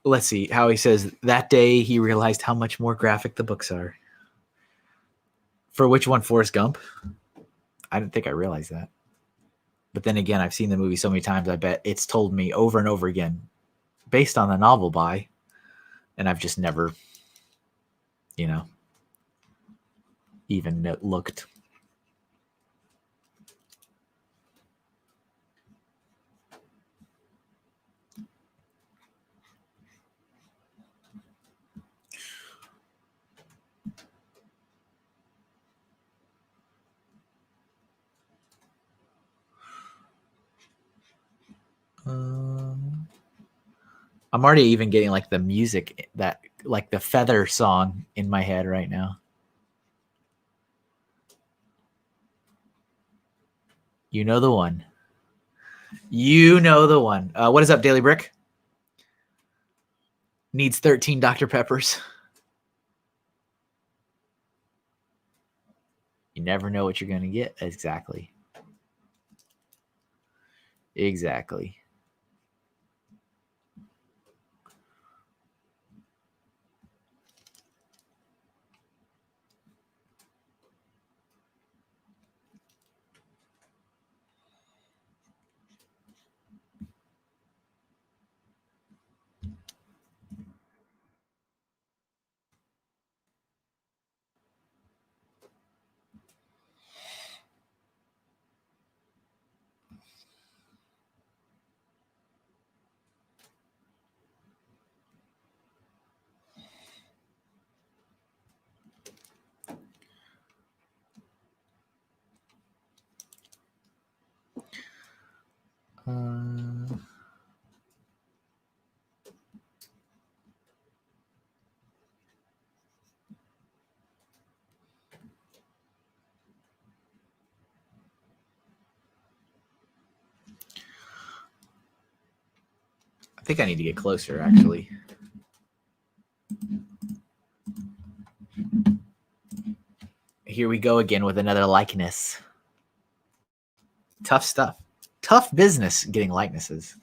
Let's see how he says that day he realized how much more graphic the books are. For which one, Forrest Gump? I didn't think I realized that. But then again, I've seen the movie so many times, I bet it's told me over and over again, based on the novel by, and I've just never, even looked. I'm already even getting like the music that like the feather song in my head right now. You know the one. You know the one. What is up, Daily Brick? Needs 13 Dr. Peppers. You never know what you're going to get. Exactly. Exactly. I think I need to get closer, actually. Here we go again with another likeness. Tough stuff. Tough business getting likenesses.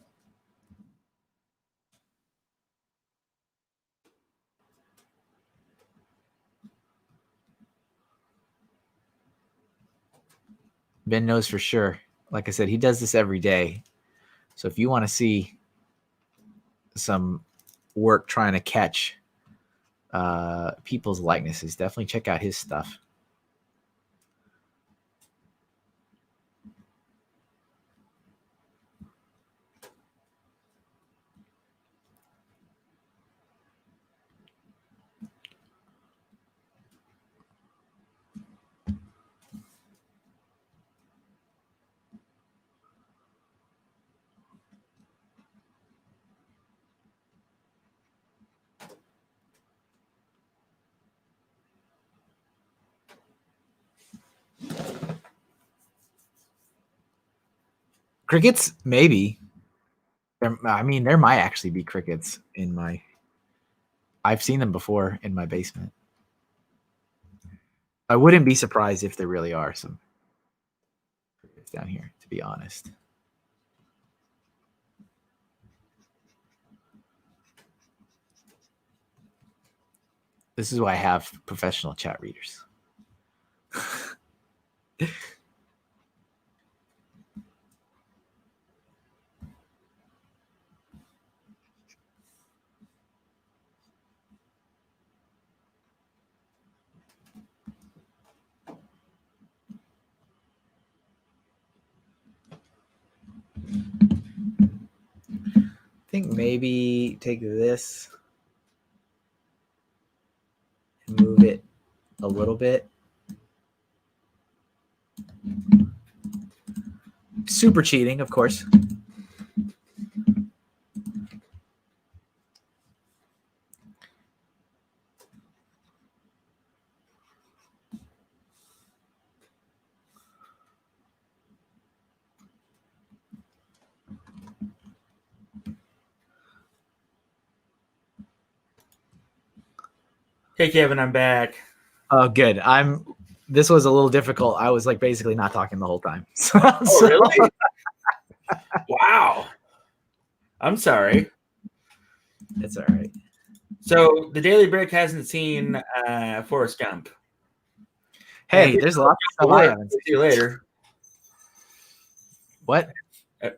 Ben knows for sure. Like I said, he does this every day. So if you want to see some work trying to catch people's likenesses, definitely check out his stuff. Crickets, maybe. I mean, there might actually be crickets in my I've seen them before in my basement. I wouldn't be surprised if there really are some down here, to be honest. This is why I have professional chat readers. I think maybe take this and move it a little bit. Super cheating, of course. Hey, Kevin, I'm back. Oh, good. This was a little difficult. I was like basically not talking the whole time. Oh, really? Wow. I'm sorry. It's all right. So the Daily Brick hasn't seen Forrest Gump. Hey, there's lots of stuff I haven't seen. See you later. What?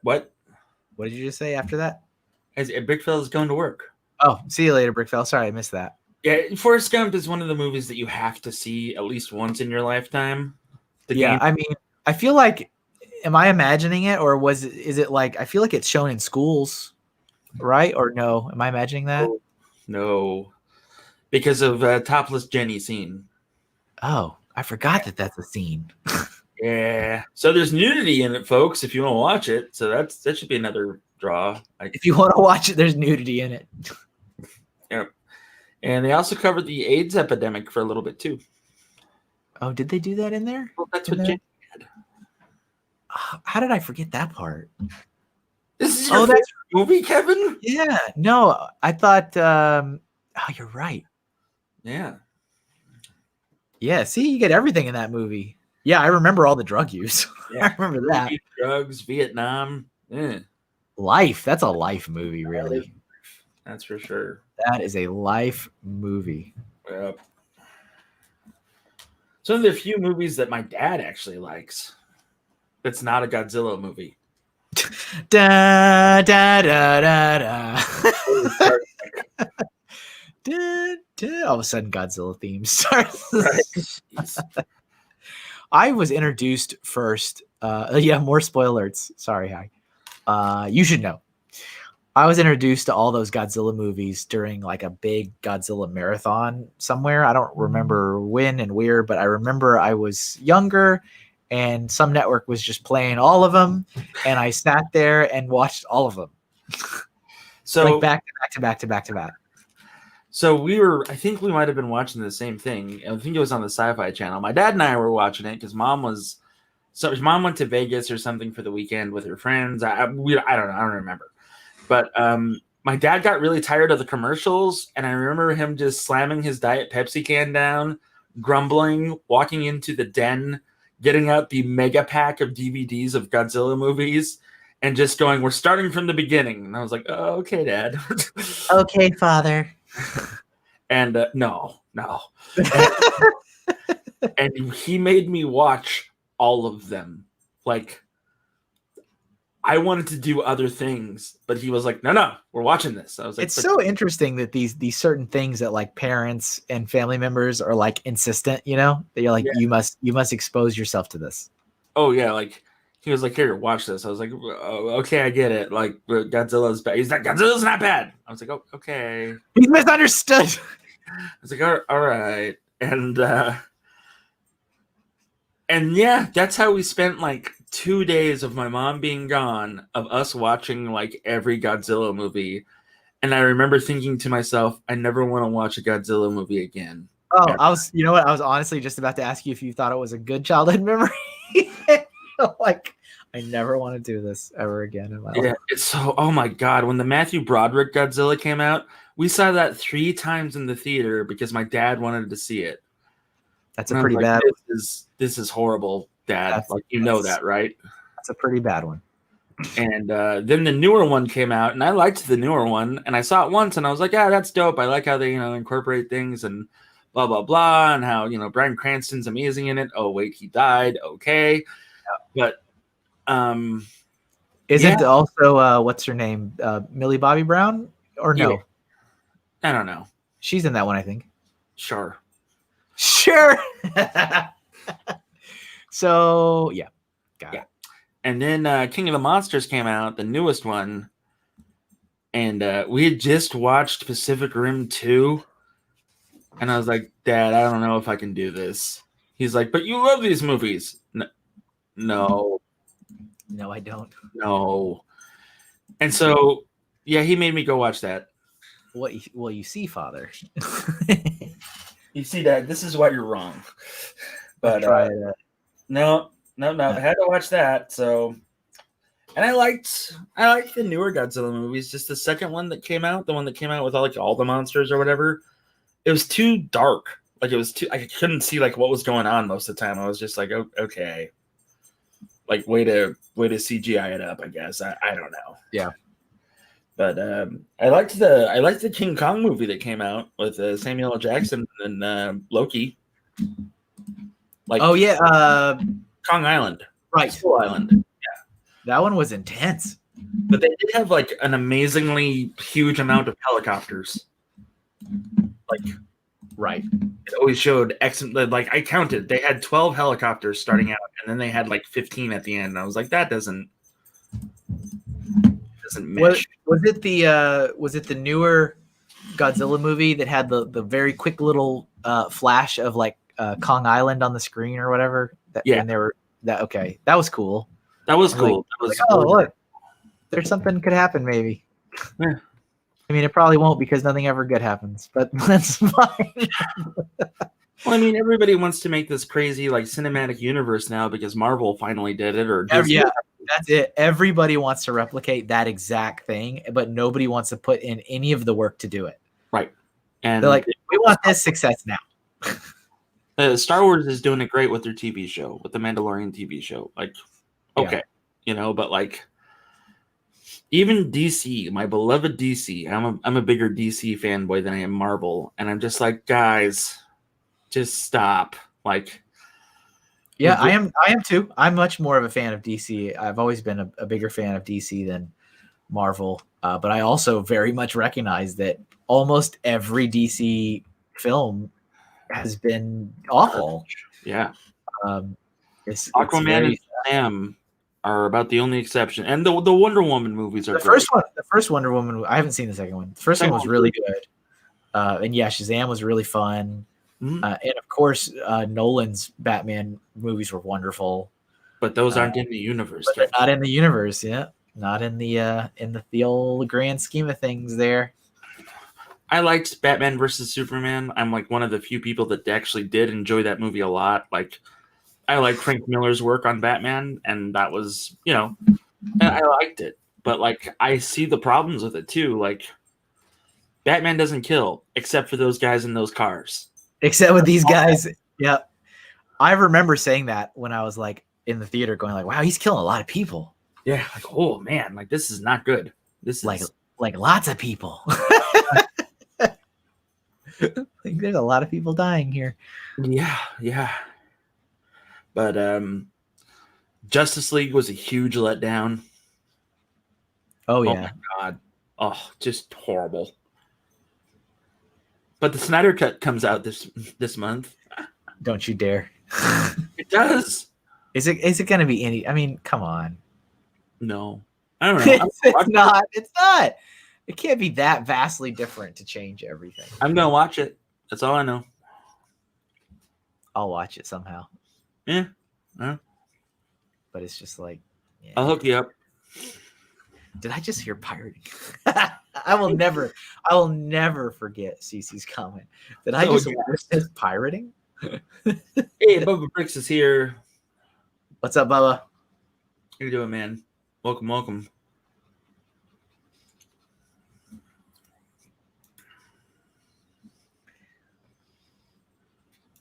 What? What did you just say after that? Brickfell is going to work. Oh, see you later, Brickfell. Sorry, I missed that. Yeah, Forrest Gump is one of the movies that you have to see at least once in your lifetime. I mean, I feel like, am I imagining it, or is it like, I feel like it's shown in schools, right? Or no? Am I imagining that? No, because of topless Jenny scene. Oh, I forgot that that's a scene. Yeah. So there's nudity in it, folks, if you want to watch it. So that should be another draw. If you want to watch it, there's nudity in it. Yep. And they also covered the AIDS epidemic for a little bit too. Oh, did they do that in there? Well, that's what Jenny did. How did I forget that part? This is your favorite movie, Kevin? Yeah. No, I thought. Oh, you're right. Yeah. Yeah. See, you get everything in that movie. Yeah, I remember all the drug use. Yeah. I remember that. Drugs, Vietnam. Yeah. Life. That's a life movie, really. That's for sure. That is a life movie. Yep. It's one of the few movies that my dad actually likes. That's not a Godzilla movie. Da da da da da. All of a sudden, Godzilla theme starts. Right. I was introduced first. More spoilers. Sorry, hi. You should know. I was introduced to all those Godzilla movies during like a big Godzilla marathon somewhere. I don't remember when and where, but I remember I was younger and some network was just playing all of them. And I sat there and watched all of them. So like back to back. So I think we might've been watching the same thing. I think it was on the Sci-Fi Channel. My dad and I were watching it because mom went to Vegas or something for the weekend with her friends. I don't know. I don't remember. But my dad got really tired of the commercials, and I remember him just slamming his Diet Pepsi can down, grumbling, walking into the den, getting out the mega pack of DVDs of Godzilla movies, and just going, "We're starting from the beginning." And I was like, "Oh, okay, Dad." Okay, Father. And no. And he made me watch all of them. Like, I wanted to do other things, but he was like, no, we're watching this. I was like, it's so interesting that these certain things that like parents and family members are like insistent, you know, that you're like, you must expose yourself to this. Oh yeah. Like he was like, here, watch this. I was like, oh, okay, I get it. Like Godzilla's bad. He's like, Godzilla's not bad. I was like, oh, okay. He's misunderstood. I was like, all right. And yeah, that's how we spent like 2 days of my mom being gone, of us watching like every Godzilla movie. And I remember thinking to myself, I never want to watch a Godzilla movie again. Oh, ever. I was honestly just about to ask you if you thought it was a good childhood memory. Like, I never want to do this ever again in my life. Yeah, it's so. Oh my god! When the Matthew Broderick Godzilla came out, we saw that 3 times in the theater because my dad wanted to see it. That's And a I was pretty like, bad. This is horrible, Dad. That's, Like you know that, right? That's a pretty bad one. And then the newer one came out, and I liked the newer one, and I saw it once, and I was like, yeah, that's dope. I like how they incorporate things and blah blah blah, and how Bryan Cranston's amazing in it. Oh wait, he died. Okay, but isn't also what's her name, Millie Bobby Brown, or no? Yeah. I don't know. She's in that one, I think. Sure. So yeah, got it. And then King of the Monsters came out, the newest one, and we had just watched Pacific Rim 2, and I was like, Dad, I don't know if I can do this. He's like, but you love these movies. No, I don't. No. And so, yeah, he made me go watch that. Well, you see, Father. You see, Dad, this is why you're wrong. But no, I had to watch that. So, and I liked the newer Godzilla movies. Just the second one that came out, the one that came out with all the monsters or whatever. It was too dark. Like it was too. I couldn't see what was going on most of the time. I was just like, oh, okay, way to CGI it up. I guess I don't know. Yeah. But I liked the King Kong movie that came out with Samuel L. Jackson and Loki. Kong Island, right? Skull Island. Yeah, that one was intense. But they did have an amazingly huge amount of helicopters. Right. It always showed excellent. I counted. They had 12 helicopters starting out, and then they had 15 at the end. And I was like, that doesn't mesh. Was it the newer Godzilla movie that had the very quick little flash of Kong Island on the screen or whatever? And they were okay. That was cool. That was cool. Look, there's something could happen maybe. Yeah. I mean, it probably won't because nothing ever good happens, but that's fine. Well, I mean, everybody wants to make this crazy cinematic universe now because Marvel finally did it, or Disney. Yeah, that's it. Everybody wants to replicate that exact thing, but nobody wants to put in any of the work to do it. Right. And they're like, we want this success now. Star Wars is doing it great with their TV show, with the Mandalorian TV show. Okay, but even DC, my beloved DC, I'm a bigger DC fanboy than I am Marvel, and I'm just like, guys, just stop. Yeah, I am too. I'm much more of a fan of DC. I've always been a bigger fan of DC than Marvel, but I also very much recognize that almost every DC film has been awful. Yeah. Aquaman and Shazam are about the only exception, and the Wonder Woman movies are the great. The first Wonder Woman. I haven't seen the second one. The first one was really good, and yeah, Shazam was really fun. Mm-hmm. And of course, Nolan's Batman movies were wonderful. But those aren't in the universe. But they're not in the universe, yeah. Not in the old grand scheme of things there. I liked Batman versus Superman. I'm one of the few people that actually did enjoy that movie a lot. I like Frank Miller's work on Batman, and that was, I liked it. But I see the problems with it too. Batman doesn't kill except for those guys in those cars. Except with these guys. Yeah. I remember saying that when I was in the theater going wow, he's killing a lot of people. Yeah. Oh man, this is not good. This is lots of people. There's a lot of people dying here. Yeah. Yeah. But Justice League was a huge letdown. Oh yeah. Oh my God. Oh, just horrible. But the Snyder Cut comes out this month. Don't you dare. It does. Is it going to be any? I mean, come on. No. I don't know. It's not. It's not. It can't be that vastly different to change everything. I'm going to watch it. That's all I know. I'll watch it somehow. Yeah. But it's just yeah. I'll hook you up. Did I just hear pirating? I will never forget Cece's comment. Did I just hear pirating? Hey, Bubba Bricks is here. What's up, Bubba? How you doing, man? Welcome, welcome.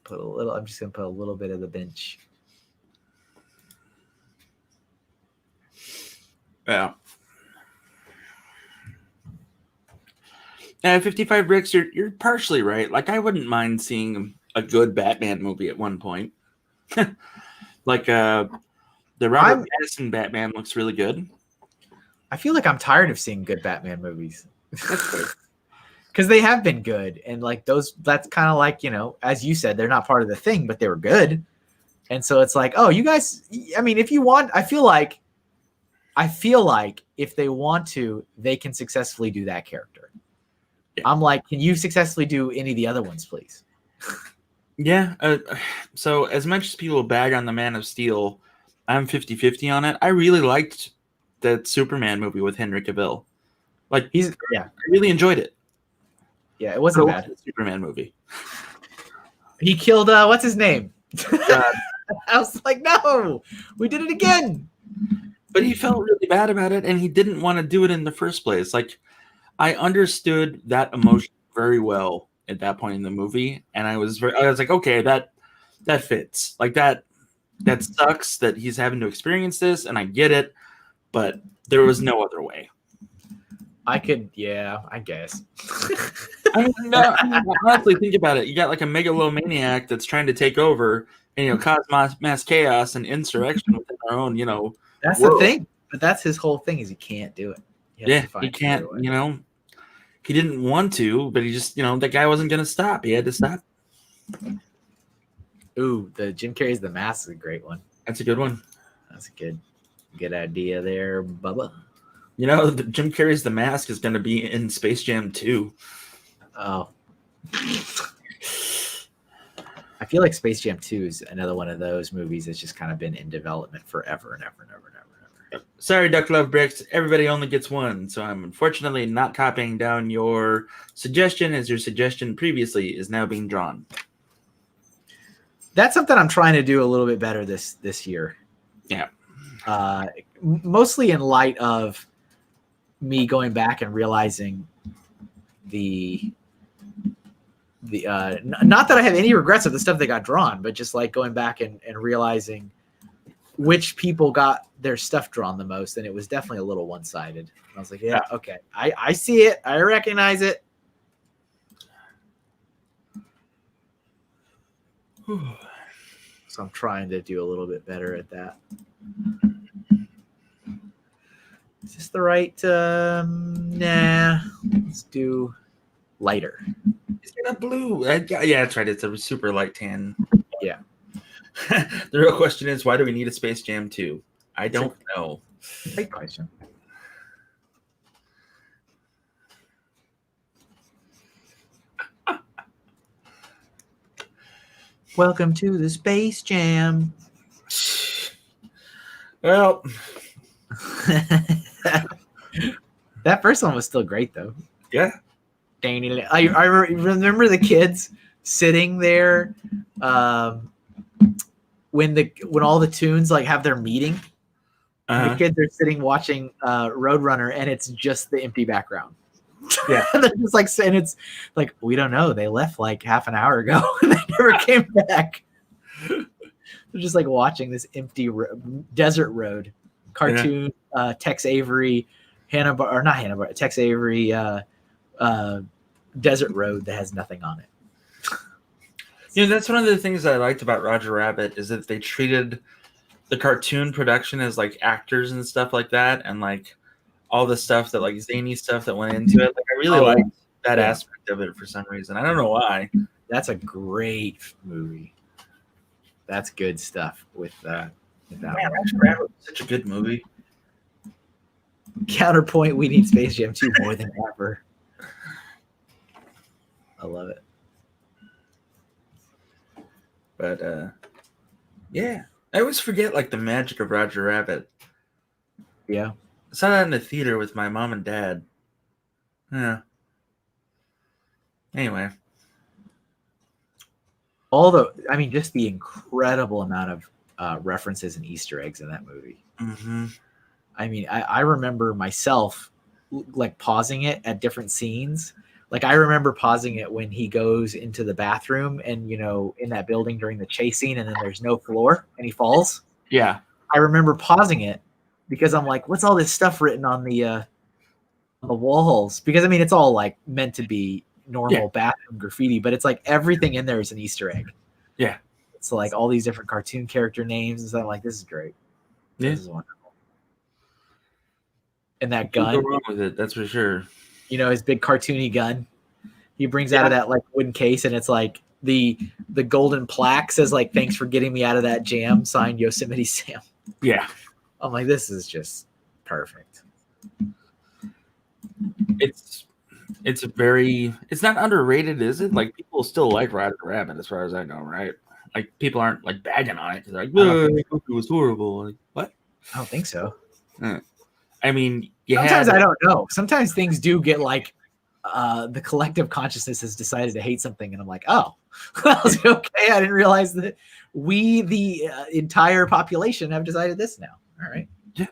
I'm just gonna put a little bit of the bench. Yeah. 55 bricks, you're partially right. Like, I wouldn't mind seeing a good Batman movie at one point. Like the Robert Pattinson Batman looks really good. I feel like I'm tired of seeing good Batman movies. Because they have been good, and like that's kind of like, as you said, they're not part of the thing, but they were good. And so it's like, oh, you guys, I mean, if you want, I feel like if they want to, they can successfully do that character. Yeah. I'm like, can you successfully do any of the other ones, please? Yeah. So as much as people bag on the Man of Steel, I'm 50-50 on it. I really liked that Superman movie with Henry Cavill. Like, I really enjoyed it. Yeah, it wasn't bad. Superman movie. He killed what's his name? I was like, no, we did it again. But he felt really bad about it, and he didn't want to do it in the first place. Like, I understood that emotion very well at that point in the movie, and I was like, okay, that fits. Like, that sucks that he's having to experience this, and I get it, but there was no other way. I guess. I mean, honestly, think about it. You got like a megalomaniac that's trying to take over and, cause mass chaos and insurrection within our own, That's world. The thing. But that's his whole thing, is he can't do it. He can't, he didn't want to, but he just, that guy wasn't going to stop. He had to stop. Ooh, the Jim Carrey's The Mask is a great one. That's a good one. That's a good idea there, Bubba. Jim Carrey's The Mask is going to be in Space Jam 2. Oh. I feel like Space Jam 2 is another one of those movies that's just kind of been in development forever and ever and ever and ever and ever. Sorry, Duck Love Bricks. Everybody only gets one, so I'm unfortunately not copying down your suggestion, as your suggestion previously is now being drawn. That's something I'm trying to do a little bit better this year. Yeah. Mostly in light of me going back and realizing not that I have any regrets of the stuff that got drawn, but just like going back and realizing which people got their stuff drawn the most, and it was definitely a little one-sided. I was like, yeah, okay, I see it, I recognize it. So I'm trying to do a little bit better at that. Is this the right? Nah. Let's do lighter. Is it a blue? Yeah, that's right. It's a super light tan. Yeah. The real question is, why do we need a Space Jam 2? I don't know. Great question. Welcome to the Space Jam. Well, that first one was still great, though. Yeah. I remember the kids sitting there when all the tunes like have their meeting. The kids are sitting watching Roadrunner, and it's just the empty background. Yeah. They're just like, and it's like, we don't know. They left like half an hour ago and they never came back. They're just like watching this empty desert road cartoon. Tex Avery, Tex Avery desert road that has nothing on it. That's one of the things I liked about Roger Rabbit, is that they treated the cartoon production as like actors and stuff like that, and like all the stuff that like zany stuff that went into it. Like, I really liked that aspect of it for some reason. I don't know why. That's a great movie. That's good stuff with that. Roger Rabbit was such a good movie. Counterpoint: we need Space Jam 2 more than ever. I love it. But yeah, I always forget like the magic of Roger Rabbit. Yeah, I saw that in the theater with my mom and dad. Yeah. Anyway, just the incredible amount of references and Easter eggs in that movie. Mm-hmm. I mean, I remember myself like pausing it at different scenes. Like I remember pausing it when he goes into the bathroom and, you know, in that building during the chase scene, and then there's no floor and he falls. Yeah. I remember pausing it because I'm like, what's all this stuff written on the walls? Because I mean, it's all like meant to be normal bathroom graffiti, but it's like everything in there is an Easter egg. Yeah. It's like all these different cartoon character names and stuff. I'm like, this is great. Yeah. This is wonderful. And that Can't gun, go wrong with it, that's for sure. you know, his big cartoony gun he brings out of that like wooden case, and it's like the golden plaque says like, thanks for getting me out of that jam, signed Yosemite Sam. Yeah. I'm like, this is just perfect. It's not underrated, is it? Like people still like Roger Rabbit as far as I know, right? Like people aren't like bagging on it. They're like, it was horrible. Like, what? I don't think so. I mean, sometimes I don't know. Sometimes things do get like the collective consciousness has decided to hate something, and I'm like, oh, I was like, okay. I didn't realize that we, the entire population, have decided this now. All right. Yeah.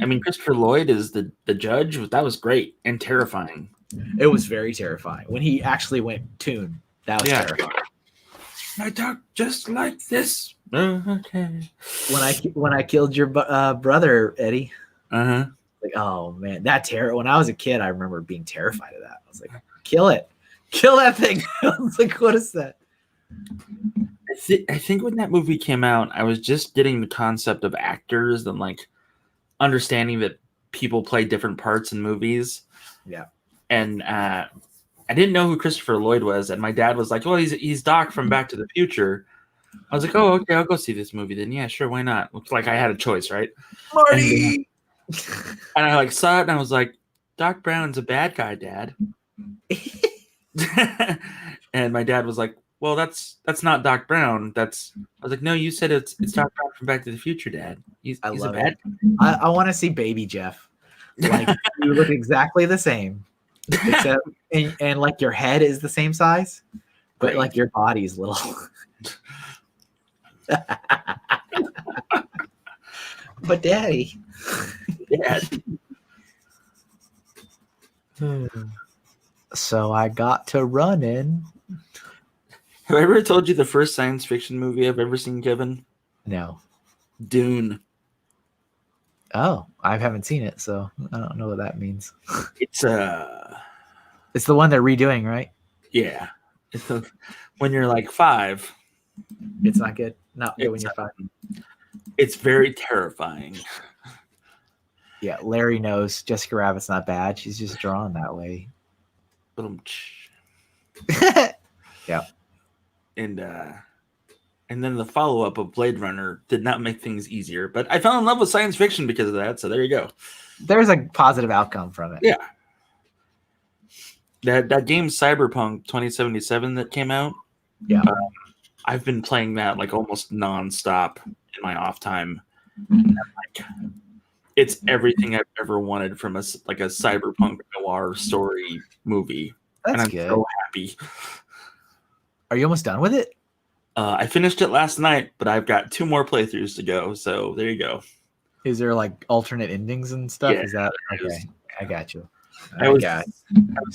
I mean, Christopher Lloyd is the judge. That was great and terrifying. It was very terrifying when he actually went tune. That was terrifying. I talk just like this. Okay. When I killed your brother, Eddie. Uh-huh. Like, oh man, that terror. When I was a kid, I remember being terrified of that. I was like, kill it, kill that thing. I was like, what is that? I think when that movie came out, I was just getting the concept of actors and like understanding that people play different parts in movies. Yeah. And I didn't know who Christopher Lloyd was, and my dad was like, "Well, he's Doc from Back to the Future." I was like, "Oh, okay, I'll go see this movie then. Yeah, sure, why not?" Looks like I had a choice, right? Marty. And I like saw it, and I was like, "Doc Brown's a bad guy, Dad." And my dad was like, "Well, that's not Doc Brown. I was like, "No, you said it's Doc Brown from Back to the Future, Dad. He's a bad guy." I want to see Baby Jeff. Like you look exactly the same, except and like your head is the same size, but like your body's little. But Daddy. Dad. So I got to running. Have I ever told you the first science fiction movie I've ever seen, Kevin? No. Dune. Oh, I haven't seen it, so I don't know what that means. It's it's the one they're redoing, right? Yeah. It's when you're like 5. It's not good. Not good when you're 5. It's very terrifying. Yeah, Larry knows Jessica Rabbit's not bad. She's just drawn that way. Yeah. And then the follow-up of Blade Runner did not make things easier, but I fell in love with science fiction because of that, so there you go. There's a positive outcome from it. Yeah. That game Cyberpunk 2077 that came out. Yeah. I've been playing that like almost nonstop in my off time. Like, it's everything I've ever wanted from a cyberpunk noir story movie. That's and I'm good. so happy. Are you almost done with it? I finished it last night, but I've got 2 more playthroughs to go. So there you go. Is there like alternate endings and stuff? Yeah, is that okay? I got you. I was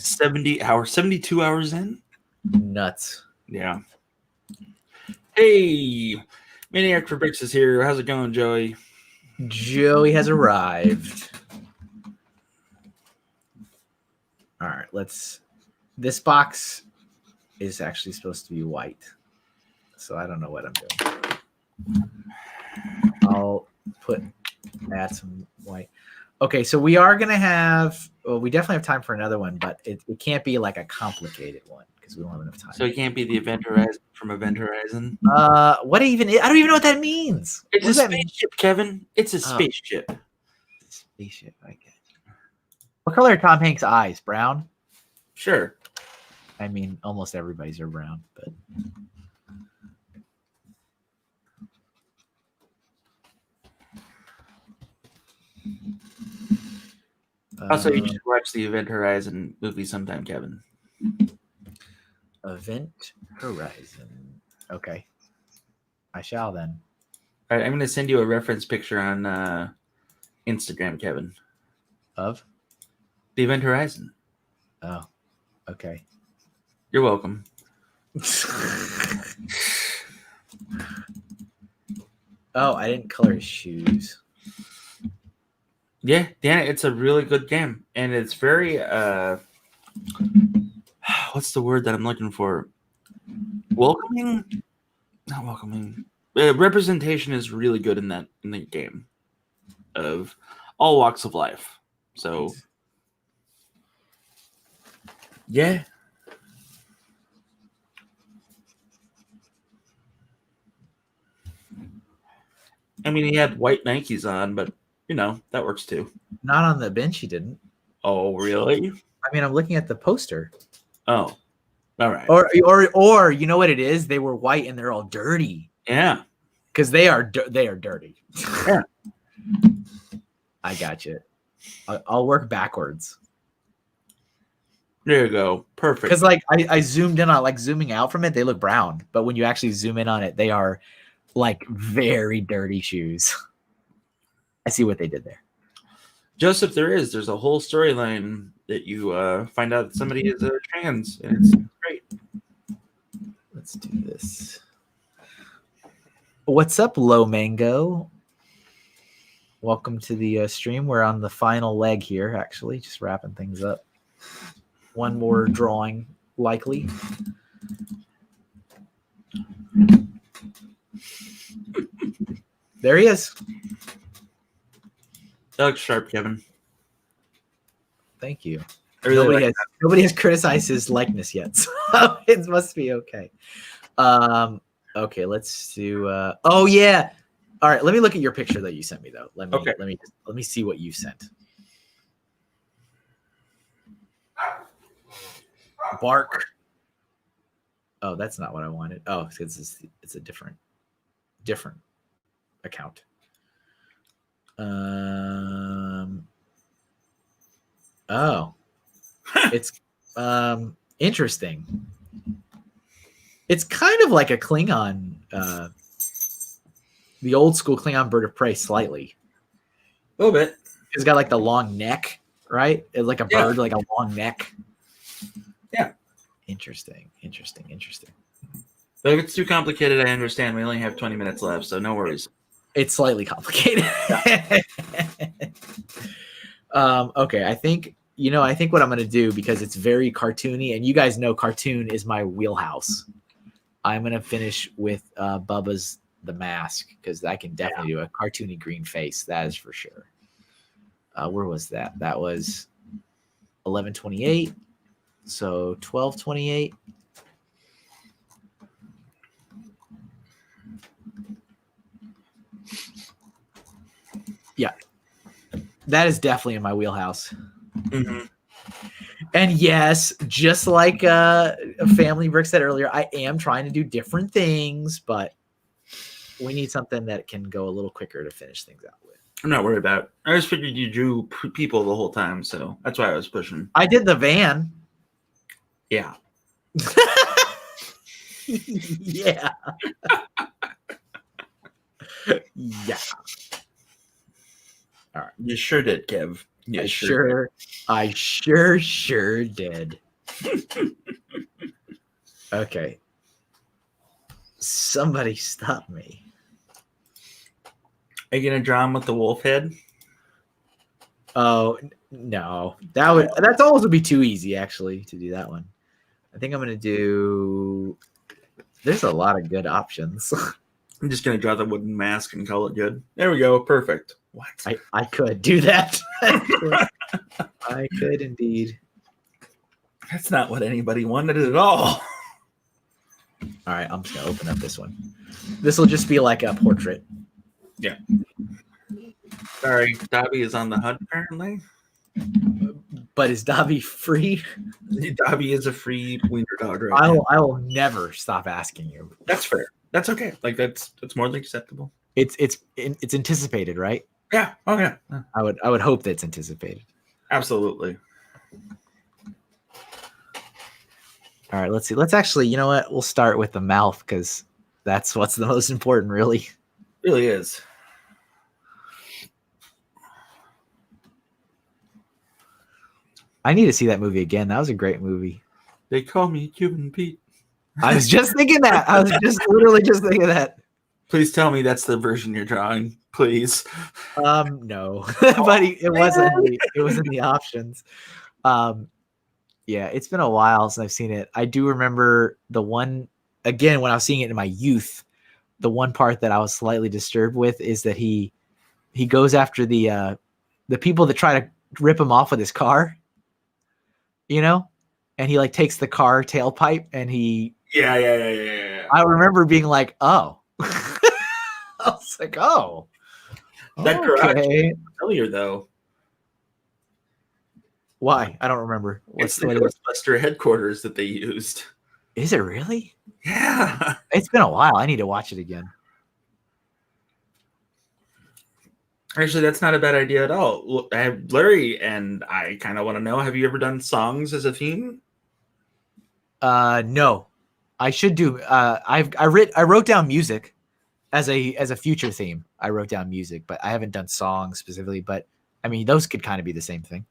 72 hours in. Nuts. Yeah. Hey, Maniac for Bricks is here. How's it going, Joey? Joey has arrived. All right, this box is actually supposed to be white, so I don't know what I'm doing. I'll add some white. Okay, so we are gonna have. Well, we definitely have time for another one, but it can't be like a complicated one because we don't have enough time. So it can't be the Event Horizon from Event Horizon. What even? I don't even know what that means. It's a spaceship, Kevin. It's a spaceship. Spaceship. I guess. What color are Tom Hanks' eyes? Brown. Sure. I mean, almost everybody's are brown, but. Also, you should watch the Event Horizon movie sometime, Kevin. Event Horizon. Okay. I shall then. All right, I'm gonna send you a reference picture on Instagram, Kevin. Of? The Event Horizon. Oh, okay. You're welcome. Oh, I didn't color his shoes. Yeah, it's a really good game, and it's very what's the word that I'm looking for? Welcoming? Not welcoming. Representation is really good in the game of all walks of life. So, yeah. I mean, he had white Nikes on, but that works too. Not on the bench, he didn't. Oh, really? I mean, I'm looking at the poster. Oh, all right. Or you know what it is? They were white and they're all dirty. Yeah, because they are dirty. Yeah. I got you. I'll work backwards. There you go. Perfect. Because like I zoomed in on like zooming out from it, they look brown, but when you actually zoom in on it, they are like very dirty shoes. I see what they did there. Joseph, there's a whole storyline that you find out that somebody is trans, and it's great. Let's do this. What's up, Low Mango? Welcome to the stream. We're on the final leg here, actually, just wrapping things up. One more drawing, likely. There he is. That looks sharp, Kevin. Thank you. Really nobody has criticized his likeness yet, so it must be okay. Okay, let's do. Oh yeah. All right, let me look at your picture that you sent me though. Let me see what you sent. Bark. Oh, that's not what I wanted. Oh, it's a different account. Oh, it's interesting. It's kind of like a Klingon, the old school Klingon bird of prey, slightly. A little bit. It's got like the long neck, right? It's like a bird, like a long neck. Yeah. Interesting. But if it's too complicated, I understand. We only have 20 minutes left, so no worries. It's slightly complicated. Okay, I think what I'm going to do, because it's very cartoony, and you guys know cartoon is my wheelhouse. I'm going to finish with Bubba's The Mask, because I can definitely do a cartoony green face. That is for sure. Where was that? That was 11/28. So 12/28. Yeah, that is definitely in my wheelhouse. Mm-hmm. And yes, just like Family Brick said earlier, I am trying to do different things, but we need something that can go a little quicker to finish things out with. I'm not worried about it. I just figured you drew people the whole time, so that's why I was pushing. I did the van. Yeah. Yeah. Yeah. All right. You sure did, Kev. I sure did. Okay. Somebody stop me. Are you gonna draw him with the wolf head? Oh no, that's almost would be too easy actually to do that one. I think I'm gonna do. There's a lot of good options. I'm just gonna draw the wooden mask and call it good. There we go. Perfect. What? I could do that. I could indeed. That's not what anybody wanted at all. All right, I'm just gonna open up this one. This will just be like a portrait. Yeah. Sorry, Dobby is on the hunt apparently. But is Dobby free? Dobby is a free wiener dog right now. I will never stop asking you. That's fair. That's okay. Like that's more than acceptable. It's anticipated, right? Yeah. Oh yeah. I would hope that it's anticipated. Absolutely. All right, let's see. Let's actually, you know what? We'll start with the mouth because that's what's the most important, really. really is. I need to see that movie again. That was a great movie. They call me Cuban Pete. I was just thinking that. I was just literally just thinking that. Please tell me that's the version you're drawing, please. No, but it was in the options. Yeah, it's been a while since I've seen it. I do remember the one again when I was seeing it in my youth. The one part that I was slightly disturbed with is that he goes after the people that try to rip him off with his car, you know, and he like takes the car tailpipe and he. Yeah. I remember being like, oh, I was like, oh, that garage okay. is familiar though. Why? I don't remember. It's the Ghostbuster headquarters that they used. Is it really? Yeah. It's been a while. I need to watch it again. Actually, that's not a bad idea at all. Larry and I kind of want to know, have you ever done songs as a theme? No. I should do I wrote down music as a future theme. I wrote down music, but I haven't done songs specifically, but I mean those could kind of be the same thing.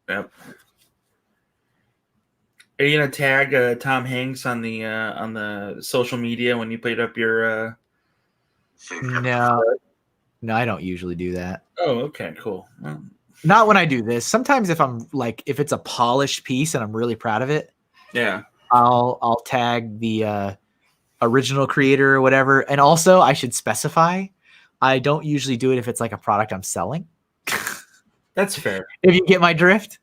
Yep. Are you gonna tag Tom Hanks on the social media when you put up your? No, I don't usually do that. Oh, okay, cool. Well, not when I do this. Sometimes if it's a polished piece and I'm really proud of it, yeah, I'll tag the original creator or whatever. And also, I should specify, I don't usually do it if it's like a product I'm selling. That's fair. If you get my drift,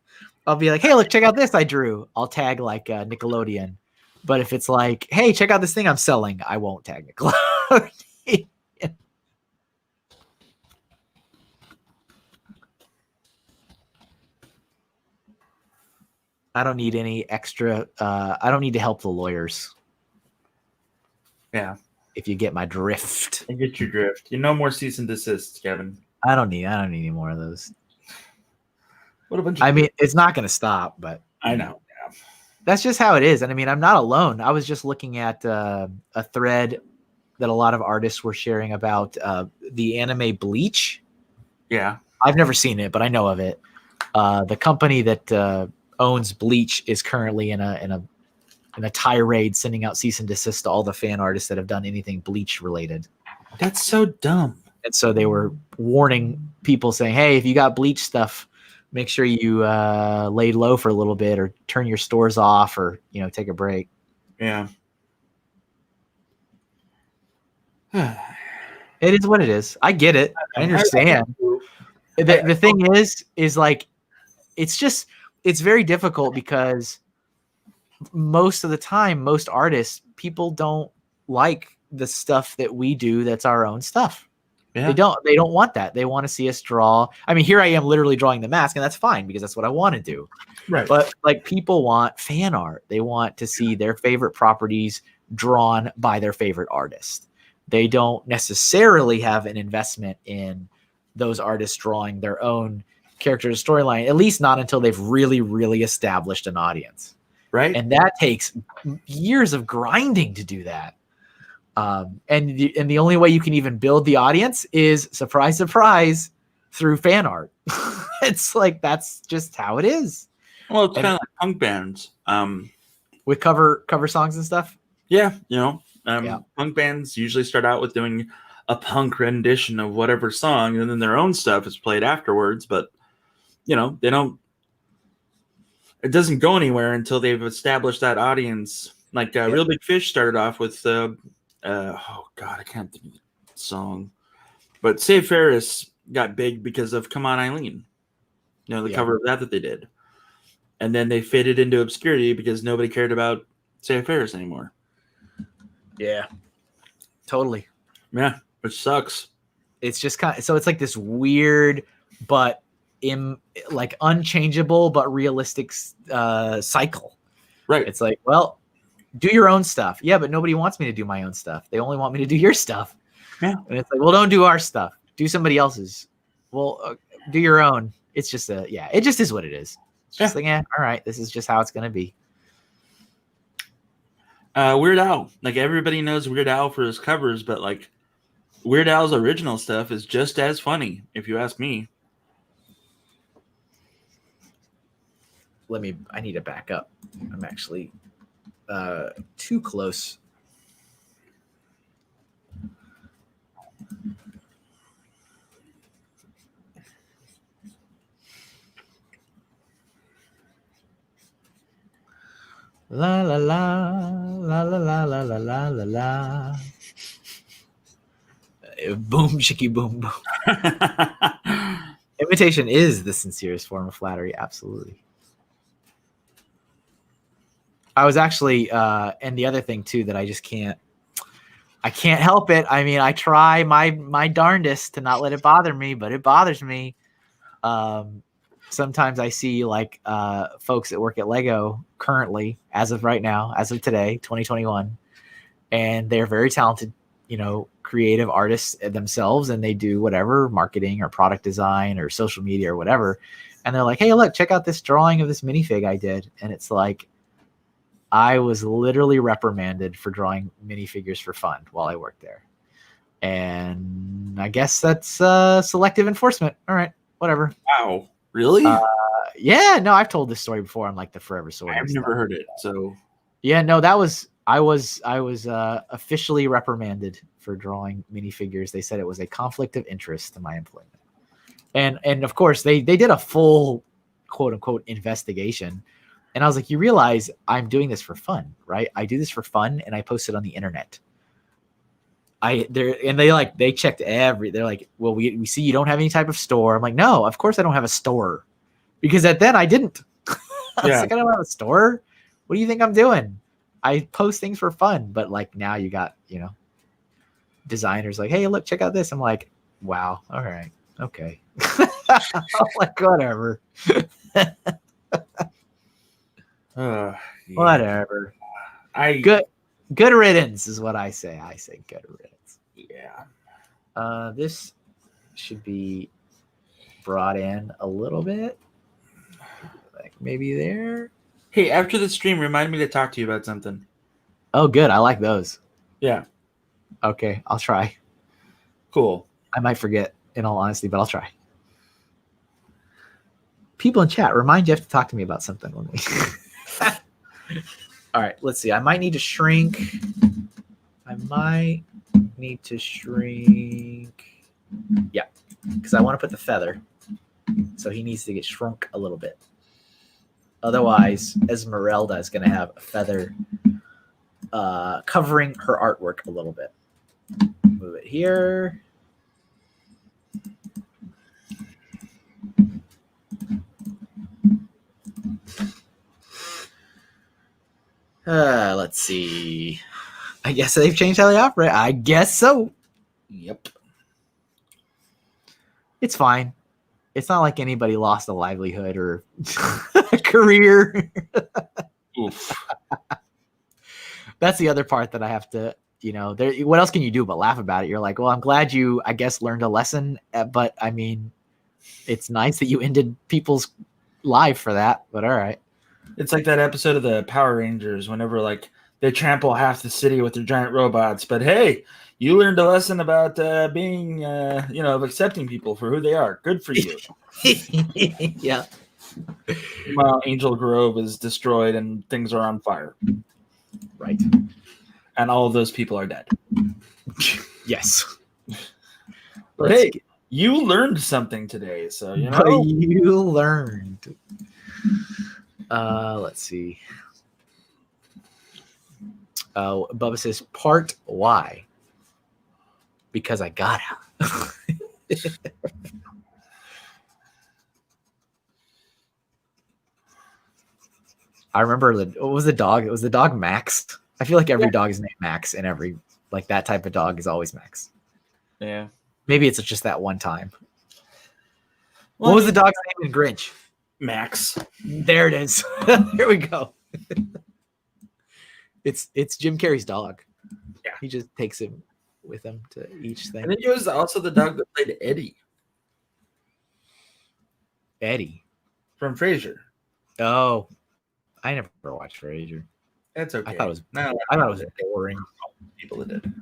I'll be like, hey, look, check out this I drew. I'll tag like Nickelodeon. But if it's like, hey, check out this thing I'm selling, I won't tag Nickelodeon. I don't need any extra. I don't need to help the lawyers. Yeah. If you get my drift. I get your drift. No more cease and desist, Kevin. I don't need any more of those. What a bunch of I mean, it's not going to stop, but I know. Yeah. That's just how it is. And I mean, I'm not alone. I was just looking at a thread that a lot of artists were sharing about the anime Bleach. Yeah. I've never seen it, but I know of it. The company that owns Bleach is currently in a tirade sending out cease and desist to all the fan artists that have done anything Bleach related. That's so dumb. And so they were warning people saying, hey, if you got Bleach stuff, make sure you lay low for a little bit or turn your stores off or, take a break. Yeah. It is what it is. I get it. I understand. The thing is like, it's very difficult because most of the time, most artists, people don't like the stuff that we do that's our own stuff. Yeah. They don't want that. They want to see us draw. I mean, here I am literally drawing the mask, and that's fine because that's what I want to do. Right. But like people want fan art. They want to see their favorite properties drawn by their favorite artist. They don't necessarily have an investment in those artists drawing their own character storyline, at least not until they've really, really established an audience. Right. And that takes years of grinding to do that. And the only way you can even build the audience is, surprise, surprise, through fan art. It's like, that's just how it is. Well, it's kind of like punk bands. With cover songs and stuff? Yeah, punk bands usually start out with doing a punk rendition of whatever song, and then their own stuff is played afterwards, but, they don't, it doesn't go anywhere until they've established that audience. Like Real Big Fish started off with oh God, I can't think of the song, but Save Ferris got big because of Come On Eileen, the cover of that they did, and then they faded into obscurity because nobody cared about Save Ferris anymore. Yeah, totally. Yeah, which sucks. It's just so it's like this weird but unchangeable but realistic cycle. Right. It's like, well, do your own stuff. Yeah, but nobody wants me to do my own stuff. They only want me to do your stuff. Yeah. And it's like, well, don't do our stuff. Do somebody else's. Well, do your own. It's just it just is what it is. It's just like, all right, this is just how it's going to be. Weird Al. Like, everybody knows Weird Al for his covers, but like Weird Al's original stuff is just as funny, if you ask me. I need to back up. I'm actually too close. La la la la la la la la la la la. Boom chicky boom boom. Imitation is the sincerest form of flattery. Absolutely. I was actually, and the other thing too that I can't help it. I mean, I try my darndest to not let it bother me, but it bothers me. Sometimes I see like folks that work at Lego currently, as of right now, as of today, 2021, and they're very talented, creative artists themselves, and they do whatever marketing or product design or social media or whatever. And they're like, hey, look, check out this drawing of this minifig I did. And it's like, I was literally reprimanded for drawing minifigures for fun while I worked there. And I guess that's selective enforcement. All right, whatever. Wow. Really? Yeah, no, I've told this story before on like the Forever Sword. I've never heard it. So yeah, no, I was officially reprimanded for drawing minifigures. They said it was a conflict of interest to my employment. And of course they did a full quote unquote investigation. And I was like, you realize I'm doing this for fun, right? I do this for fun and I post it on the internet. They checked they're like, well, we see you don't have any type of store. I'm like, no, of course I don't have a store, because then I didn't. I was like, I don't have a store. What do you think I'm doing? I post things for fun, but like now you got, designers like, hey, look, check out this. I'm like, wow. All right. Okay. I'm like, whatever. yeah. Whatever. Good riddance is what I say. I say good riddance. Yeah. This should be brought in a little bit. Like maybe there. Hey, after the stream, remind me to talk to you about something. Oh, good. I like those. Yeah. Okay, I'll try. Cool. I might forget, in all honesty, but I'll try. People in chat, remind Jeff to talk to me about something. All right, let's see. I might need to shrink. Yeah, because I want to put the feather. So he needs to get shrunk a little bit. Otherwise, Esmeralda is going to have a feather covering her artwork a little bit. Move it here. Let's see. I guess they've changed how they operate. I guess so. Yep. It's fine. It's not like anybody lost a livelihood or a career. Oof. That's the other part that I have to, what else can you do but laugh about it? You're like, well, I'm glad you, I guess, learned a lesson. But I mean, it's nice that you ended people's life for that. But all right. It's like that episode of the Power Rangers whenever like they trample half the city with their giant robots. But hey, you learned a lesson about being, of accepting people for who they are. Good for you. Yeah. Meanwhile, Angel Grove is destroyed and things are on fire. Right. And all of those people are dead. Yes. But hey, you learned something today. So, You learned. Let's see. Bubba says part why? Because I gotta. I remember what was the dog? It was the dog Max. I feel like every dog is named Max, and every like that type of dog is always Max. Yeah. Maybe it's just that one time. What was the dog's name in Grinch? Max. There it is. Here we go. It's Jim Carrey's dog. Yeah. He just takes him with him to each thing. And then it was also the dog that played Eddie. Eddie. From Frasier. Oh. I never watched Frasier. That's okay. I thought it was boring. People that did.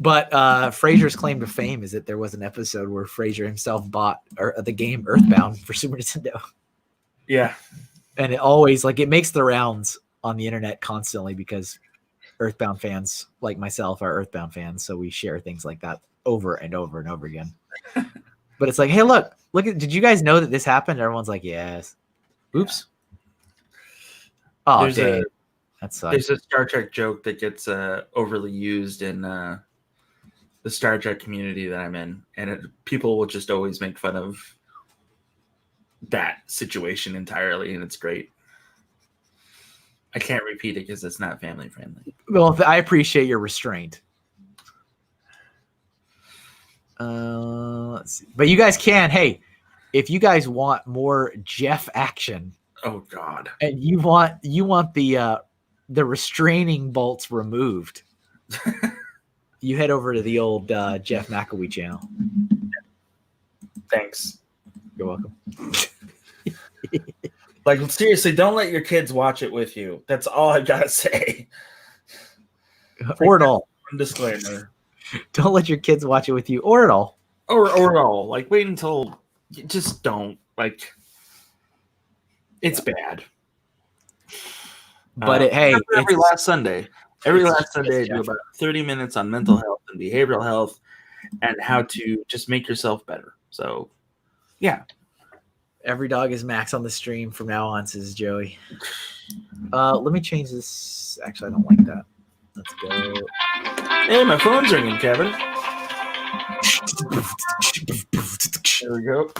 But Frasier's claim to fame is that there was an episode where Frasier himself bought the game Earthbound for Super Nintendo. Yeah. And it always, like, it makes the rounds on the internet constantly because Earthbound fans like myself are Earthbound fans. So we share things like that over and over and over again. But it's like, hey, look, did you guys know that this happened? Everyone's like, yes. Oops. Oh, dang. That sucks. There's a Star Trek joke that gets overly used in the Star Trek community that I'm in, and people will just always make fun of that situation entirely, and it's great. I can't repeat it because it's not family friendly. Well, I appreciate your restraint. Let's see. But you guys can, hey, if you guys want more Jeff action. Oh God. And you want the restraining bolts removed. You head over to the old Jeff McElwee channel. Thanks. You're welcome. Like, seriously, don't let your kids watch it with you. That's all I gotta say. Or at all. Disclaimer. Don't let your kids watch it with you, or at all. Or at all. Like, wait until. Just don't. Like, it's bad. But every last Sunday. Every last Sunday, I do about 30 minutes on mental health and behavioral health and how to just make yourself better. So, yeah. Every dog is Max on the stream from now on, says Joey. Let me change this. Actually, I don't like that. Let's go. Hey, my phone's ringing, Kevin. There we go.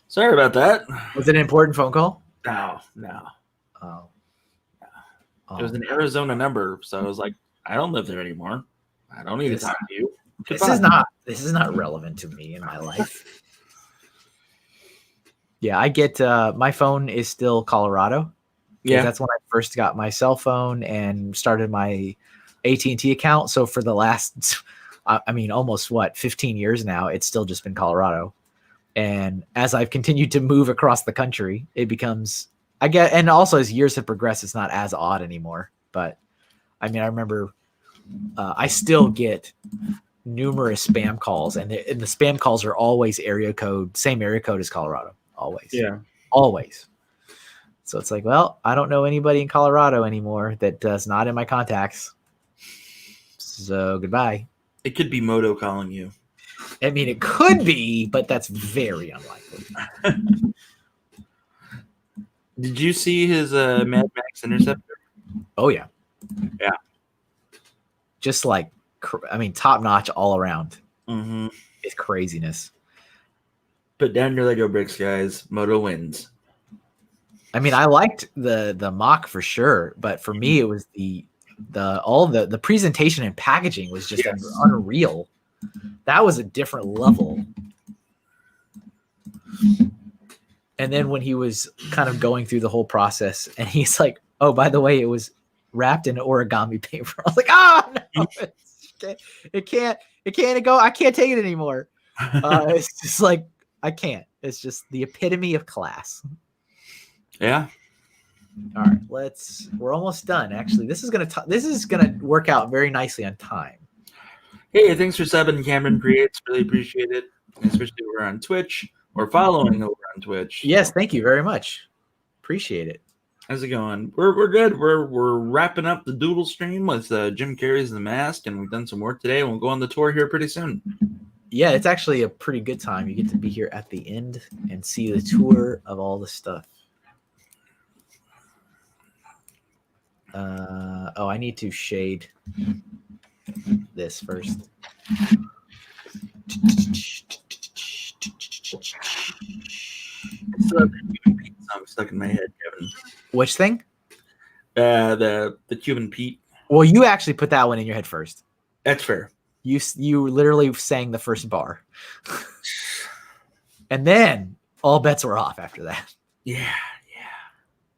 Sorry about that. Was it an important phone call? No. Oh. It was an Arizona number, so I was like, I don't live there anymore. I don't need to talk to you. This is not relevant to me in my life. Yeah, I get my phone is still Colorado. Yeah, that's when I first got my cell phone and started my AT&T account. So for the last, almost 15 years now, it's still just been Colorado. And as I've continued to move across the country, it becomes, and also as years have progressed, it's not as odd anymore. But I remember I still get numerous spam calls, and the spam calls are always same area code as Colorado. Always. Yeah. Always. So it's like, well, I don't know anybody in Colorado anymore that does not in my contacts. So goodbye. It could be Moto calling you. It could be, but that's very unlikely. Did you see his Mad Max Interceptor? Oh, yeah. Yeah. Just like, top notch all around. Mm-hmm. It's craziness. Put down your Lego bricks, guys. Moto wins. I liked the mock for sure, but for me, it was the presentation and packaging was just unreal. That was a different level. And then when he was kind of going through the whole process, and he's like, "Oh, by the way, it was wrapped in origami paper." I was like, "Oh no, it can't go. I can't take it anymore." It's just like I can't. It's just the epitome of class. Yeah. All right, we're almost done. Actually, this is gonna work out very nicely on time. Hey, thanks for subbing, Cameron Creates. Really appreciate it, especially over on Twitch or following over on Twitch. Yes, thank you very much. Appreciate it. How's it going? We're good. We're wrapping up the Doodle stream with Jim Carrey's The Mask, and we've done some work today, and we'll go on the tour here pretty soon. Yeah, it's actually a pretty good time. You get to be here at the end and see the tour of all the stuff. I need to shade this first. I'm stuck in my head, Kevin. Which thing? The Cuban Pete. Well, you actually put that one in your head first. That's fair. You literally sang the first bar, and then all bets were off after that. Yeah.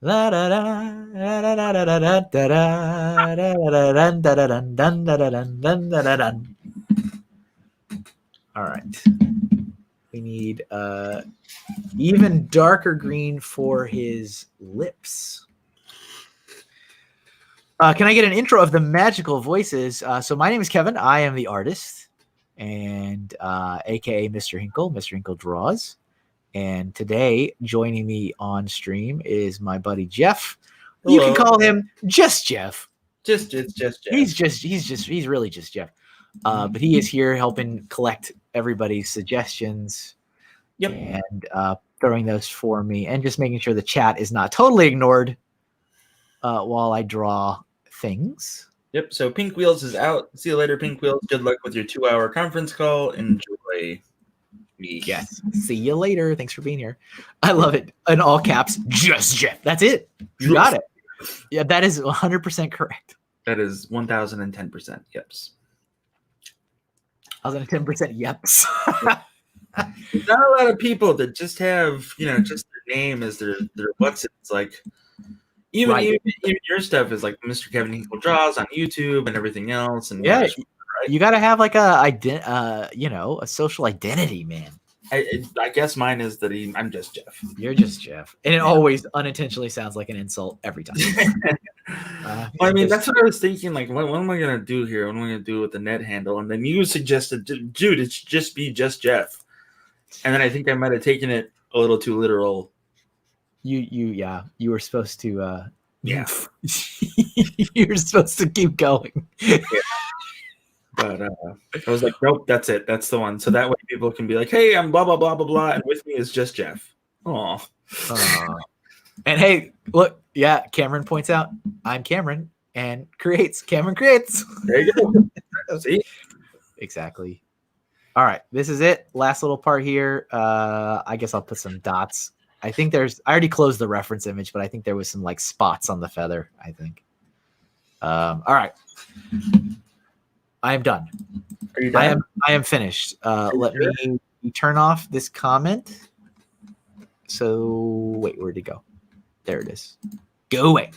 All right. We need even darker green for his lips. Can I get an intro of the magical voices? So my name is Kevin. I am the artist, and aka Mr. Hinkle, MrHinkleDraws. And today, joining me on stream is my buddy Jeff. Hello. You can call him just Jeff. Just Jeff. He's really just Jeff. But he is here helping collect everybody's suggestions. Yep. And throwing those for me, and just making sure the chat is not totally ignored while I draw things. Yep. So Pink Wheels is out. See you later, Pink Wheels. Good luck with your 2-hour conference call. Enjoy. Yes. See you later. Thanks for being here. I love it. In all caps, just Jeff. That's it. You got it. Yeah, that is 100% correct. That is 1010%. Yeps. 1010% yeps. There's not a lot of people that just have, just their name as their what's it's like. Even your stuff is like Mr. Kevin Hinkle Draws on YouTube and everything else. And yeah, you got to have like a social identity, man. I guess mine is that I'm just Jeff. You're just Jeff, and it always unintentionally sounds like an insult every time. Well, I mean, that's what I was thinking. Like, what am I gonna do here? What am I gonna do with the net handle? And then you suggested, dude, it should just be just Jeff. And then I think I might have taken it a little too literal. You were supposed to. Yeah. You were supposed to keep going. Yeah. But I was like, nope, that's it. That's the one. So that way people can be like, hey, I'm blah, blah, blah, blah, blah. And with me is just Jeff. Aw. And hey, look, yeah, Cameron points out, I'm Cameron and creates. Cameron creates. There you go. See? Exactly. All right. This is it. Last little part here. I guess I'll put some dots. I already closed the reference image, but I think there was some like spots on the feather, I think. All right. I am done. Are you done? I am finished. Let me turn off this comment. So wait, where'd it go? There it is. Go away.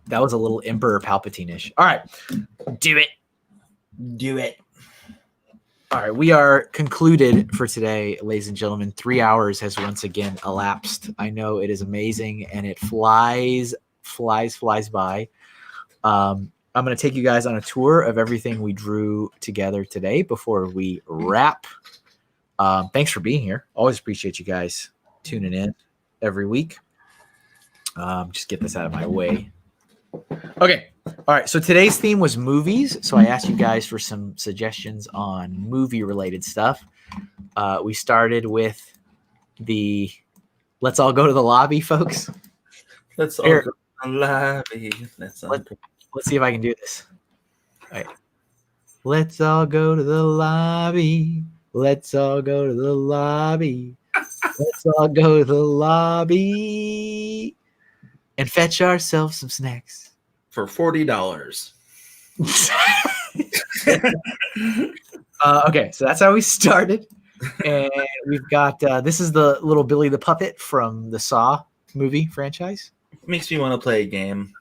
That was a little Emperor Palpatine-ish. All right. Do it. All right, we are concluded for today, ladies and gentlemen. 3 hours has once again elapsed. I know it is amazing, and it flies by. I'm going to take you guys on a tour of everything we drew together today before we wrap. Thanks for being here. Always appreciate you guys tuning in every week. Just get this out of my way. Okay. All right. So today's theme was movies. So I asked you guys for some suggestions on movie-related stuff. We started with the "Let's all go to the lobby," folks. Let's all go to the lobby. Let's see if I can do this. All right. Let's all go to the lobby. Let's all go to the lobby. Let's all go to the lobby and fetch ourselves some snacks. For $40. Okay, so that's how we started. And we've got, this is the little Billy the Puppet from the Saw movie franchise. Makes me want to play a game.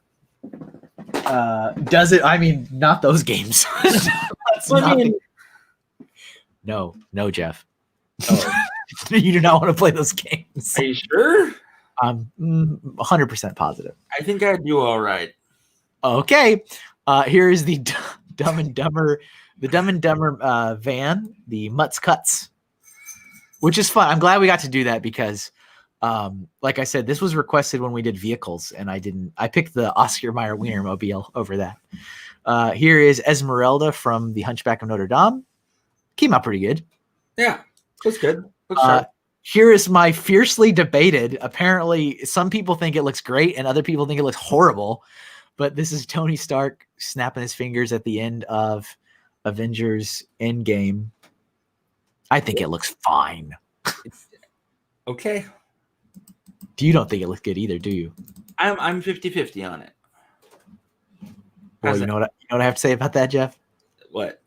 Does it? I mean, not those games. No, Jeff. Oh. You do not want to play those games. Are you sure? I'm 100% positive. I think I'd do all right. Okay. Here is the Dumb and Dumber van, the Mutts Cuts, which is fun. I'm glad we got to do that because, like I said, this was requested when we did vehicles, and I picked the Oscar Mayer Wienermobile over that. Here is Esmeralda from The Hunchback of Notre Dame. Came out pretty good. Yeah, that's good. Here is my fiercely debated. Apparently, some people think it looks great, and other people think it looks horrible. But this is Tony Stark snapping his fingers at the end of Avengers Endgame. I think it looks fine. Okay. You don't think it looks good either, do you? I'm 50-50 on it. Well, you know what I have to say about that, Jeff? What?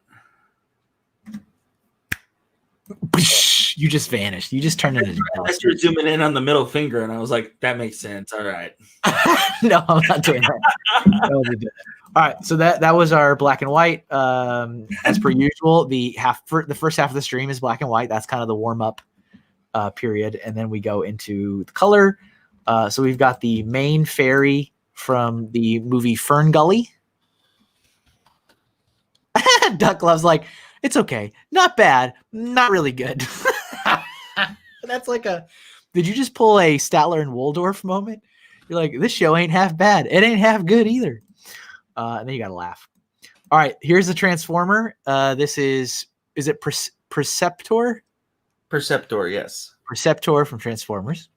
You just vanished. You just turned into. I started zooming in on the middle finger, and I was like, "That makes sense." All right. No, I'm not doing that. All right, so that was our black and white. As per usual, the first half of the stream is black and white. That's kind of the warm up period, and then we go into the color. So we've got the main fairy from the movie Fern Gully. Duck Love's like, it's okay. Not bad. Not really good. That's like did you just pull a Statler and Waldorf moment? You're like, this show ain't half bad. It ain't half good either. And then you got to laugh. All right, here's the Transformer. This is it Perceptor? Perceptor, yes. Perceptor from Transformers.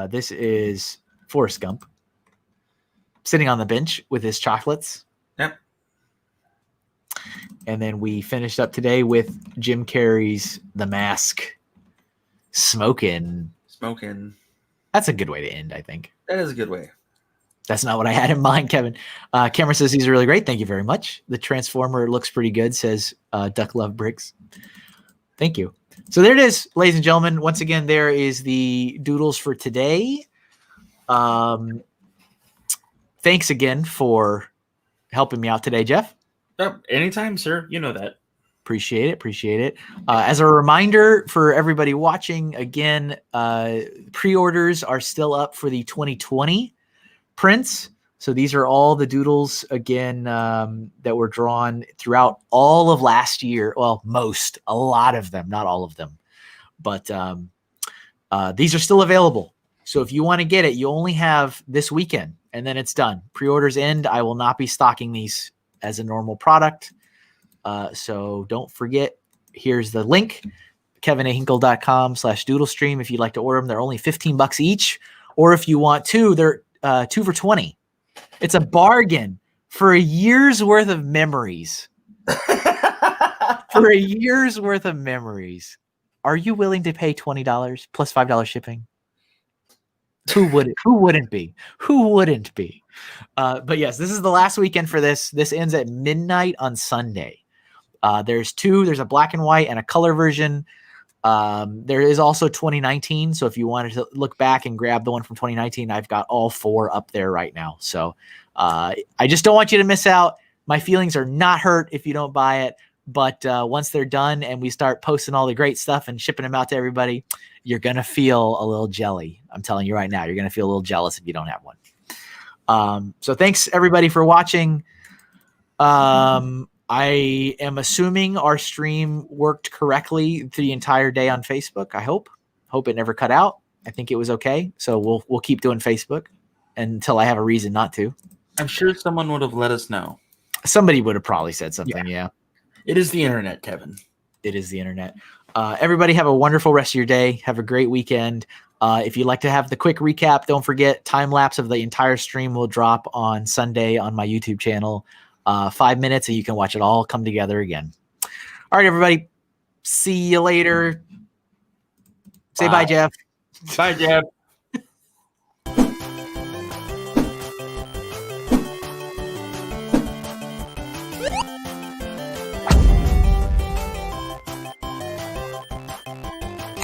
This is Forrest Gump sitting on the bench with his chocolates. Yep. And then we finished up today with Jim Carrey's The Mask. Smoking. That's a good way to end, I think. That is a good way. That's not what I had in mind, Kevin. Cameron says these are really great. Thank you very much. The Transformer looks pretty good, says Duck Love Bricks. Thank you. So there it is, ladies and gentlemen. Once again, there is the doodles for today. Thanks again for helping me out today, Jeff. Anytime, sir. You know that. Appreciate it. As a reminder for everybody watching, again, pre-orders are still up for the 2020 prints. So these are all the doodles, again, that were drawn throughout all of last year. Well, a lot of them, not all of them. But these are still available. So if you want to get it, you only have this weekend, and then it's done. Pre-orders end. I will not be stocking these as a normal product. So don't forget, here's the link, kevinahinkle.com/doodlestream. If you'd like to order them, they're only $15 each. Or if you want two, they're 2 for $20. It's a bargain for a year's worth of memories. For a year's worth of memories. Are you willing to pay $20 plus $5 shipping? Who wouldn't be? But yes, this is the last weekend for this. This ends at midnight on Sunday. There's two. There's a black and white and a color version. There is also 2019. So if you wanted to look back and grab the one from 2019, I've got all 4 up there right now. So I just don't want you to miss out. My feelings are not hurt if you don't buy it. But once they're done and we start posting all the great stuff and shipping them out to everybody, you're going to feel a little jelly. I'm telling you right now, you're going to feel a little jealous if you don't have one. So thanks everybody for watching. I am assuming our stream worked correctly the entire day on Facebook. I hope it never cut out. I think it was okay. So we'll keep doing Facebook until I have a reason not to. I'm sure someone would have let us know. Somebody would have probably said something. Yeah. It is the internet, Kevin. It is the internet. Everybody have a wonderful rest of your day. Have a great weekend. If you'd like to have the quick recap, don't forget time lapse of the entire stream will drop on Sunday on my YouTube channel. 5 minutes and you can watch it all come together again. All right, everybody. See you later. Say bye, Jeff. Bye, Jeff.